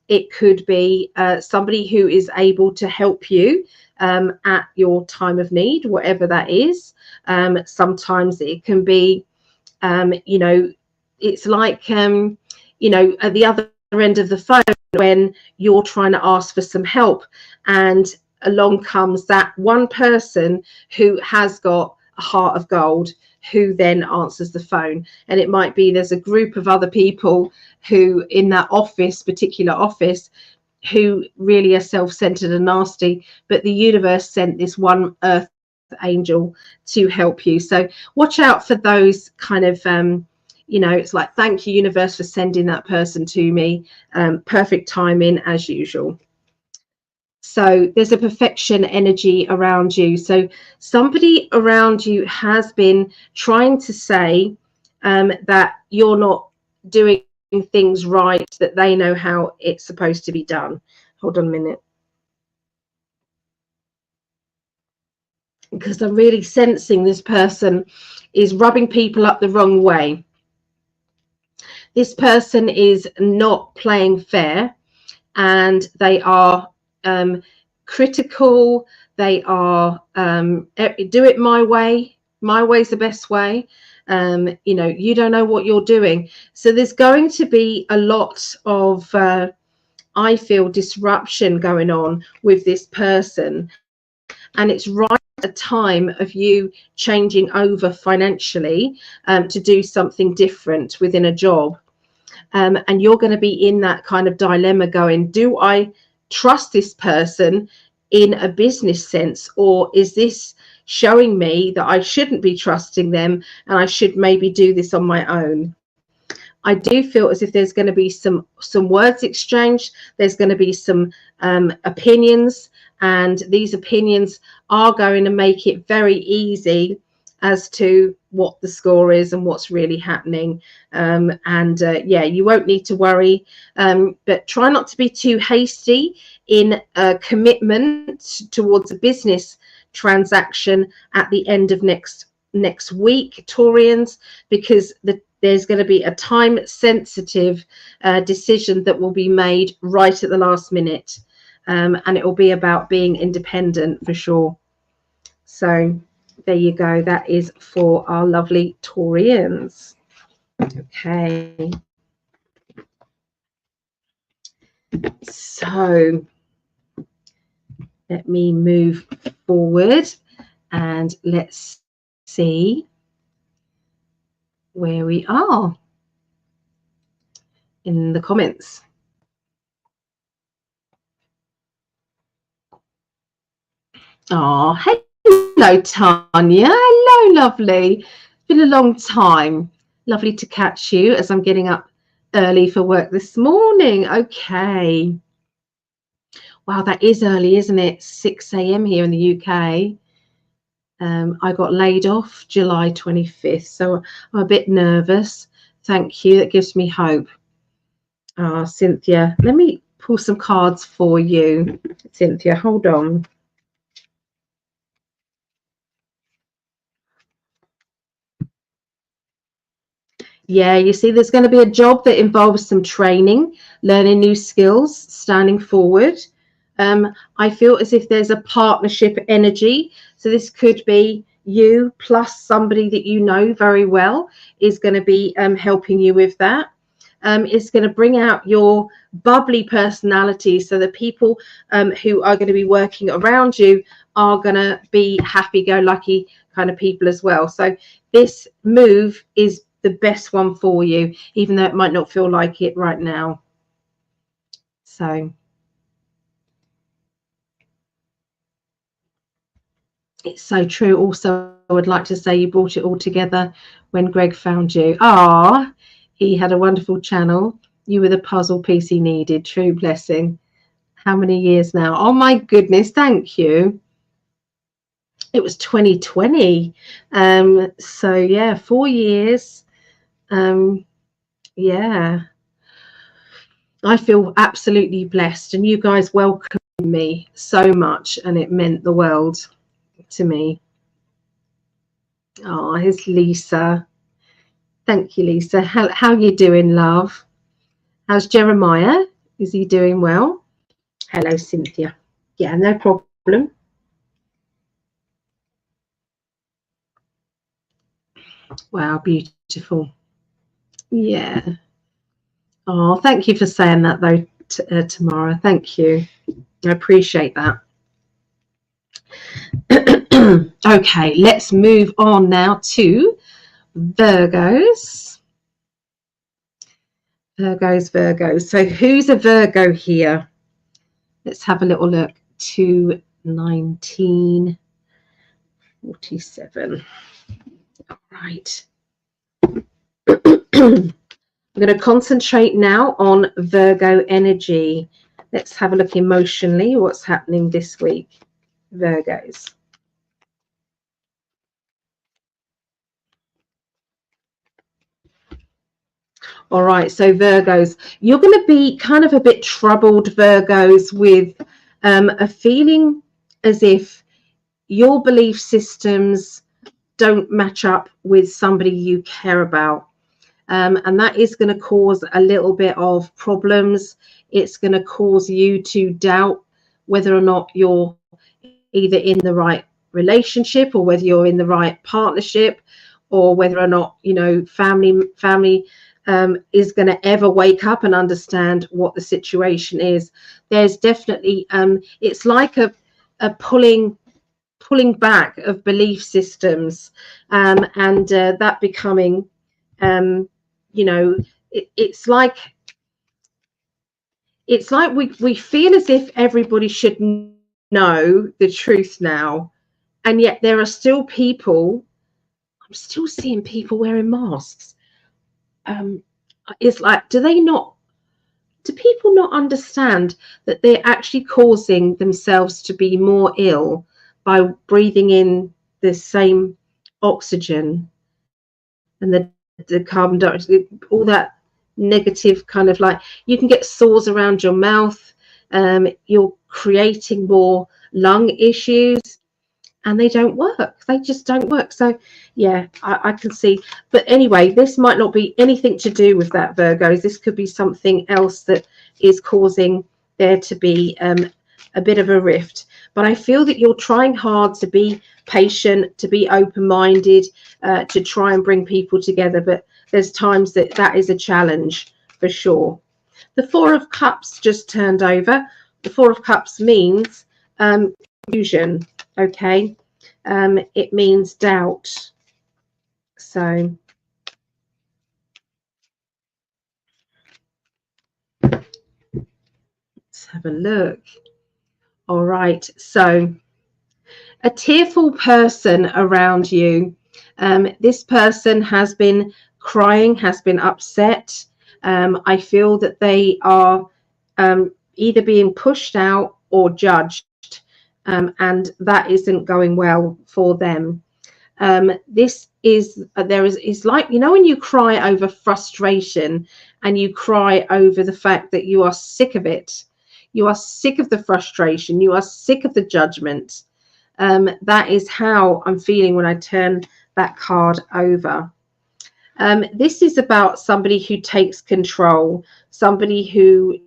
It could be somebody who is able to help you at your time of need, whatever that is. Sometimes it can be, you know, it's like, you know, at the other end of the phone when you're trying to ask for some help, and along comes that one person who has got a heart of gold, who then answers the phone. And it might be there's a group of other people who in that office, particular office, who really are self-centered and nasty, but the universe sent this one earth angel to help you. So watch out for those kind of you know, it's like, thank you universe for sending that person to me. Perfect timing as usual. So there's a perfection energy around you. So somebody around you has been trying to say that you're not doing things right, that they know how it's supposed to be done. Hold on a minute. Because I'm really sensing this person is rubbing people up the wrong way. This person is not playing fair, and they are critical. They are do it my way. My way's the best way. You know, you don't know what you're doing. So there's going to be a lot of I feel disruption going on with this person, and it's right at a time of you changing over financially to do something different within a job. And you're going to be in that kind of dilemma going, do I trust this person in a business sense, or is this showing me that I shouldn't be trusting them and I should maybe do this on my own? I do feel as if there's going to be some words exchanged. There's going to be some opinions, and these opinions are going to make it very easy as to what the score is and what's really happening. Yeah, you won't need to worry, but try not to be too hasty in a commitment towards a business transaction at the end of next week, Taurians, because there's going to be a time sensitive decision that will be made right at the last minute, and it will be about being independent for sure. So there you go. That is for our lovely Taurians. Okay. So let me move forward and let's see where we are in the comments. Oh, hello, Tanya. Hello, lovely. It's been a long time. Lovely to catch you as I'm getting up early for work this morning. Okay. Wow, that is early, isn't it? 6 a.m. here in the UK. I got laid off July 25th, so I'm a bit nervous. Thank you. That gives me hope. Cynthia, let me pull some cards for you. Cynthia, hold on. Yeah, you see, there's going to be a job that involves some training, learning new skills, standing forward. I feel as if there's a partnership energy. So this could be you plus somebody that you know very well is going to be helping you with that. It's going to bring out your bubbly personality, so the people who are going to be working around you are going to be happy-go-lucky kind of people as well. So this move is the best one for you, even though it might not feel like it right now. So it's so true. Also, would like to say you brought it all together when Greg found you. Ah, he had a wonderful channel. You were the puzzle piece he needed. True blessing. How many years now? Oh my goodness, thank you. It was 2020. So yeah, 4 years. Yeah. I feel absolutely blessed, and you guys welcomed me so much, and it meant the world to me. Oh, here's Lisa. Thank you, Lisa. How you doing, love? How's Jeremiah? Is he doing well? Hello, Cynthia. Yeah, no problem. Wow, beautiful. Yeah. Oh, thank you for saying that, though, Tamara. Thank you. I appreciate that. Okay, let's move on now to Virgos. Virgos. So who's a Virgo here? Let's have a little look. 1947. All right. I'm going to concentrate now on Virgo energy. Let's have a look emotionally what's happening this week. Virgos. All right, so Virgos, you're going to be kind of a bit troubled, Virgos, with a feeling as if your belief systems don't match up with somebody you care about. And that is going to cause a little bit of problems. It's going to cause you to doubt whether or not you're either in the right relationship, or whether you're in the right partnership, or whether or not, you know, family is going to ever wake up and understand what the situation is. There's definitely it's like a pulling back of belief systems, and that becoming you know, it's like we feel as if everybody should know the truth now, and yet there are still people. I'm still seeing people wearing masks. It's like, do people not understand that they're actually causing themselves to be more ill by breathing in the same oxygen and the carbon dioxide, all that negative kind of, like, you can get sores around your mouth, you're creating more lung issues, and they don't work. They just don't work. So yeah, I can see. But anyway, this might not be anything to do with that, Virgos. This could be something else that is causing there to be a bit of a rift. But I feel that you're trying hard to be patient, to be open-minded, to try and bring people together. But there's times that is a challenge for sure. The Four of Cups just turned over. The Four of Cups means confusion. Okay, it means doubt. So let's have a look. All right, so a tearful person around you. This person has been crying, has been upset. I feel that they are either being pushed out or judged, and that isn't going well for them. This is it's like, you know, when you cry over frustration and you cry over the fact that you are sick of it, you are sick of the frustration, you are sick of the judgment. That is how I'm feeling when I turn that card over. This is about somebody who takes control, somebody who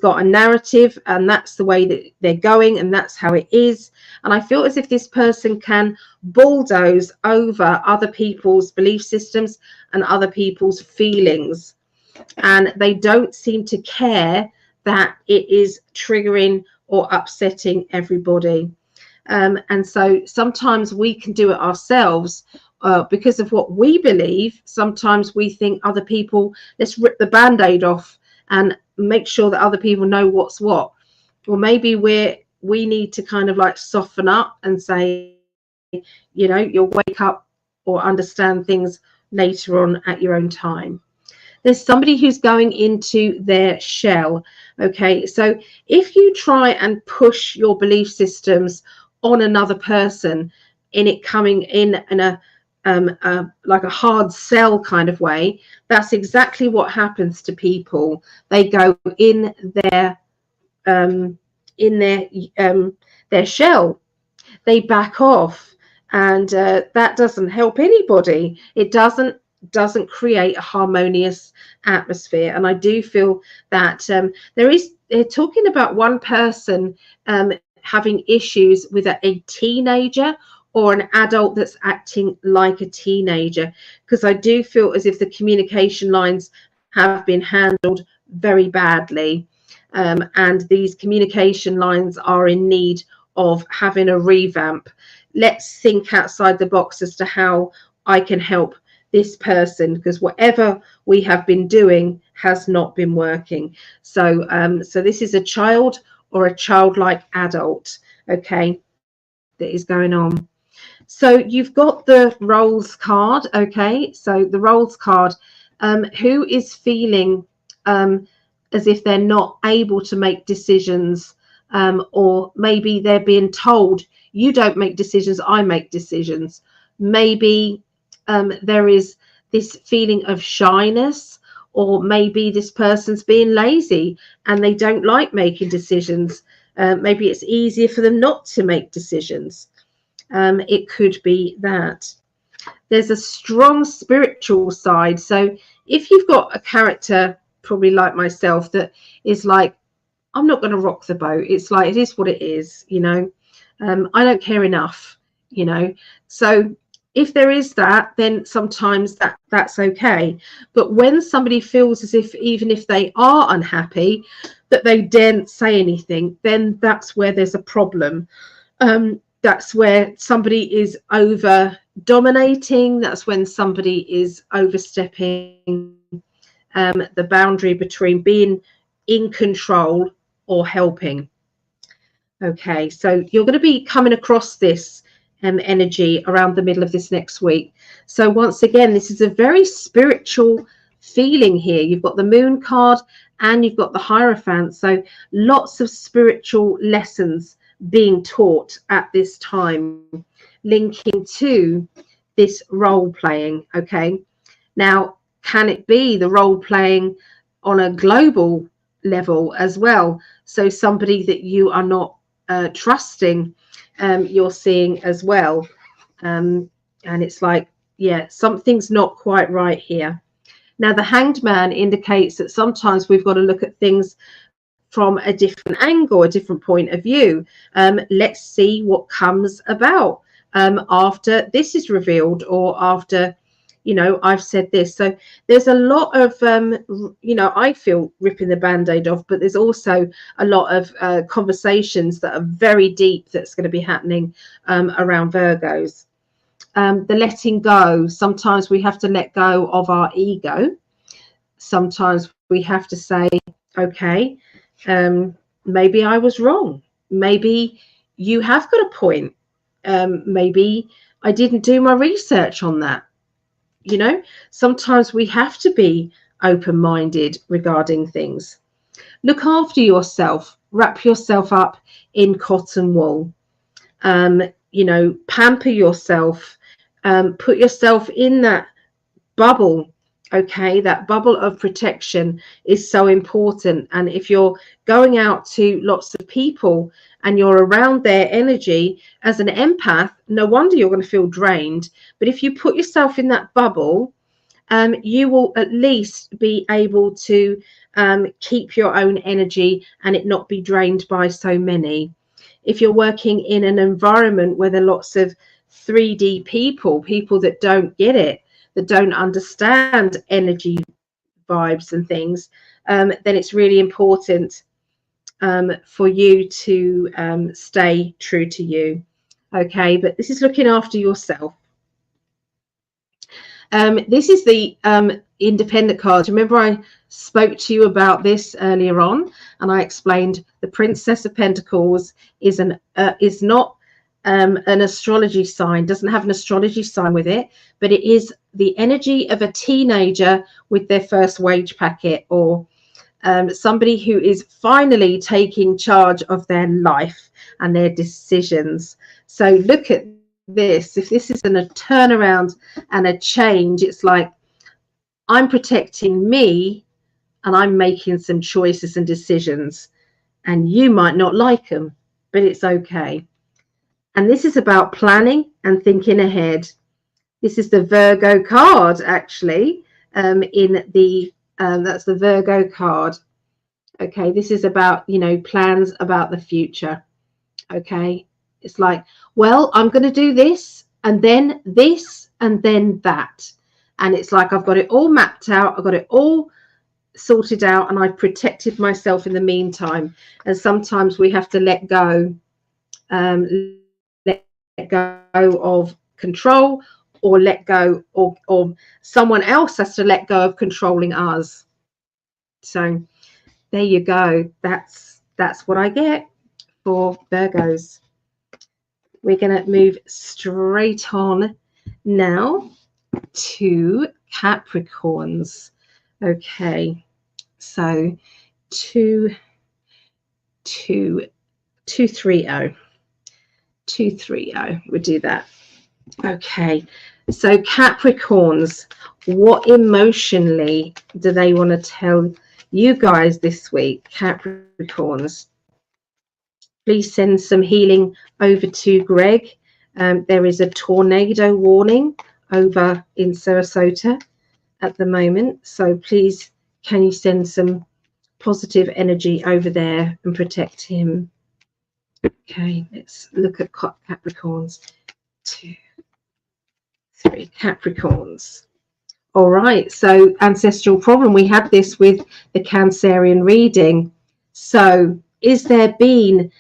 got a narrative, and that's the way that they're going, and that's how it is. And I feel as if this person can bulldoze over other people's belief systems and other people's feelings, and they don't seem to care that it is triggering or upsetting everybody. And so sometimes we can do it ourselves because of what we believe. Sometimes we think other people, let's rip the band-aid off and make sure that other people know what's what. Or maybe we need to kind of like soften up and say, you know, you'll wake up or understand things later on at your own time. There's somebody who's going into their shell. Okay, so if you try and push your belief systems on another person, in it coming in a like a hard sell kind of way, that's exactly what happens to people. They go in their shell. They back off, and that doesn't help anybody. It doesn't create a harmonious atmosphere. And I do feel that they're talking about one person having issues with a teenager or an adult that's acting like a teenager, because I do feel as if the communication lines have been handled very badly, and these communication lines are in need of having a revamp. Let's think outside the box as to how I can help this person, because whatever we have been doing has not been working. So so this is a child or a childlike adult, okay, that is going on. So you've got the roles card. Okay, so the roles card, who is feeling as if they're not able to make decisions, or maybe they're being told, you don't make decisions, I make decisions. Maybe there is this feeling of shyness, or maybe this person's being lazy and they don't like making decisions. Maybe it's easier for them not to make decisions. It could be that. There's a strong spiritual side. So if you've got a character, probably like myself, that is like, I'm not going to rock the boat. It's like, it is what it is, you know. I don't care enough, you know. So if there is that, then sometimes that's okay. But when somebody feels as if, even if they are unhappy, that they daren't say anything, then that's where there's a problem. That's where somebody is over dominating. That's when somebody is overstepping the boundary between being in control or helping. Okay, so you're going to be coming across this energy around the middle of this next week. So once again, this is a very spiritual feeling here. You've got the moon card and you've got the Hierophant. So lots of spiritual lessons being taught at this time, linking to this role playing. Okay, now can it be the role playing on a global level as well? So somebody that you are not trusting, you're seeing as well, and it's like, yeah, something's not quite right here. Now the Hanged Man indicates that sometimes we've got to look at things from a different angle, a different point of view. Let's see what comes about after this is revealed, or after, you know, I've said this. So there's a lot of, you know, I feel ripping the band-aid off, but there's also a lot of conversations that are very deep that's going to be happening around Virgos. The letting go. Sometimes we have to let go of our ego. Sometimes we have to say, okay, maybe I was wrong. Maybe you have got a point. Maybe I didn't do my research on that. You know, sometimes we have to be open-minded regarding things. Look after yourself. Wrap yourself up in cotton wool. You know, pamper yourself. Put yourself in that bubble. Okay, that bubble of protection is so important. And if you're going out to lots of people and you're around their energy as an empath, no wonder you're going to feel drained. But if you put yourself in that bubble, you will at least be able to keep your own energy and it not be drained by so many. If you're working in an environment where there are lots of 3D people that don't get it, that don't understand energy vibes and things, then it's really important for you to stay true to you. Okay, but this is looking after yourself. This is the independent card. Remember I spoke to you about this earlier on, and I explained the Princess of Pentacles is not an astrology sign, doesn't have an astrology sign with it, but it is the energy of a teenager with their first wage packet, or somebody who is finally taking charge of their life and their decisions. So look at this. If this isn't a turnaround and a change, it's like I'm protecting me and I'm making some choices and decisions, and you might not like them, but it's okay. And this is about planning and thinking ahead. This is the Virgo card, actually, in the that's the Virgo card. Okay, this is about, you know, plans about the future. Okay, it's like, well, I'm going to do this and then this and then that, and it's like I've got it all mapped out, I've got it all sorted out, and I've protected myself in the meantime. And sometimes we have to let go of control, or let go, or someone else has to let go of controlling us. So there you go. That's what I get for Virgos. We're going to move straight on now to Capricorns. Okay, so 230. 230. We'll do that. Okay, so Capricorns, what emotionally do they want to tell you guys this week? Capricorns, please send some healing over to Greg. There is a tornado warning over in Sarasota at the moment, so please, can you send some positive energy over there and protect him? Okay, let's look at Capricorns. 2, 3 Capricorns. All right, so ancestral problem. We had this with the Cancerian reading. So has there been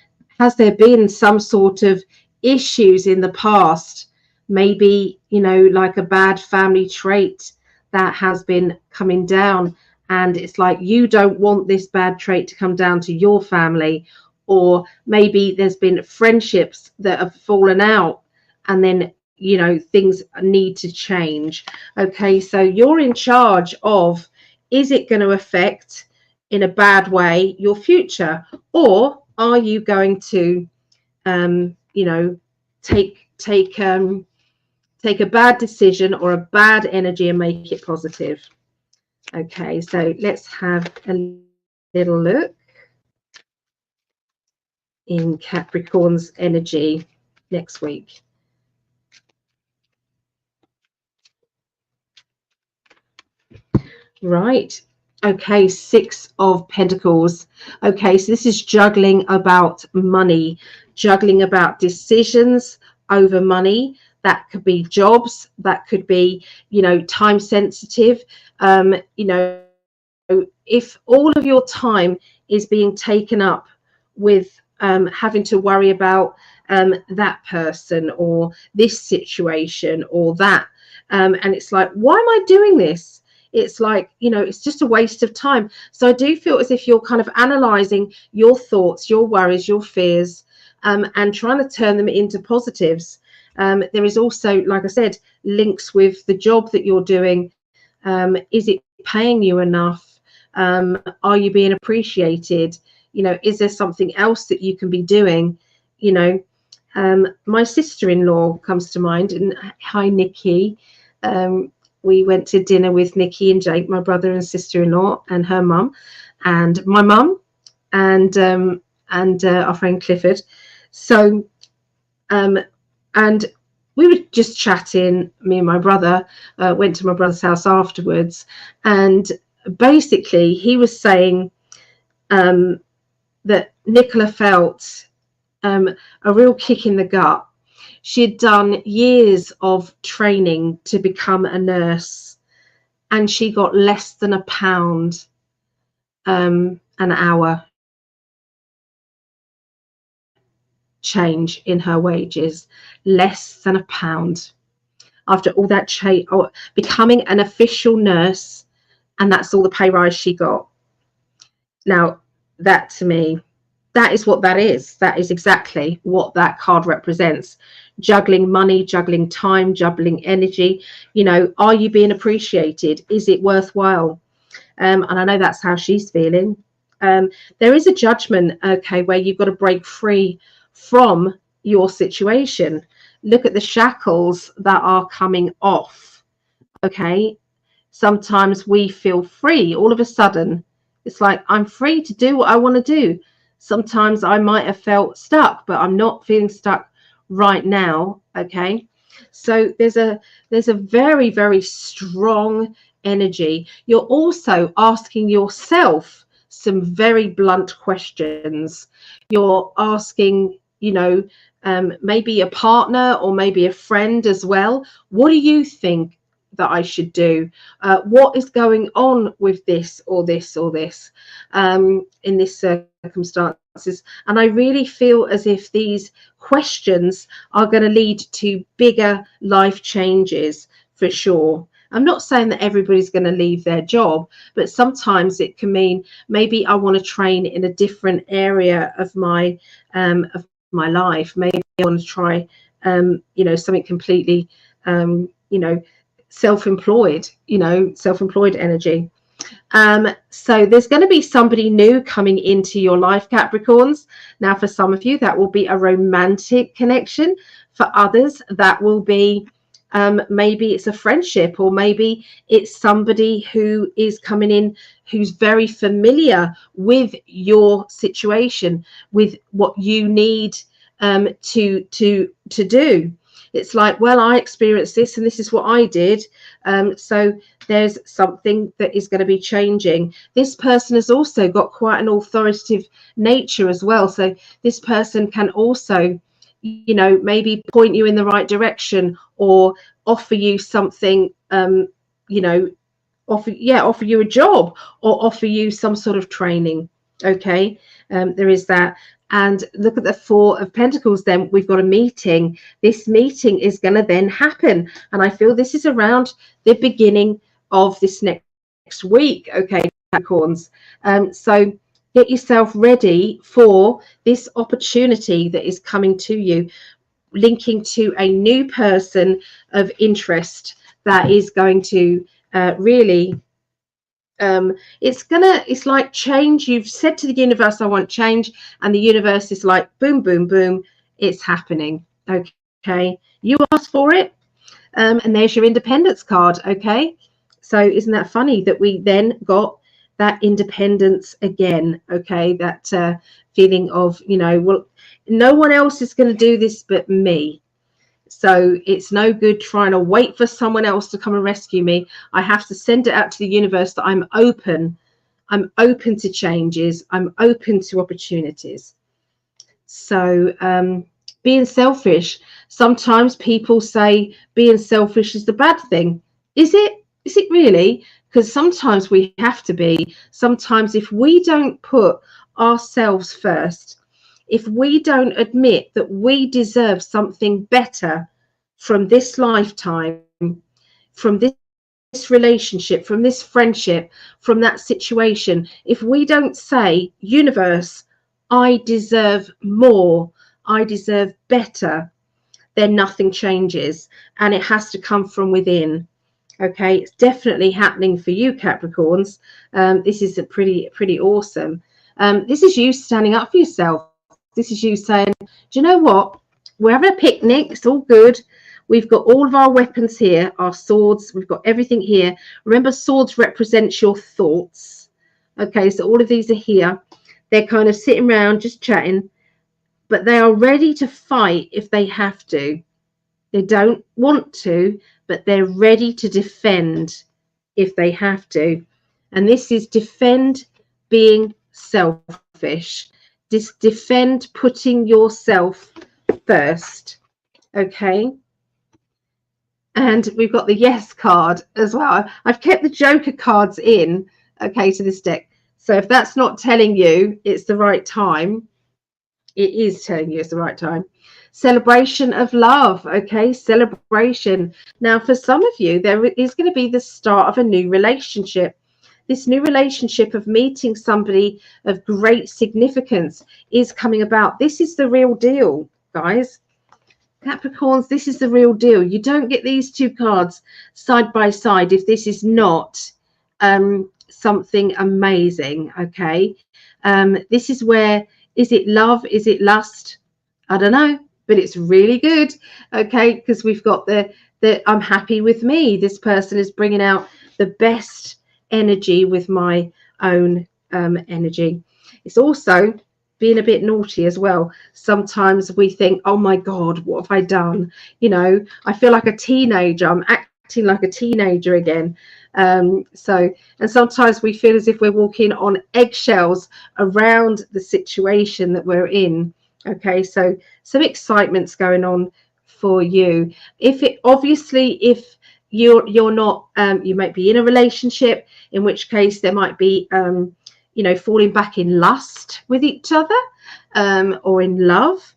some sort of issues in the past? Maybe, you know, like a bad family trait that has been coming down, and it's like you don't want this bad trait to come down to your family. Or maybe there's been friendships that have fallen out, and then, you know, things need to change. Okay, so you're in charge of, is it going to affect in a bad way your future, or are you going to you know, take a bad decision or a bad energy and make it positive? Okay, so let's have a little look in Capricorn's energy next week. Right. Okay, 6 of Pentacles. Okay, so this is juggling about money, juggling about decisions over money. That could be jobs, that could be, you know, time sensitive. You know, if all of your time is being taken up with having to worry about that person or this situation or that, and it's like, why am I doing this? It's like, you know, it's just a waste of time. So I do feel as if you're kind of analyzing your thoughts, your worries, your fears, and trying to turn them into positives. There is also, like I said, links with the job that you're doing. Is it paying you enough? Are you being appreciated? You know, is there something else that you can be doing? You know, my sister-in-law comes to mind, and hi, Nikki. We went to dinner with Nikki and Jake, my brother and sister-in-law, and her mum, and my mum, and our friend Clifford. So, and we were just chatting. Me and my brother went to my brother's house afterwards, and basically he was saying that Nicola felt a real kick in the gut. She'd done years of training to become a nurse, and she got less than £1 an hour change in her wages, less than £1 after all that becoming an official nurse, and that's all the pay rise she got. Now that to me That is what that is. That is exactly what that card represents. Juggling money, juggling time, juggling energy. You know, are you being appreciated? Is it worthwhile? And I know that's how she's feeling. There is a judgment, okay, where you've got to break free from your situation. Look at the shackles that are coming off, okay? Sometimes we feel free all of a sudden. It's like, I'm free to do what I want to do. Sometimes I might have felt stuck, but I'm not feeling stuck right now, okay? So there's a very, very strong energy. You're also asking yourself some very blunt questions. You're asking, you know, maybe a partner or maybe a friend as well. What do you think that I should do? What is going on with this or this or this in this circumstances? And I really feel as if these questions are going to lead to bigger life changes for sure. I'm not saying that everybody's going to leave their job, but sometimes it can mean maybe I want to train in a different area of my life. Maybe I want to try, you know, something completely, you know, self-employed, you know, self-employed energy. So there's going to be somebody new coming into your life, Capricorns. Now, for some of you, that will be a romantic connection. For others, that will be maybe it's a friendship, or maybe it's somebody who is coming in who's very familiar with your situation, with what you need to do. It's like, well, I experienced this and this is what I did. So there's something that is going to be changing. This person has also got quite an authoritative nature as well. So this person can also, you know, maybe point you in the right direction, or offer you something, you know, offer you a job, or offer you some sort of training. Okay, there is that. And look at the Four of Pentacles. Then we've got a meeting. This meeting is going to then happen, and I feel this is around the beginning of this next week. Okay, Capricorns. So get yourself ready for this opportunity that is coming to you, linking to a new person of interest that is going to really it's like change. You've said to the universe, I want change, and the universe is like, boom, boom, boom, it's happening. Okay, you asked for it, and there's your independence card. Okay, so isn't that funny that we then got that independence again? Okay, that feeling of, you know, well, no one else is going to do this but me. So it's no good trying to wait for someone else to come and rescue me. I have to send it out to the universe that I'm open. I'm open to changes. I'm open to opportunities. So being selfish. Sometimes people say being selfish is the bad thing. Is it? Is it really? Because sometimes we have to be. Sometimes if we don't put ourselves first, if we don't admit that we deserve something better from this lifetime, from this relationship, from this friendship, from that situation, if we don't say, universe, I deserve more, I deserve better, then nothing changes, and it has to come from within. Okay, it's definitely happening for you, Capricorns. This is a pretty awesome. This is you standing up for yourself. This is you saying, do you know what? We're having a picnic. It's all good. We've got all of our weapons here, our swords. We've got everything here. Remember, swords represent your thoughts. Okay, so all of these are here. They're kind of sitting around just chatting, but they are ready to fight if they have to. They don't want to, but they're ready to defend if they have to. And this is defend being selfish. Defend putting yourself first. Okay, and we've got the yes card as well. I've kept the Joker cards in, okay, to this deck. So if that's not telling you it's the right time, it is telling you it's the right time. Celebration of love. Okay, celebration. Now for some of you, there is going to be the start of a new relationship. This new relationship of meeting somebody of great significance is coming about. This is the real deal, guys. Capricorns, this is the real deal. You don't get these two cards side by side if this is not something amazing. Okay, this is where, is it love, is it lust? I don't know, but it's really good. Okay, because we've got the I'm happy with me. This person is bringing out the best energy with my own energy. It's also being a bit naughty as well. Sometimes we think, oh my God, what have I done? You know, I feel like a teenager. I'm acting like a teenager again. And sometimes we feel as if we're walking on eggshells around the situation that we're in. Okay, so some excitement's going on for you. If you're not, you might be in a relationship, in which case there might be you know, falling back in lust with each other, or in love,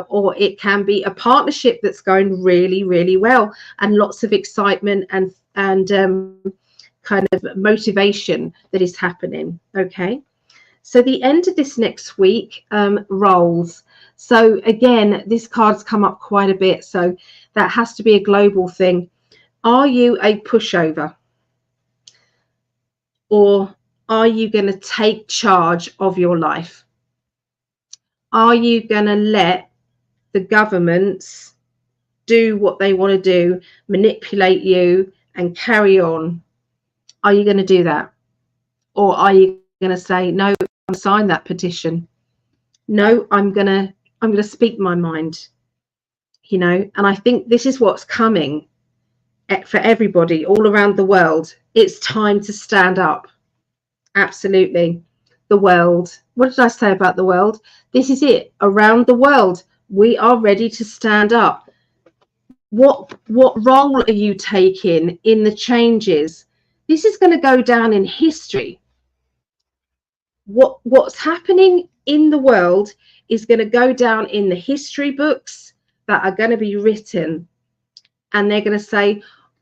or it can be a partnership that's going really, really well, and lots of excitement and kind of motivation that is happening. Okay, so the end of this next week rolls. So again, this card's come up quite a bit, so that has to be a global thing. Are you a pushover, or are you going to take charge of your life? Are you going to let the governments do what they want to do, manipulate you and carry on? Are you going to do that? Or are you going to say, no, I'm sign that petition? No, I'm going to speak my mind, you know? And I think this is what's coming for everybody all around the world. It's time to stand up. Absolutely. The world. What did I say about the world? This is it. Around the world, we are ready to stand up. What role are you taking in the changes? This is going to go down in history. What's happening in the world is going to go down in the history books that are going to be written, and they're going to say,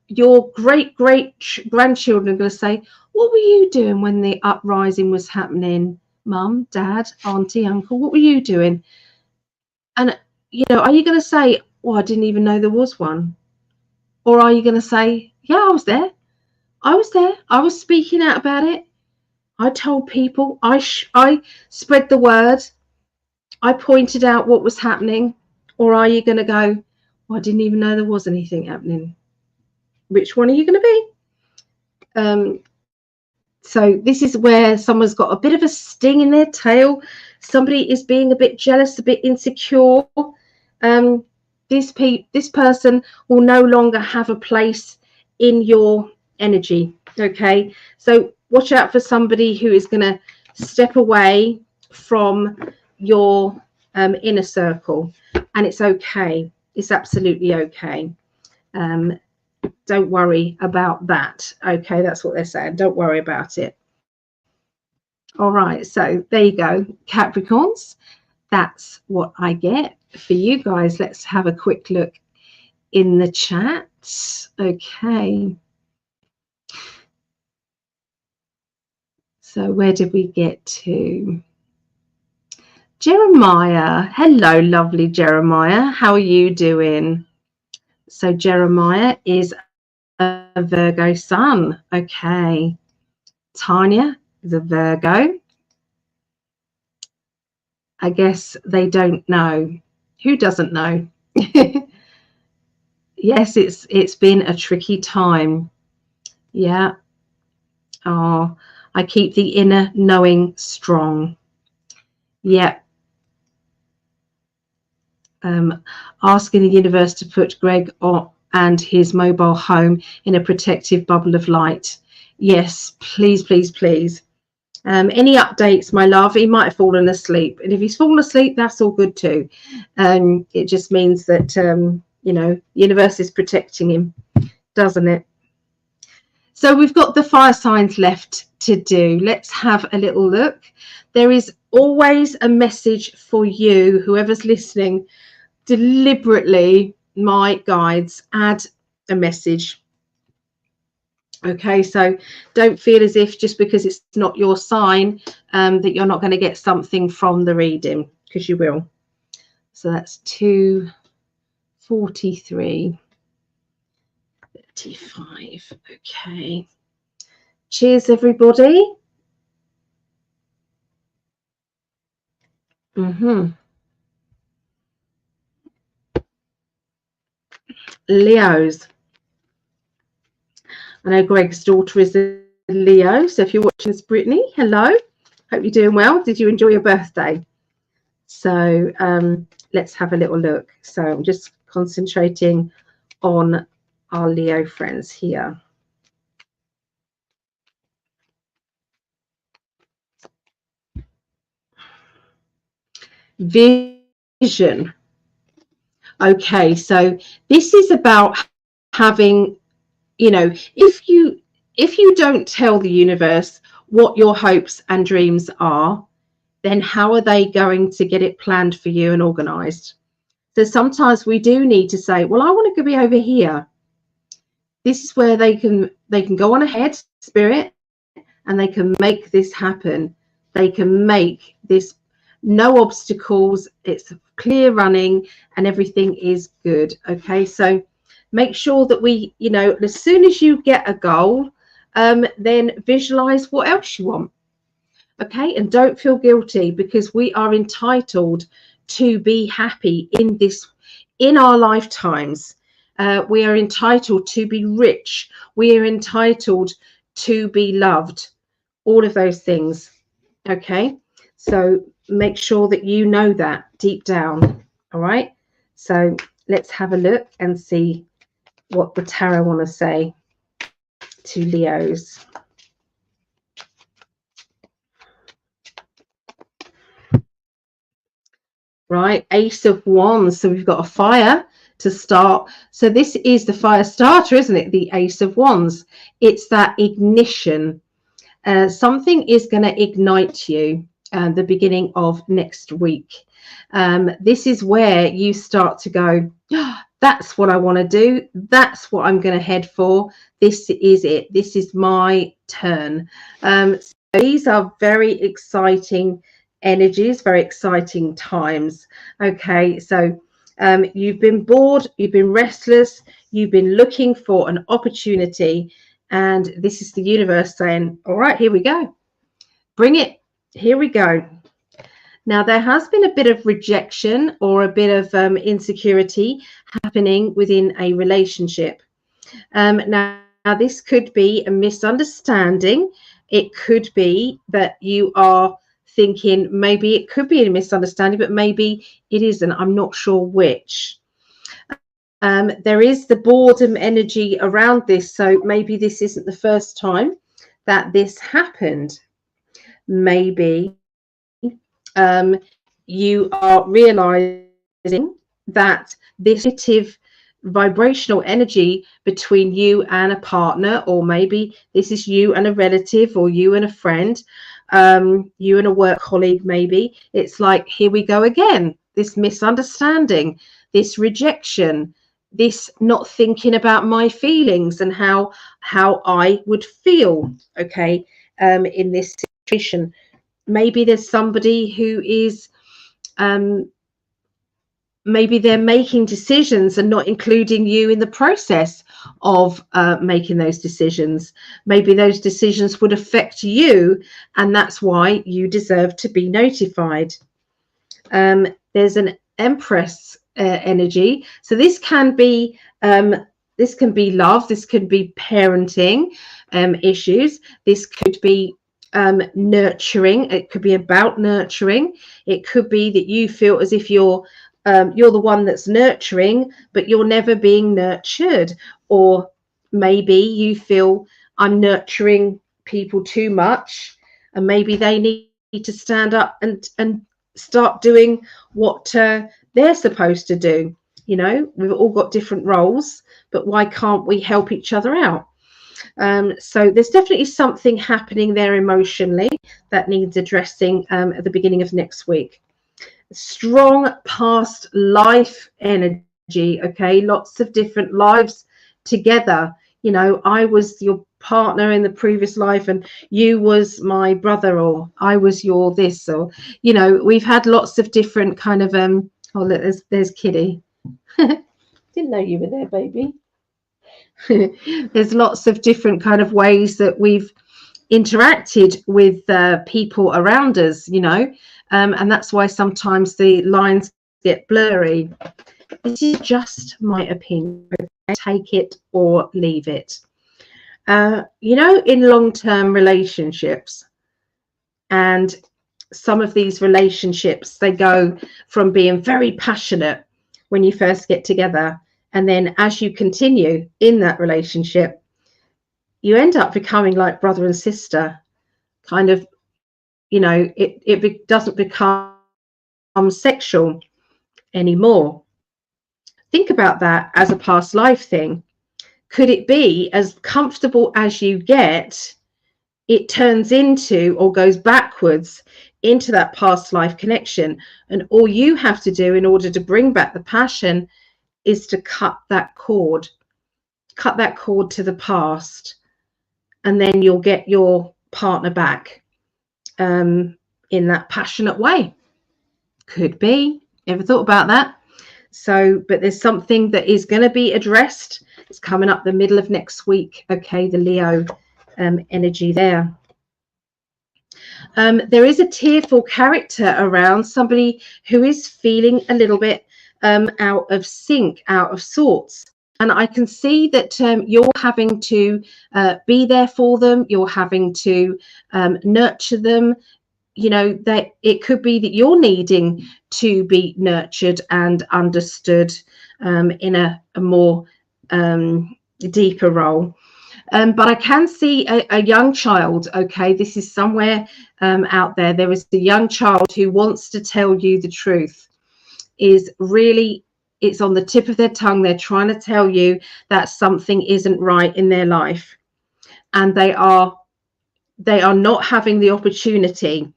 your great grandchildren are going to say, what were you doing when the uprising was happening? Mum, dad, auntie, uncle, what were you doing? And, you know, are you going to say, oh, I didn't even know there was one? Or are you going to say, yeah, I was there. I was there. I was speaking out about it. I told people. I spread the word. I pointed out what was happening. Or are you going to go, oh, I didn't even know there was anything happening? Which one are you going to be? So this is where someone's got a bit of a sting in their tail. Somebody is being a bit jealous, a bit insecure. This person will no longer have a place in your energy. Okay, so watch out for somebody who is going to step away from your inner circle, and it's okay. It's absolutely okay. Don't worry about that. Okay, that's what they're saying. Don't worry about it. All right, so there you go, Capricorns. That's what I get for you guys. Let's have a quick look in the chat. Okay. So where did we get to? Jeremiah. Hello, lovely Jeremiah. How are you doing? So Jeremiah is a Virgo sun. Okay. Tanya is a Virgo. I guess they don't know. Who doesn't know? Yes, it's been a tricky time. Yeah. Oh, I keep the inner knowing strong. Yeah. Asking the universe to put Greg and his mobile home in a protective bubble of light. Yes, please, please, please. Any updates, my love? He might have fallen asleep, and if he's fallen asleep, that's all good too. It just means that you know, the universe is protecting him, doesn't it? So we've got the fire signs left to do. Let's have a little look. There is always a message for you, whoever's listening. Deliberately, my guides add a message Okay, so don't feel as if just because it's not your sign that you're not going to get something from the reading, because you will. So that's 243, 35. Okay. Cheers, everybody. Leos. I know Greg's daughter is a Leo, so if you're watching this, Brittany, hello. Hope you're doing well. Did you enjoy your birthday? So let's have a little look. So I'm just concentrating on our Leo friends here. Vision. Okay, so this is about having, you know, if you don't tell the universe what your hopes and dreams are, then how are they going to get it planned for you and organized? So sometimes we do need to say, well, I want to be over here. This is where they can go on ahead, spirit, and they can make this happen. They can make this, no obstacles, it's clear running, and everything is good. Okay, so make sure that we, you know, as soon as you get a goal, then visualize what else you want. Okay, and don't feel guilty, because we are entitled to be happy in our lifetimes. We are entitled to be rich. We are entitled to be loved. All of those things. Okay, so make sure that you know that deep down. All right, so let's have a look and see what the tarot want to say to Leos. Right, Ace of Wands. So we've got a fire to start. So this is the fire starter, isn't it? The Ace of Wands. It's that ignition. Something is going to ignite you the beginning of next week. This is where you start to go, oh, that's what I want to do. That's what I'm going to head for. This is it. This is my turn. So these are very exciting energies, very exciting times. Okay, so you've been bored, you've been restless, you've been looking for an opportunity, and this is the universe saying, all right, here we go, bring it, here we go. Now there has been a bit of rejection or a bit of insecurity happening within a relationship. Now this could be a misunderstanding. It could be that you are thinking maybe it could be a misunderstanding, but maybe it isn't. I'm not sure which. There is the boredom energy around this, so maybe this isn't the first time that this happened. Maybe you are realizing that this negative vibrational energy between you and a partner, or maybe this is you and a relative, or you and a friend, you and a work colleague, maybe it's like, here we go again, this misunderstanding, this rejection, this not thinking about my feelings and how I would feel, okay, in this situation. Maybe there's somebody who is maybe they're making decisions and not including you in the process of making those decisions. Maybe those decisions would affect you, and that's why you deserve to be notified. There's an Empress energy. So this can be love, this can be parenting issues, this could be nurturing, it could be about nurturing, it could be that you feel as if you're the one that's nurturing, but you're never being nurtured. Or maybe you feel, I'm nurturing people too much, and maybe they need to stand up and start doing what they're supposed to do. You know, we've all got different roles, but why can't we help each other out? So there's definitely something happening there emotionally that needs addressing at the beginning of next week. Strong past life energy. Okay, lots of different lives together. You know, I was your partner in the previous life, and you was my brother, or I was your this, or, you know, we've had lots of different kind of oh look, there's Kitty. Didn't know you were there, baby. There's lots of different kind of ways that we've interacted with people around us, you know, and that's why sometimes the lines get blurry. This is just my opinion. Take it or leave it. You know, in long-term relationships, and some of these relationships, they go from being very passionate when you first get together, and then as you continue in that relationship, you end up becoming like brother and sister, kind of, you know, it doesn't become sexual anymore. Think about that as a past life thing. Could it be as comfortable as you get, it turns into or goes backwards into that past life connection, and all you have to do in order to bring back the passion is to cut that cord to the past, and then you'll get your partner back in that passionate way. Could be. Ever thought about that? So, but there's something that is going to be addressed. It's coming up the middle of next week. Okay, the Leo energy there. There is a tearful character around, somebody who is feeling a little bit out of sync, out of sorts. And I can see that you're having to be there for them. You're having to nurture them. You know, that it could be that you're needing to be nurtured and understood in a more deeper role. But I can see a young child. Okay, this is somewhere out there. There is a young child who wants to tell you the truth. Is really, it's on the tip of their tongue. They're trying to tell you that something isn't right in their life, and they are not having the opportunity,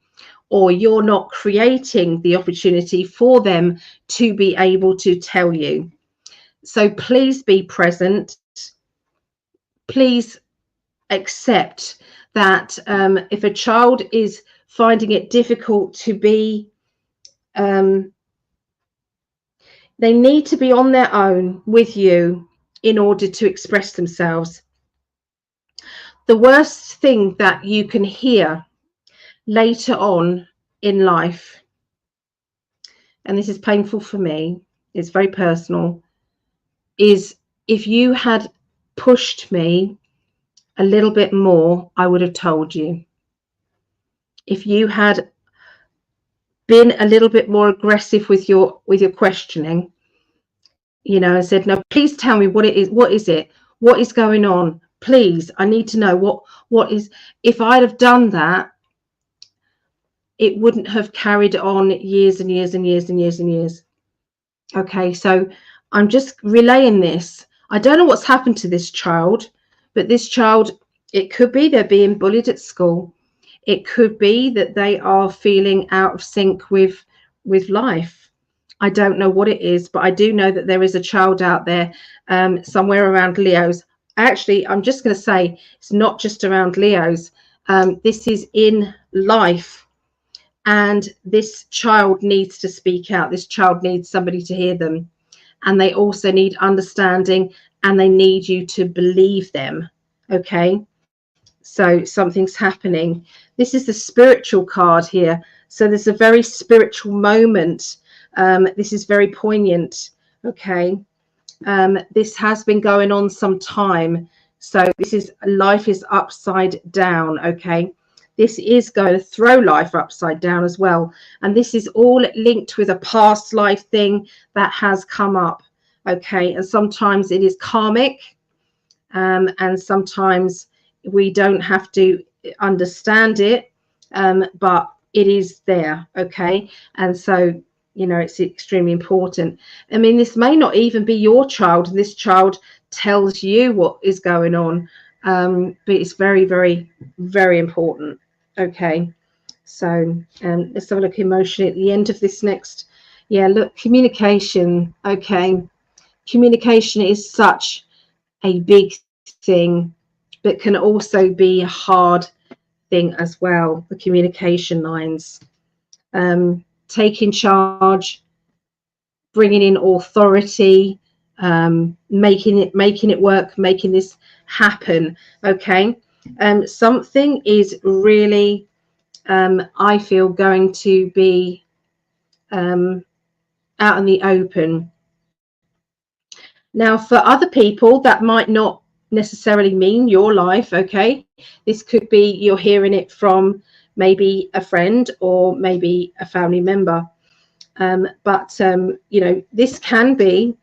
or you're not creating the opportunity for them to be able to tell you. So please be present. Please accept that if a child is finding it difficult to be, they need to be on their own with you in order to express themselves. The worst thing that you can hear later on in life, and this is painful for me, it's very personal, is if you had pushed me a little bit more, I would have told you. If you had been a little bit more aggressive with your questioning, you know, and said, no, please tell me what it is. What is it? What is going on? Please, I need to know what is. If I'd have done that, it wouldn't have carried on years and years and years and years and years. Okay, so I'm just relaying this. I don't know what's happened to this child, but this child, it could be they're being bullied at school. It could be that they are feeling out of sync with life. I don't know what it is, but I do know that there is a child out there somewhere around Leos. Actually, I'm just going to say it's not just around Leos. This is in life. And this child needs to speak out. This child needs somebody to hear them. And they also need understanding, and they need you to believe them. Okay? So something's happening. This is the spiritual card here. So there's a very spiritual moment. This is very poignant. Okay? This has been going on some time. So this is, life is upside down. Okay? This is going to throw life upside down as well. And this is all linked with a past life thing that has come up. Okay. And sometimes it is karmic. And sometimes we don't have to understand it. But it is there. Okay. And so, you know, it's extremely important. I mean, this may not even be your child. This child tells you what is going on. But it's very, very, very important. Okay, so let's have a look emotionally at the end of this next. Yeah, look, communication. Okay, communication is such a big thing. but can also be a hard thing as well. The communication lines, taking charge, bringing in authority, making it work, making this happen. Okay, something is really, I feel, going to be out in the open. Now, for other people, that might not necessarily mean your life. Okay, this could be you're hearing it from maybe a friend or maybe a family member. But you know, this can be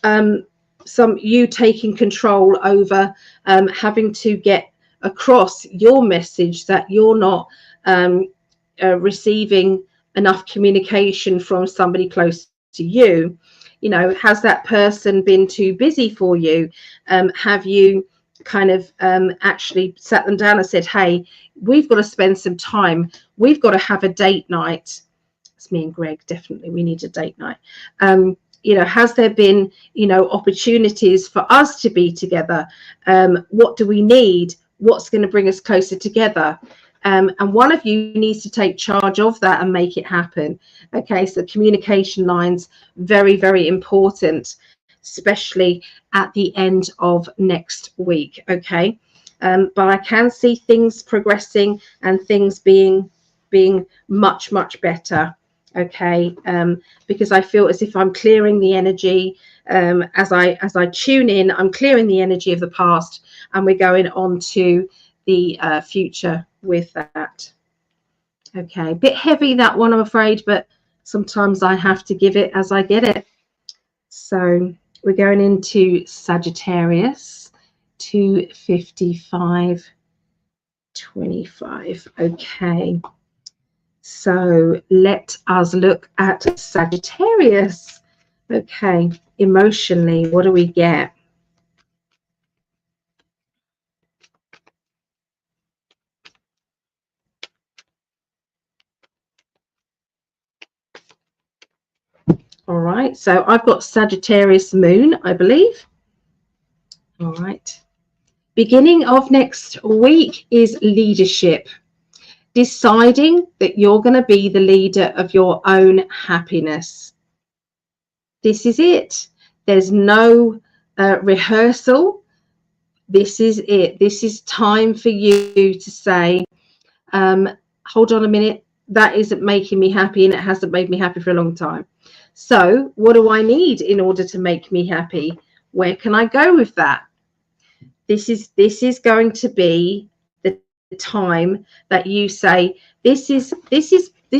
some you taking control over, having to get across your message that you're not receiving enough communication from somebody close to you. You know, has that person been too busy for you? Have you kind of actually sat them down and said, hey, we've got to spend some time, we've got to have a date night? It's me and Greg, definitely we need a date night. You know, has there been, you know, opportunities for us to be together? What do we need? What's going to bring us closer together? And one of you needs to take charge of that and make it happen. Okay, so communication lines, very, very important, especially at the end of next week. Okay, but I can see things progressing and things being much, much better. Okay, because I feel as if I'm clearing the energy, as I tune in, I'm clearing the energy of the past, and we're going on to the future with that. Okay, a bit heavy, that one, I'm afraid, but sometimes I have to give it as I get it. So we're going into Sagittarius, 255:25. Okay, so let us look at Sagittarius. Okay, emotionally, what do we get? All right, so I've got Sagittarius moon, I believe. All right, beginning of next week is leadership, deciding that you're going to be the leader of your own happiness. This is it. There's no rehearsal. This is it. This is time for you to say, hold on a minute, that isn't making me happy, and it hasn't made me happy for a long time. So what do I need in order to make me happy? Where can I go with that? This is going to be the time that you say, this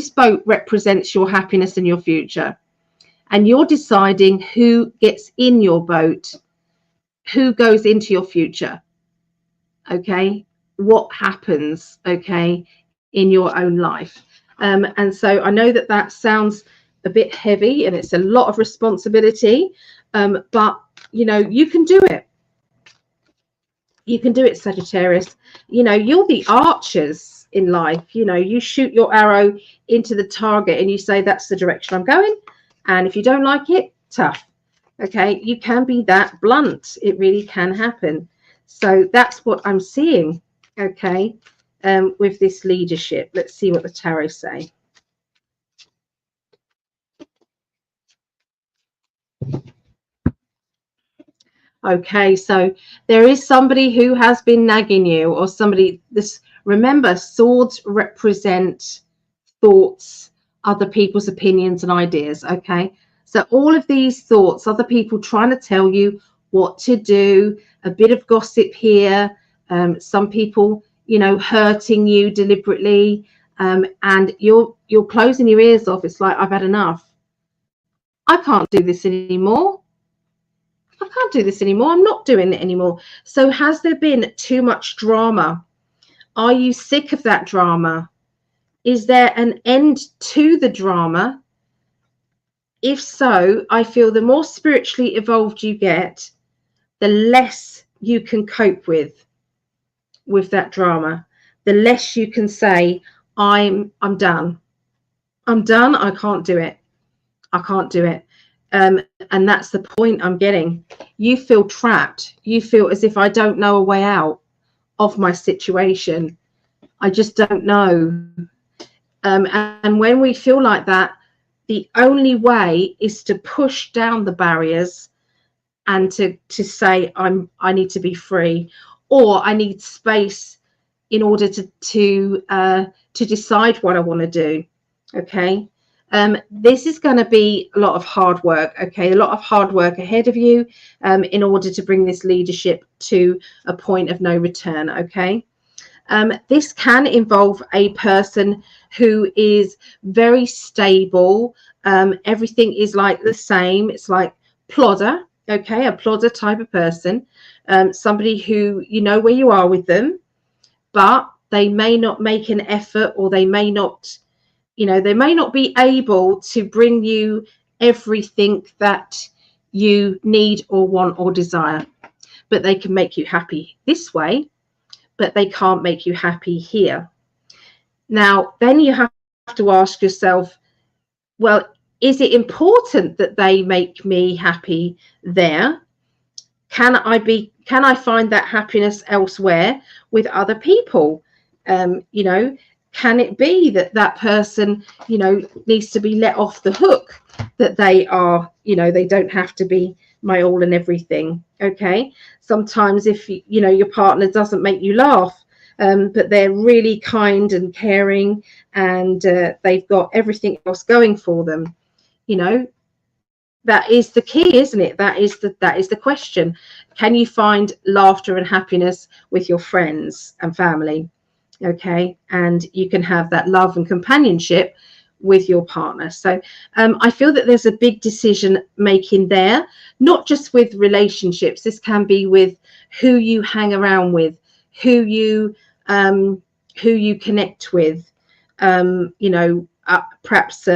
boat represents your happiness and your future, and you're deciding who gets in your boat, who goes into your future. Okay, what happens, okay, in your own life. And so I know that that sounds a bit heavy and it's a lot of responsibility, but you know, you can do it. You can do it, Sagittarius. You know, you're the archers in life. You know, you shoot your arrow into the target and you say, that's the direction I'm going. And if you don't like it, tough. Okay, you can be that blunt. It really can happen. So that's what I'm seeing. Okay, with this leadership. Let's see what the tarot say. Okay, so there is somebody who has been nagging you, or somebody. This, remember, swords represent thoughts, other people's opinions and ideas. Okay, so all of these thoughts, other people trying to tell you what to do, a bit of gossip here, some people, you know, hurting you deliberately, and you're closing your ears off. It's like, I've had enough. I can't do this anymore. I can't do this anymore. I'm not doing it anymore. So has there been too much drama? Are you sick of that drama? Is there an end to the drama? If so, I feel the more spiritually evolved you get, the less you can cope with that drama. The less you can say, I'm done. I'm done. I can't do it. I can't do it. And that's the point I'm getting. You feel trapped. You feel as if I don't know a way out. of my situation. I just don't know. And when we feel like that, the only way is to push down the barriers and to say, I need to be free, or I need space in order to decide what I want to do. Okay. This is going to be a lot of hard work. Okay, a lot of hard work ahead of you in order to bring this leadership to a point of no return. Okay. This can involve a person who is very stable. Everything is like the same. It's like plodder. Okay, a plodder type of person. Somebody who you know where you are with them, but they may not make an effort, or they may not, they may not be able to bring you everything that you need or want or desire, but they can make you happy this way, but they can't make you happy here. Now, then you have to ask yourself, well, is it important that they make me happy there? Can I find that happiness elsewhere with other people? Can it be that person, needs to be let off the hook, that they are, they don't have to be my all and everything. Okay. Sometimes if your partner doesn't make you laugh, but they're really kind and caring, and they've got everything else going for them, that is the key, isn't it? That is the question. Can you find laughter and happiness with your friends and family? Okay. And you can have that love and companionship with your partner. So I feel that there's a big decision making there, not just with relationships. This can be with who you hang around with, who you connect with, perhaps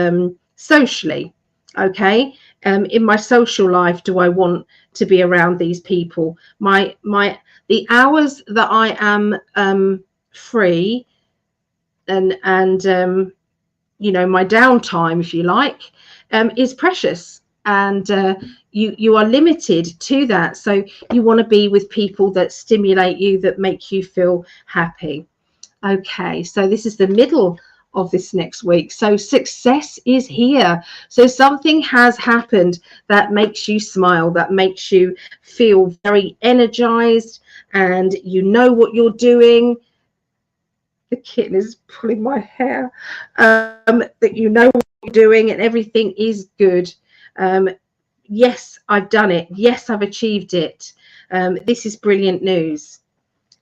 socially. Okay. In my social life, do I want to be around these people? The hours that I am free, and my downtime, if you like, is precious, and you are limited to that. So you want to be with people that stimulate you, that make you feel happy. Okay, so this is the middle of this next week. So success is here. So something has happened that makes you smile, that makes you feel very energized, and you know what you're doing. The kitten is pulling my hair. That you know what you're doing and everything is good. Yes, I've done it. Yes, I've achieved it. This is brilliant news.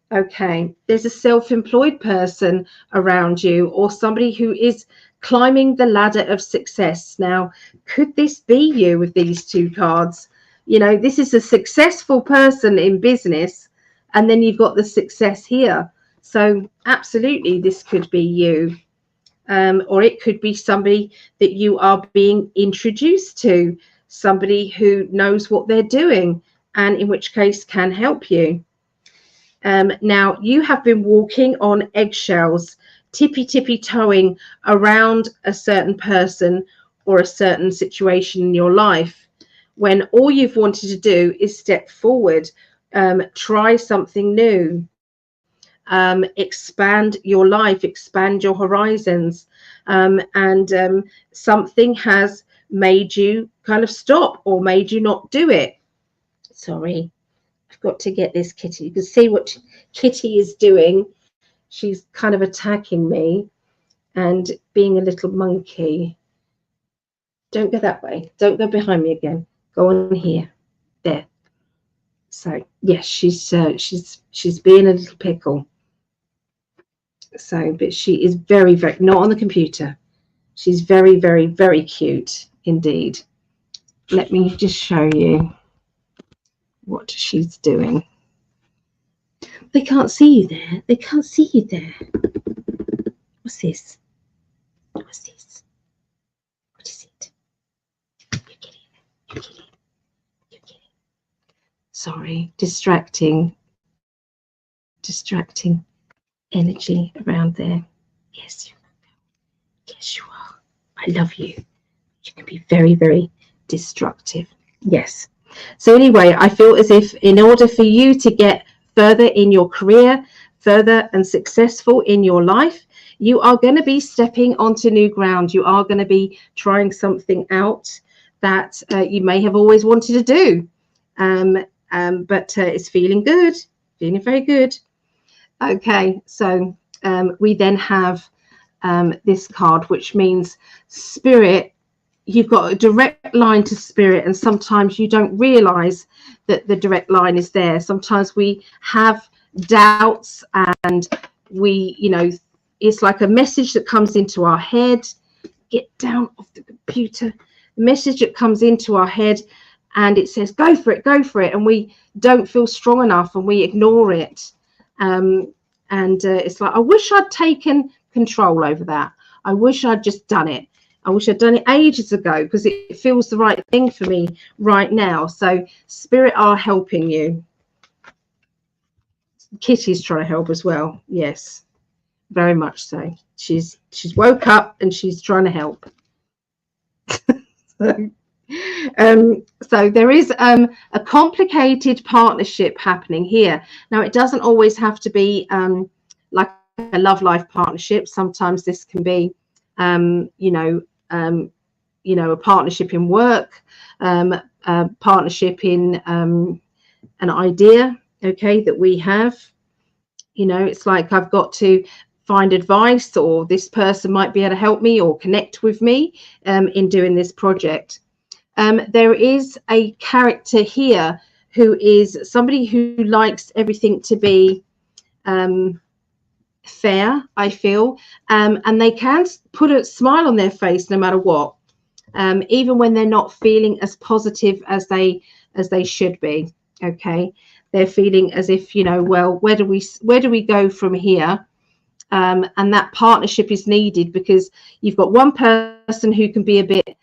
Okay, there's a self-employed person around you, or somebody who is climbing the ladder of success. Now, could this be you with these two cards? This is a successful person in business, and then you've got the success here. So absolutely, this could be you. Or it could be somebody that you are being introduced to, somebody who knows what they're doing, and in which case can help you. Now, you have been walking on eggshells, tippy-toeing around a certain person or a certain situation in your life, when all you've wanted to do is step forward, try something new. Expand your life, expand your horizons, and something has made you kind of stop, or made you not do it. Sorry, I've got to get this kitty. You can see what Kitty is doing. She's kind of attacking me and being a little monkey. Don't go that way. Don't go behind me again. Go on here. There. So yes, she's being a little pickle. So, but she is very, very, not on the computer. She's very, very, very cute indeed. Let me just show you what she's doing. They can't see you there. They can't see you there. What's this? What's this? What is it? You get it. You get it. You get it. Sorry, distracting energy around there. Yes, you are. I love you. You can be very, very destructive. Yes. So anyway, I feel as if in order for you to get further in your career, further and successful in your life. You are going to be stepping onto new ground. You are going to be trying something out that you may have always wanted to do. But it's feeling good, feeling very good. Okay, so we then have this card, which means spirit. You've got a direct line to spirit, and sometimes you don't realize that the direct line is there. Sometimes we have doubts, and we, you know, it's like a message that comes into our head. Get down off the computer. A message that comes into our head, and it says, go for it, and we don't feel strong enough, and we ignore it. It's like, I wish I'd taken control over that. I wish I'd just done it. I wish I'd done it ages ago, because it feels the right thing for me right now. So spirit are helping you. Kitty's trying to help as well. Yes, very much so. She's woke up and she's trying to help. So there is a complicated partnership happening here. Now, it doesn't always have to be like a love life partnership. Sometimes this can be a partnership in work, a partnership in an idea, okay, that we have. You know, it's like I've got to find advice, or this person might be able to help me or connect with me in doing this project. There is a character here who is somebody who likes everything to be fair, I feel, and they can put a smile on their face no matter what, even when they're not feeling as positive as they should be. Okay, they're feeling as if, you know, well, where do we go from here? And that partnership is needed, because you've got one person who can be a bit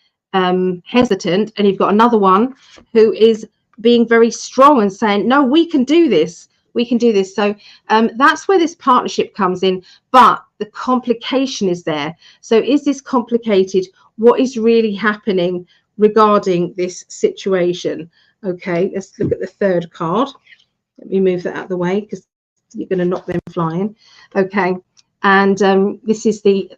hesitant, and you've got another one who is being very strong and saying, no, we can do this. We can do this. So that's where this partnership comes in. But the complication is there. So is this complicated? What is really happening regarding this situation? Okay, let's look at the third card. Let me move that out of the way, because you're going to knock them flying. Okay, and this is the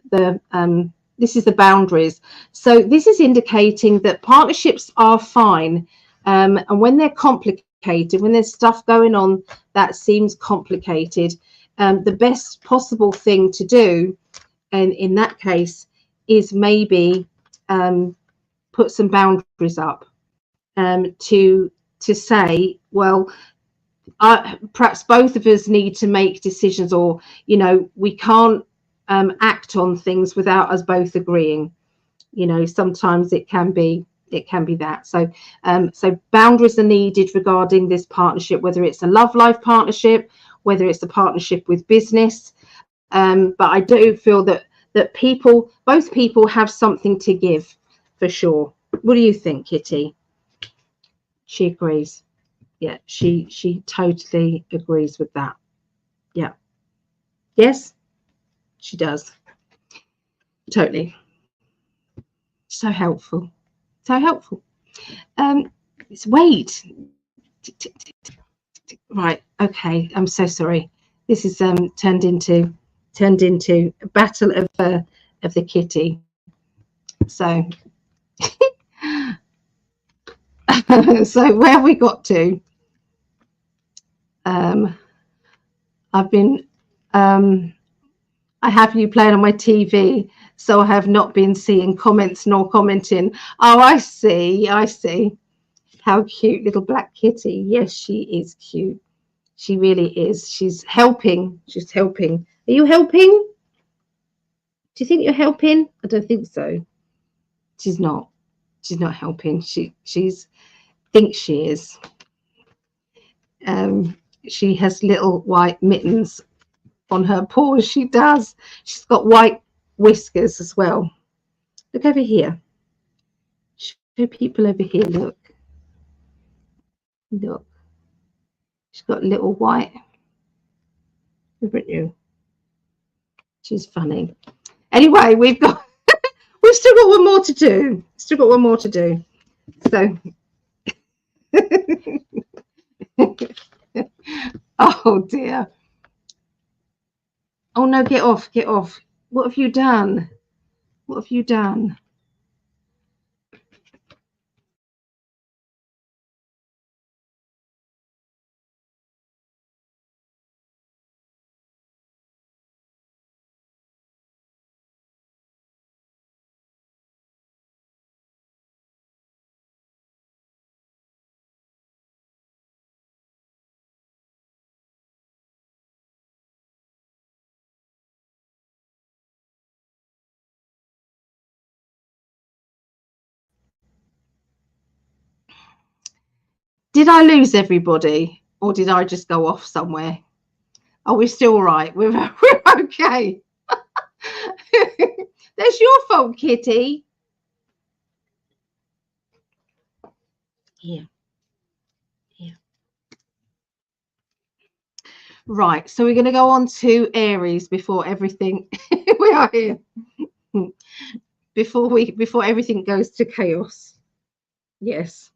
boundaries. So this is indicating that partnerships are fine, and when they're complicated, when there's stuff going on that seems complicated, the best possible thing to do, and in that case, is maybe put some boundaries up, to say, well, perhaps both of us need to make decisions, or, you know, we can't act on things without us both agreeing. You know, sometimes it can be that. So so boundaries are needed regarding this partnership, whether it's a love life partnership, whether it's a partnership with business. But I do feel that both people have something to give, for sure. What do you think, Kitty? She agrees. Yeah, she totally agrees with that. Yeah. Yes, she does. Totally. So helpful. So helpful. Wait. Right. Okay. I'm so sorry. This is turned into a battle of the kitty. So so where have we got to? I've been I have you playing on my TV, so I have not been seeing comments nor commenting. Oh, I see. How cute, little black kitty. Yes, she is cute. She really is. She's helping. Are you helping? Do you think you're helping? I don't think so. She's not helping. She thinks she is. She has little white mittens on her paws. She does. She's got white whiskers as well. Look over here. Show people over here. Look. She's got little white. Haven't you? She's funny. Anyway, we've still got one more to do. So oh dear. Oh no, get off, get off. What have you done? What have you done? Did I lose everybody, or did I just go off somewhere? Are we still all right? We're okay. That's your fault, Kitty. Here, here. Right, so we're going to go on to Aries before everything. We are here. Before everything goes to chaos. Yes.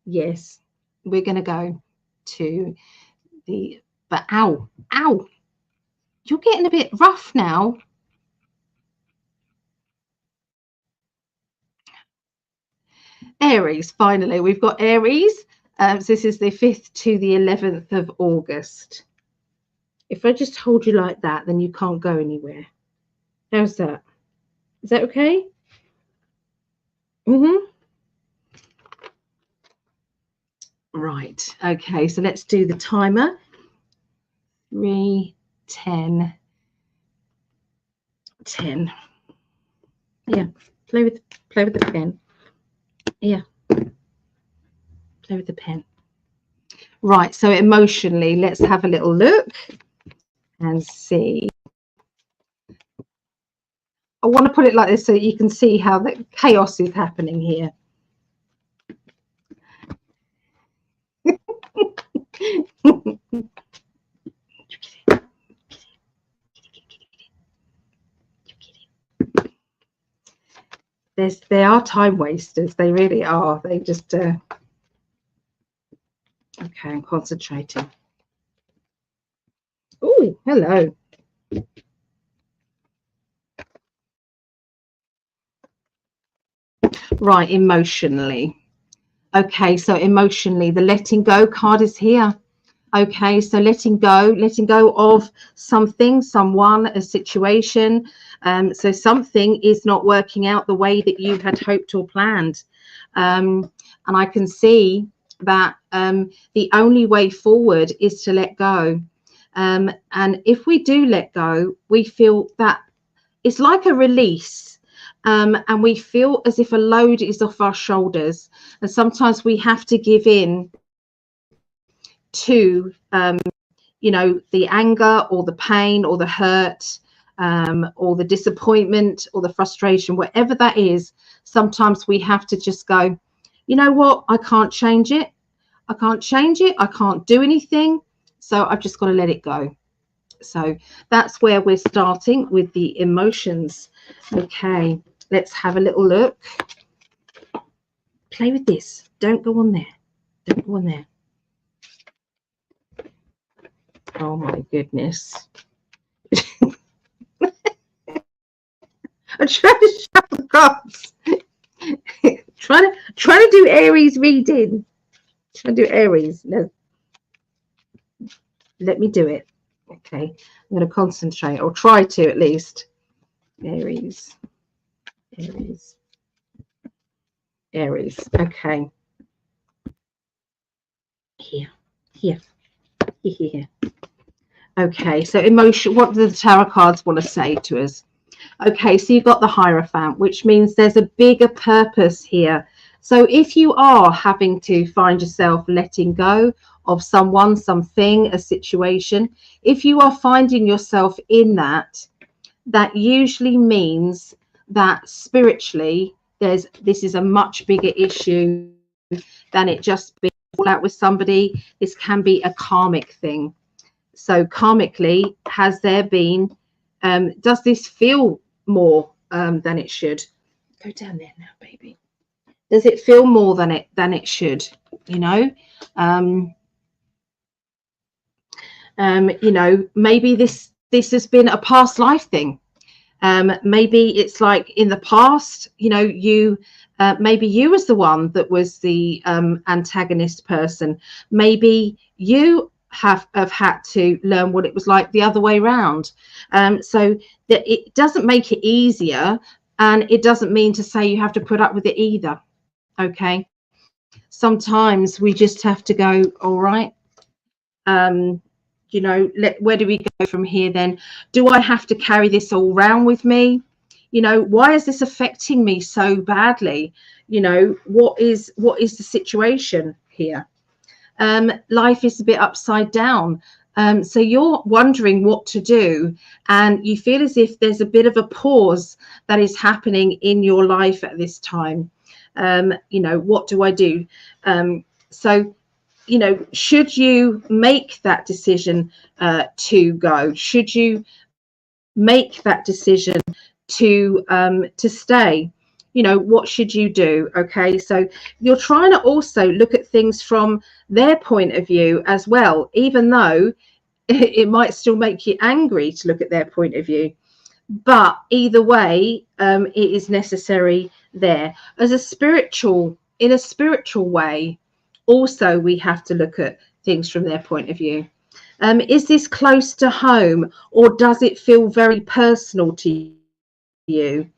Yes. We're going to go to the, but ow, ow. You're getting a bit rough now. Aries, finally, we've got Aries. So this is the 5th to the 11th of August. If I just hold you like that, then you can't go anywhere. How's that? Is that okay? Right. Okay, so let's do the timer. 3, 10, 10. Yeah, play with the pen. Yeah, play with the pen. Right, so emotionally, let's have a little look and see. I want to put it like this so you can see how the chaos is happening here. They are time wasters. They really are. They just okay, I'm concentrating. Oh, hello. Right, emotionally. Okay, so emotionally, the letting go card is here. Okay, so letting go of something, someone, a situation. So something is not working out the way that you had hoped or planned. And I can see that the only way forward is to let go. And if we do let go, we feel that it's like a release. And we feel as if a load is off our shoulders. And sometimes we have to give in to you know, the anger or the pain or the hurt or the disappointment or the frustration, whatever that is. Sometimes we have to just go, you know what, I can't change it. I can't change it. I can't do anything. So I've just got to let it go. So that's where we're starting with the emotions. Okay, let's have a little look. Play with this. Don't go on there. Don't go on there. Oh my goodness. I'm trying to shut the cards. trying to do Aries reading. Trying to do Aries. No. Let me do it. Okay. I'm going to concentrate, or try to at least. Aries. Aries. Aries. Okay. Here. Here. Here. Okay. So emotion. What do the tarot cards want to say to us? Okay, so you've got the Hierophant, which means there's a bigger purpose here. So if you are having to find yourself letting go of someone, something, a situation, if you are finding yourself in that, that usually means that spiritually this is a much bigger issue than it just being fall out with somebody. This can be a karmic thing. So karmically, has there been, does this feel more than it should? Go down there now, baby. Does it feel more than it should? You know, you know, maybe this this has been a past life thing. Maybe it's like in the past, you know, maybe you was the one that was the antagonist person. Maybe you have had to learn what it was like the other way around. So that it doesn't make it easier, and it doesn't mean to say you have to put up with it either. Okay. Sometimes we just have to go, all right. You know, where do we go from here then? Do I have to carry this all around with me? You know, why is this affecting me so badly? You know, what is the situation here? Life is a bit upside down. So you're wondering what to do, and you feel as if there's a bit of a pause that is happening in your life at this time. You know, what do I do? So, you know, should you make that decision to go? Should you make that decision to stay? You know, what should you do? Okay, so you're trying to also look at things from their point of view as well, even though it might still make you angry to look at their point of view. But either way, it is necessary there. In a spiritual way, also we have to look at things from their point of view. Is this close to home, or does it feel very personal to you?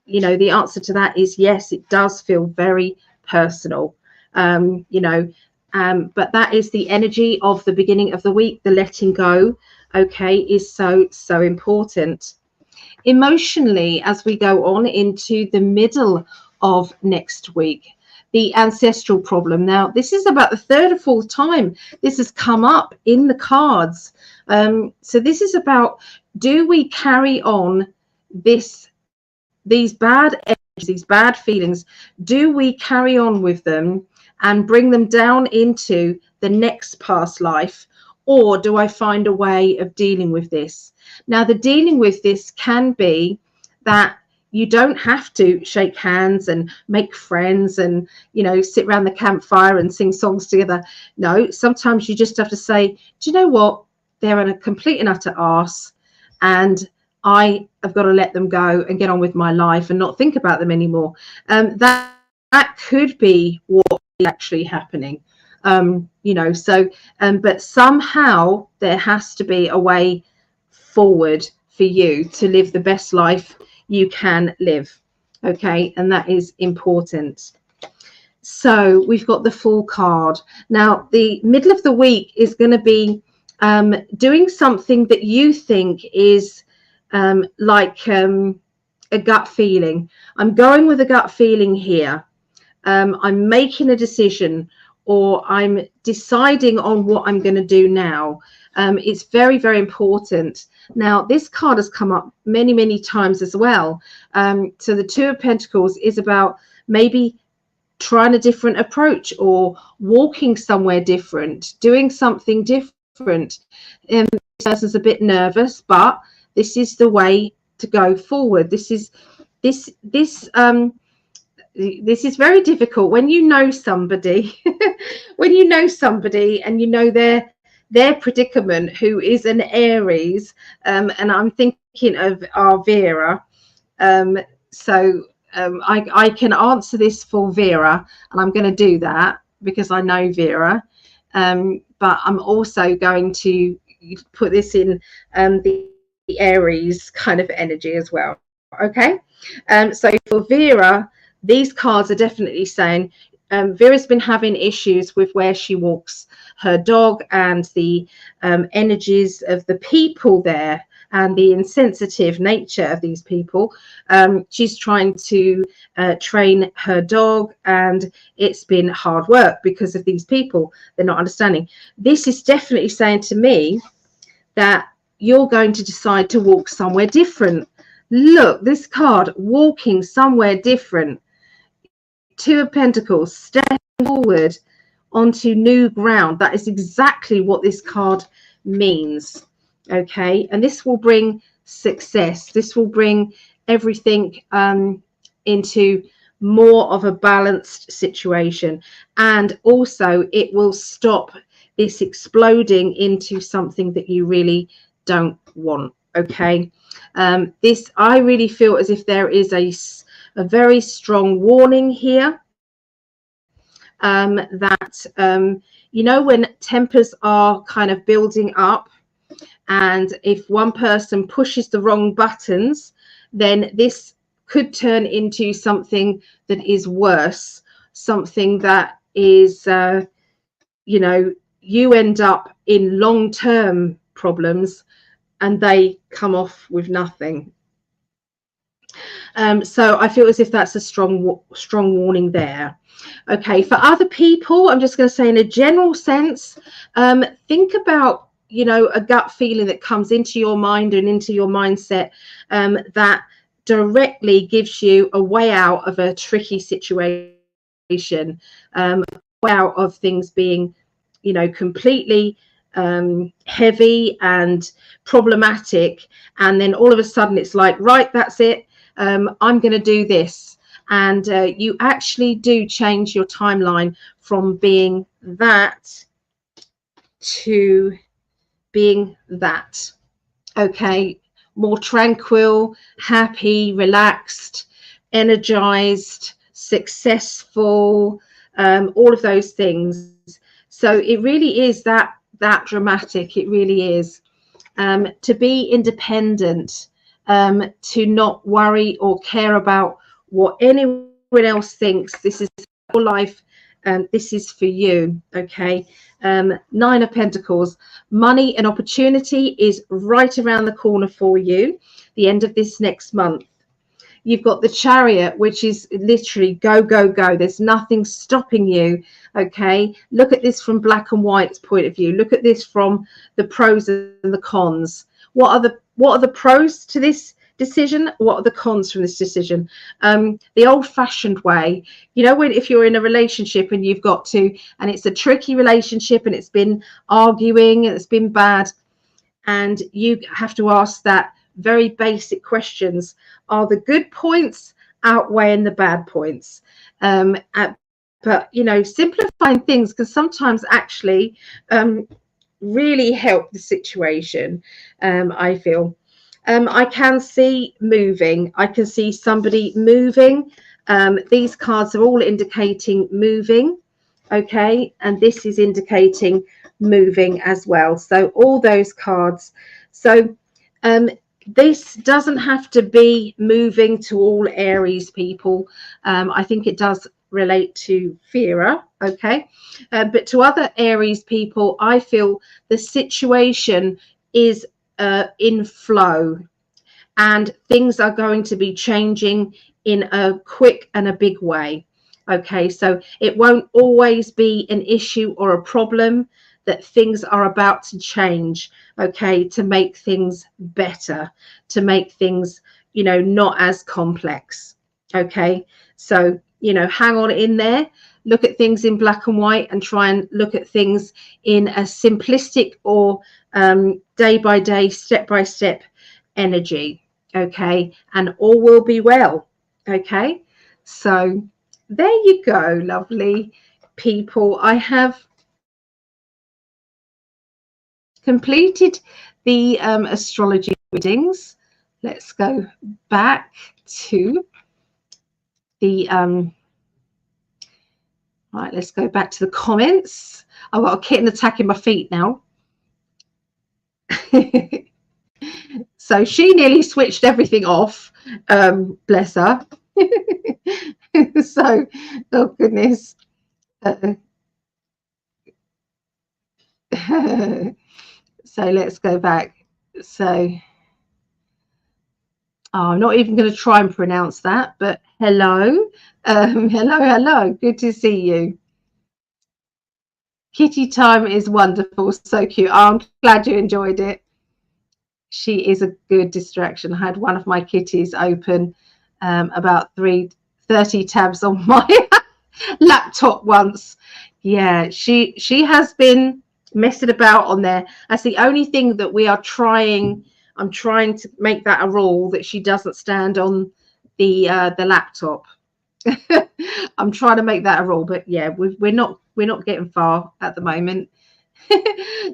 You know, the answer to that is yes, it does feel very personal. You know, but that is the energy of the beginning of the week. The letting go, okay, is so important. Emotionally, as we go on into the middle of next week, the ancestral problem. Now, this is about the third or fourth time this has come up in the cards. So this is about, do we carry on these bad energies, these bad feelings? Do we carry on with them and bring them down into the next past life, or do I find a way of dealing with this? Now, the dealing with this can be that you don't have to shake hands and make friends and, you know, sit around the campfire and sing songs together. No, sometimes you just have to say, do you know what? They're a complete and utter arse, and I have got to let them go and get on with my life and not think about them anymore. That could be what is actually happening. You know, so but somehow there has to be a way forward for you to live the best life you can live. Okay, and that is important. So we've got the Fool card. Now, the middle of the week is going to be doing something that you think is like a gut feeling. I'm going with a gut feeling here. I'm making a decision, or I'm deciding on what I'm going to do now. It's very, very important. Now, this card has come up many times as well. So the Two of Pentacles is about maybe trying a different approach, or walking somewhere different, doing something different. This person's a bit nervous, but this is the way to go forward. This is very difficult when you know somebody when you know somebody and you know their predicament, who is an Aries, and I'm thinking of our Vera. I can answer this for Vera, and I'm going to do that because I know Vera, but I'm also going to put this in the Aries kind of energy as well. Okay, so for Vera, these cards are definitely saying Vera's been having issues with where she walks her dog, and the energies of the people there, and the insensitive nature of these people. She's trying to train her dog, and it's been hard work because of these people. They're not understanding. This is definitely saying to me that you're going to decide to walk somewhere different. Look, this card, walking somewhere different. Two of Pentacles, stepping forward onto new ground. That is exactly what this card means. Okay, and this will bring success. This will bring everything into more of a balanced situation, and also it will stop this exploding into something that you really don't want. Okay, this, I really feel as if there is a very strong warning here, that you know, when tempers are kind of building up, and if one person pushes the wrong buttons, then this could turn into something that is worse, something that is, you know, you end up in long-term problems and they come off with nothing. So I feel as if that's a strong warning there. Okay, for other people, I'm just going to say in a general sense, think about, you know, a gut feeling that comes into your mind and into your mindset, that directly gives you a way out of a tricky situation, way out of things being, you know, completely heavy and problematic, and then all of a sudden it's like, right, that's it, I'm going to do this. And you actually do change your timeline from being that to being that. Okay, more tranquil, happy, relaxed, energized, successful, all of those things. So it really is that dramatic. It really is. To be independent, to not worry or care about what anyone else thinks. This is your life, this is for you. Okay, Nine of Pentacles, money and opportunity is right around the corner for you, the end of this next month. You've got the Chariot, which is literally go, go, go. There's nothing stopping you. Okay, look at this from black and white's point of view. Look at this from the pros and the cons. What are the pros to this decision? What are the cons from this decision? The old-fashioned way, you know, when if you're in a relationship and you've got to, and it's a tricky relationship and it's been arguing and it's been bad, and you have to ask that very basic questions: are the good points outweighing the bad points? But you know, simplifying things can sometimes actually really help the situation. I feel I can see moving. I can see somebody moving. These cards are all indicating moving. Okay, and this is indicating moving as well. So all those cards. So this doesn't have to be moving to all Aries people. I think it does relate to Vera. Okay, but to other Aries people, I feel the situation is in flow, and things are going to be changing in a quick and a big way. Okay, so it won't always be an issue or a problem, that things are about to change, okay, to make things better, to make things, you know, not as complex. Okay, so, you know, hang on in there, look at things in black and white, and try and look at things in a simplistic or day by day, step by step energy. Okay, and all will be well. Okay, so there you go, lovely people. I have completed the astrology readings. Let's go back to the right, let's go back to the comments. I've got a kitten attacking my feet now. So she nearly switched everything off, bless her. So, oh goodness. So let's go back. So I'm not even going to try and pronounce that, but hello. Hello. Good to see you. Kitty time is wonderful. So cute. I'm glad you enjoyed it. She is a good distraction. I had one of my kitties open about 30 tabs on my laptop once. Yeah, she has been messing about on there. That's the only thing that we are trying. I'm trying to make that a rule, that she doesn't stand on the laptop. I'm trying to make that a rule, but yeah, we're not getting far at the moment.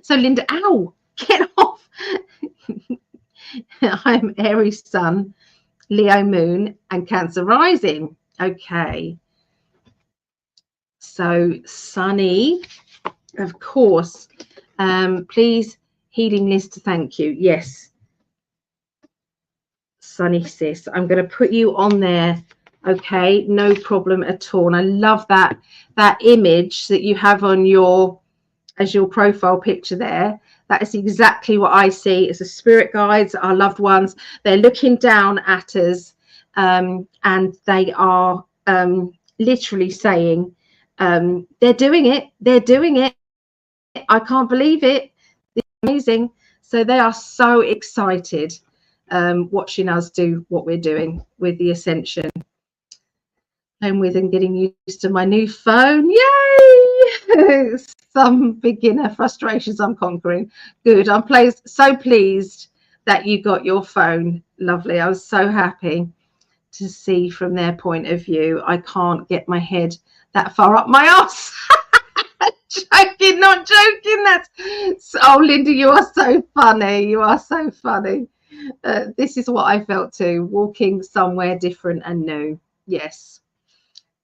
So Linda, ow, Get off. I'm Aries Sun, Leo Moon, and Cancer Rising. Okay. So, Sunny, of course. Please, healing list, thank you. Yes. Sunny sis, I'm going to put you on there. Okay, no problem at all. And I love that image that you have on your profile picture there. That is exactly what I see as the spirit guides, our loved ones. They're looking down at us, and they are literally saying, they're doing it. They're doing it. I can't believe it. It's amazing. So they are so excited watching us do what we're doing with the ascension. I'm with and getting used to my new phone. Yay! Some beginner frustrations I'm conquering. Good. I'm so pleased that you got your phone. Lovely. I was so happy to see from their point of view. I can't get my head that far up my arse. Joking, not joking. Oh, Linda, you are so funny. You are so funny. This is what I felt too, walking somewhere different and new.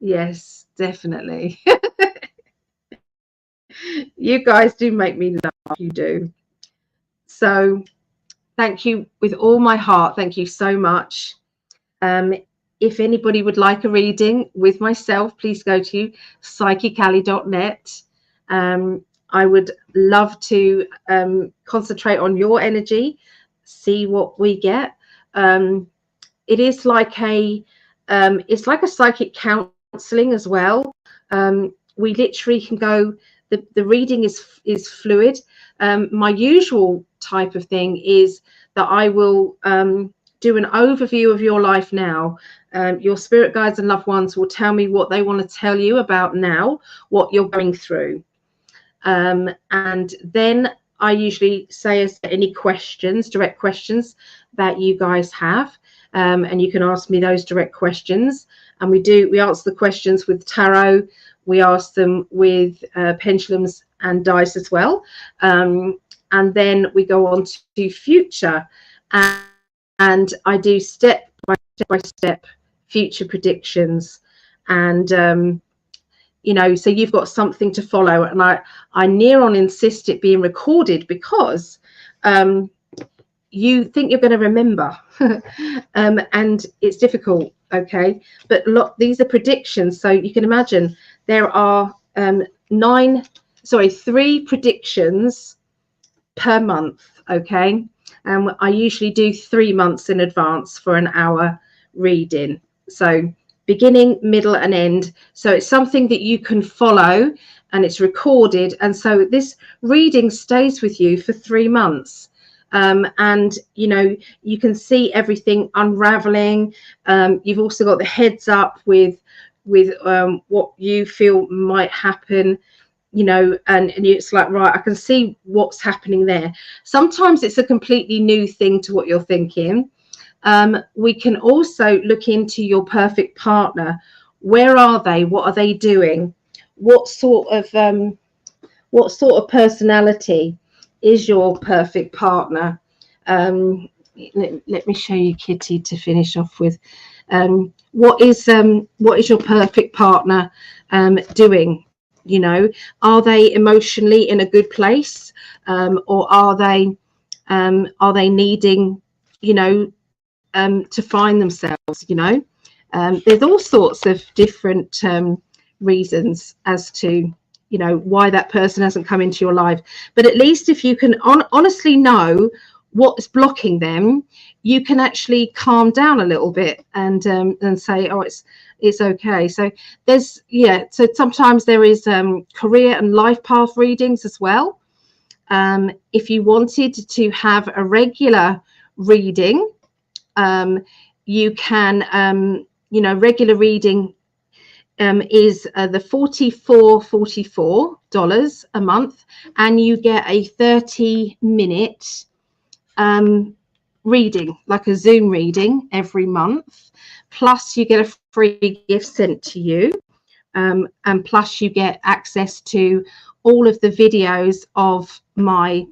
Yes, definitely. You guys do make me laugh. You do. So thank you with all my heart. Thank you so much. If anybody would like a reading with myself, please go to psychically.net. I would love to concentrate on your energy, see what we get. It is like it's like a psychic counseling as well. We literally can go. The reading is fluid. My usual type of thing is that I will do an overview of your life now. Your spirit guides and loved ones will tell me what they want to tell you about now, what you're going through. And then I usually say, is there any questions, direct questions that you guys have? And you can ask me those direct questions. And we answer the questions with tarot. We ask them with pendulums and dice as well. And then we go on to future. And I do step by step future predictions. And you know, so you've got something to follow. And I near on insist it being recorded because you think you're going to remember. And it's difficult. Okay, but these are predictions, so you can imagine there are 3 predictions per month. Okay, and I usually do 3 months in advance for an hour reading, so beginning, middle and end. So it's something that you can follow, and it's recorded, and so this reading stays with you for 3 months. And you know, you can see everything unraveling. You've also got the heads up with what you feel might happen, you know, and it's like, right, I can see what's happening there. Sometimes it's a completely new thing to what you're thinking. We can also look into your perfect partner. Where are they? What are they doing? What sort of personality is your perfect partner? Let me show you Kitty to finish off with. What is your perfect partner doing? You know, are they emotionally in a good place, or are they needing, you know, to find themselves? You know, there's all sorts of different reasons as to, you know, why that person hasn't come into your life. But at least if you can honestly know what's blocking them, you can actually calm down a little bit and say, oh, it's okay. So there's, yeah, so sometimes there is career and life path readings as well. If you wanted to have a regular reading, you can, you know, regular reading is the $44 a month, and you get a 30-minute reading, like a Zoom reading every month, plus you get a free gift sent to you, and plus you get access to all of the videos of my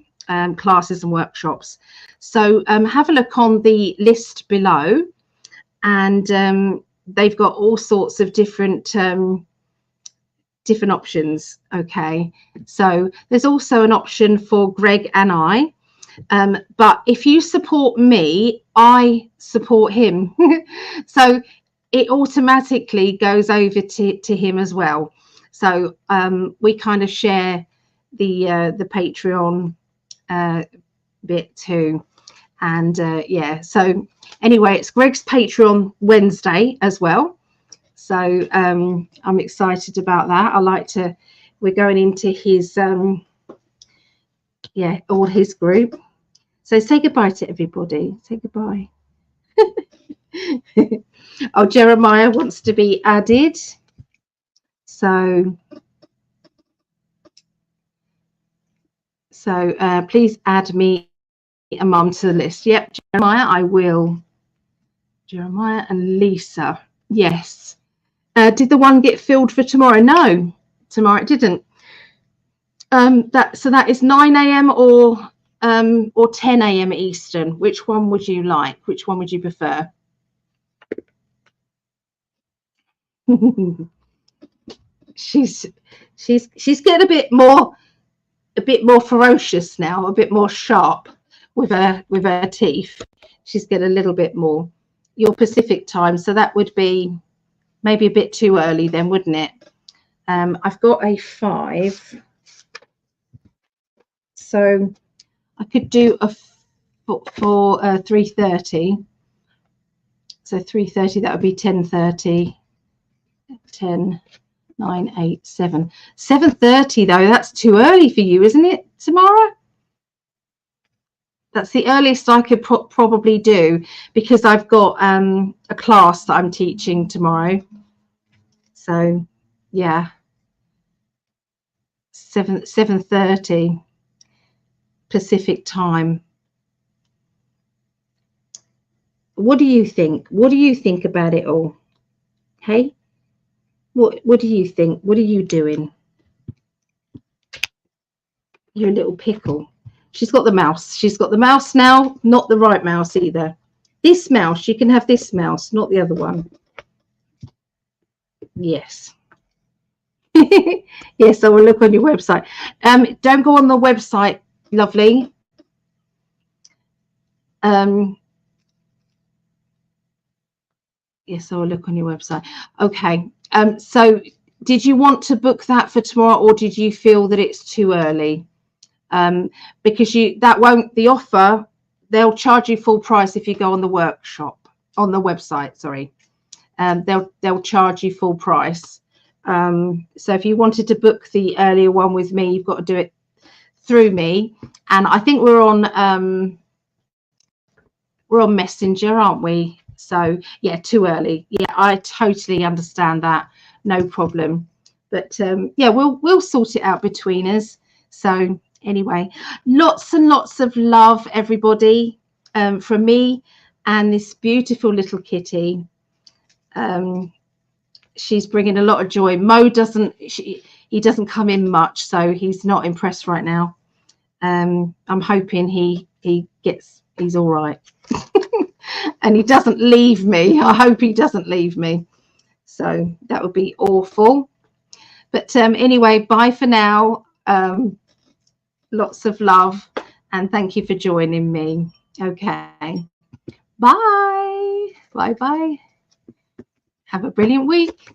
classes and workshops. So have a look on the list below, and they've got all sorts of different options. Okay, so there's also an option for Greg and I, but if you support me, I support him. So it automatically goes over to him as well. So we kind of share the Patreon bit too. And yeah, so anyway, it's Greg's Patreon Wednesday as well. So I'm excited about that. We're going into his yeah, all his group. So say goodbye to everybody. Say goodbye. Oh, Jeremiah wants to be added. So please add me and Mum to the list. Yep, Jeremiah, I will. Jeremiah and Lisa. Yes. Did the one get filled for tomorrow? No, tomorrow it didn't. So that is 9 a.m. or 10 a.m. Eastern. Which one would you like? Which one would you prefer? she's getting a bit more ferocious now, a bit more sharp with her teeth. She's getting a little bit more. Your Pacific time, so that would be maybe a bit too early then, wouldn't it? I've got a 5, so I could do a for 3:30. So 3:30, that would be 10:30, 10, 9, 8, 7. 7:30 though, that's too early for you, isn't it, tomorrow? That's the earliest I could probably do, because I've got a class that I'm teaching tomorrow. So yeah, 7:30 Pacific time. What do you think? What do you think about it all? Hey, what do you think? What are you doing? You're a little pickle. She's got the mouse. She's got the mouse now, not the right mouse either. This mouse, you can have this mouse, not the other one. Yes. Yes, I will look on your website. Don't go on the website, lovely. Yes, I will look on your website. Okay. So did you want to book that for tomorrow, or did you feel that it's too early? Because the offer, they'll charge you full price if you go on the workshop, on the website, sorry. They'll charge you full price. So if you wanted to book the earlier one with me, you've got to do it through me. And I think we're on Messenger, aren't we? So yeah, too early. Yeah, I totally understand that. No problem. But yeah, we'll sort it out between us. So anyway, lots and lots of love, everybody, from me and this beautiful little kitty. She's bringing a lot of joy. Mo he doesn't come in much, so he's not impressed right now. I'm hoping he's all right. And he doesn't leave me. I hope he doesn't leave me. So that would be awful. But anyway, bye for now. Lots of love, and thank you for joining me. Okay. Bye. Bye-bye. Have a brilliant week.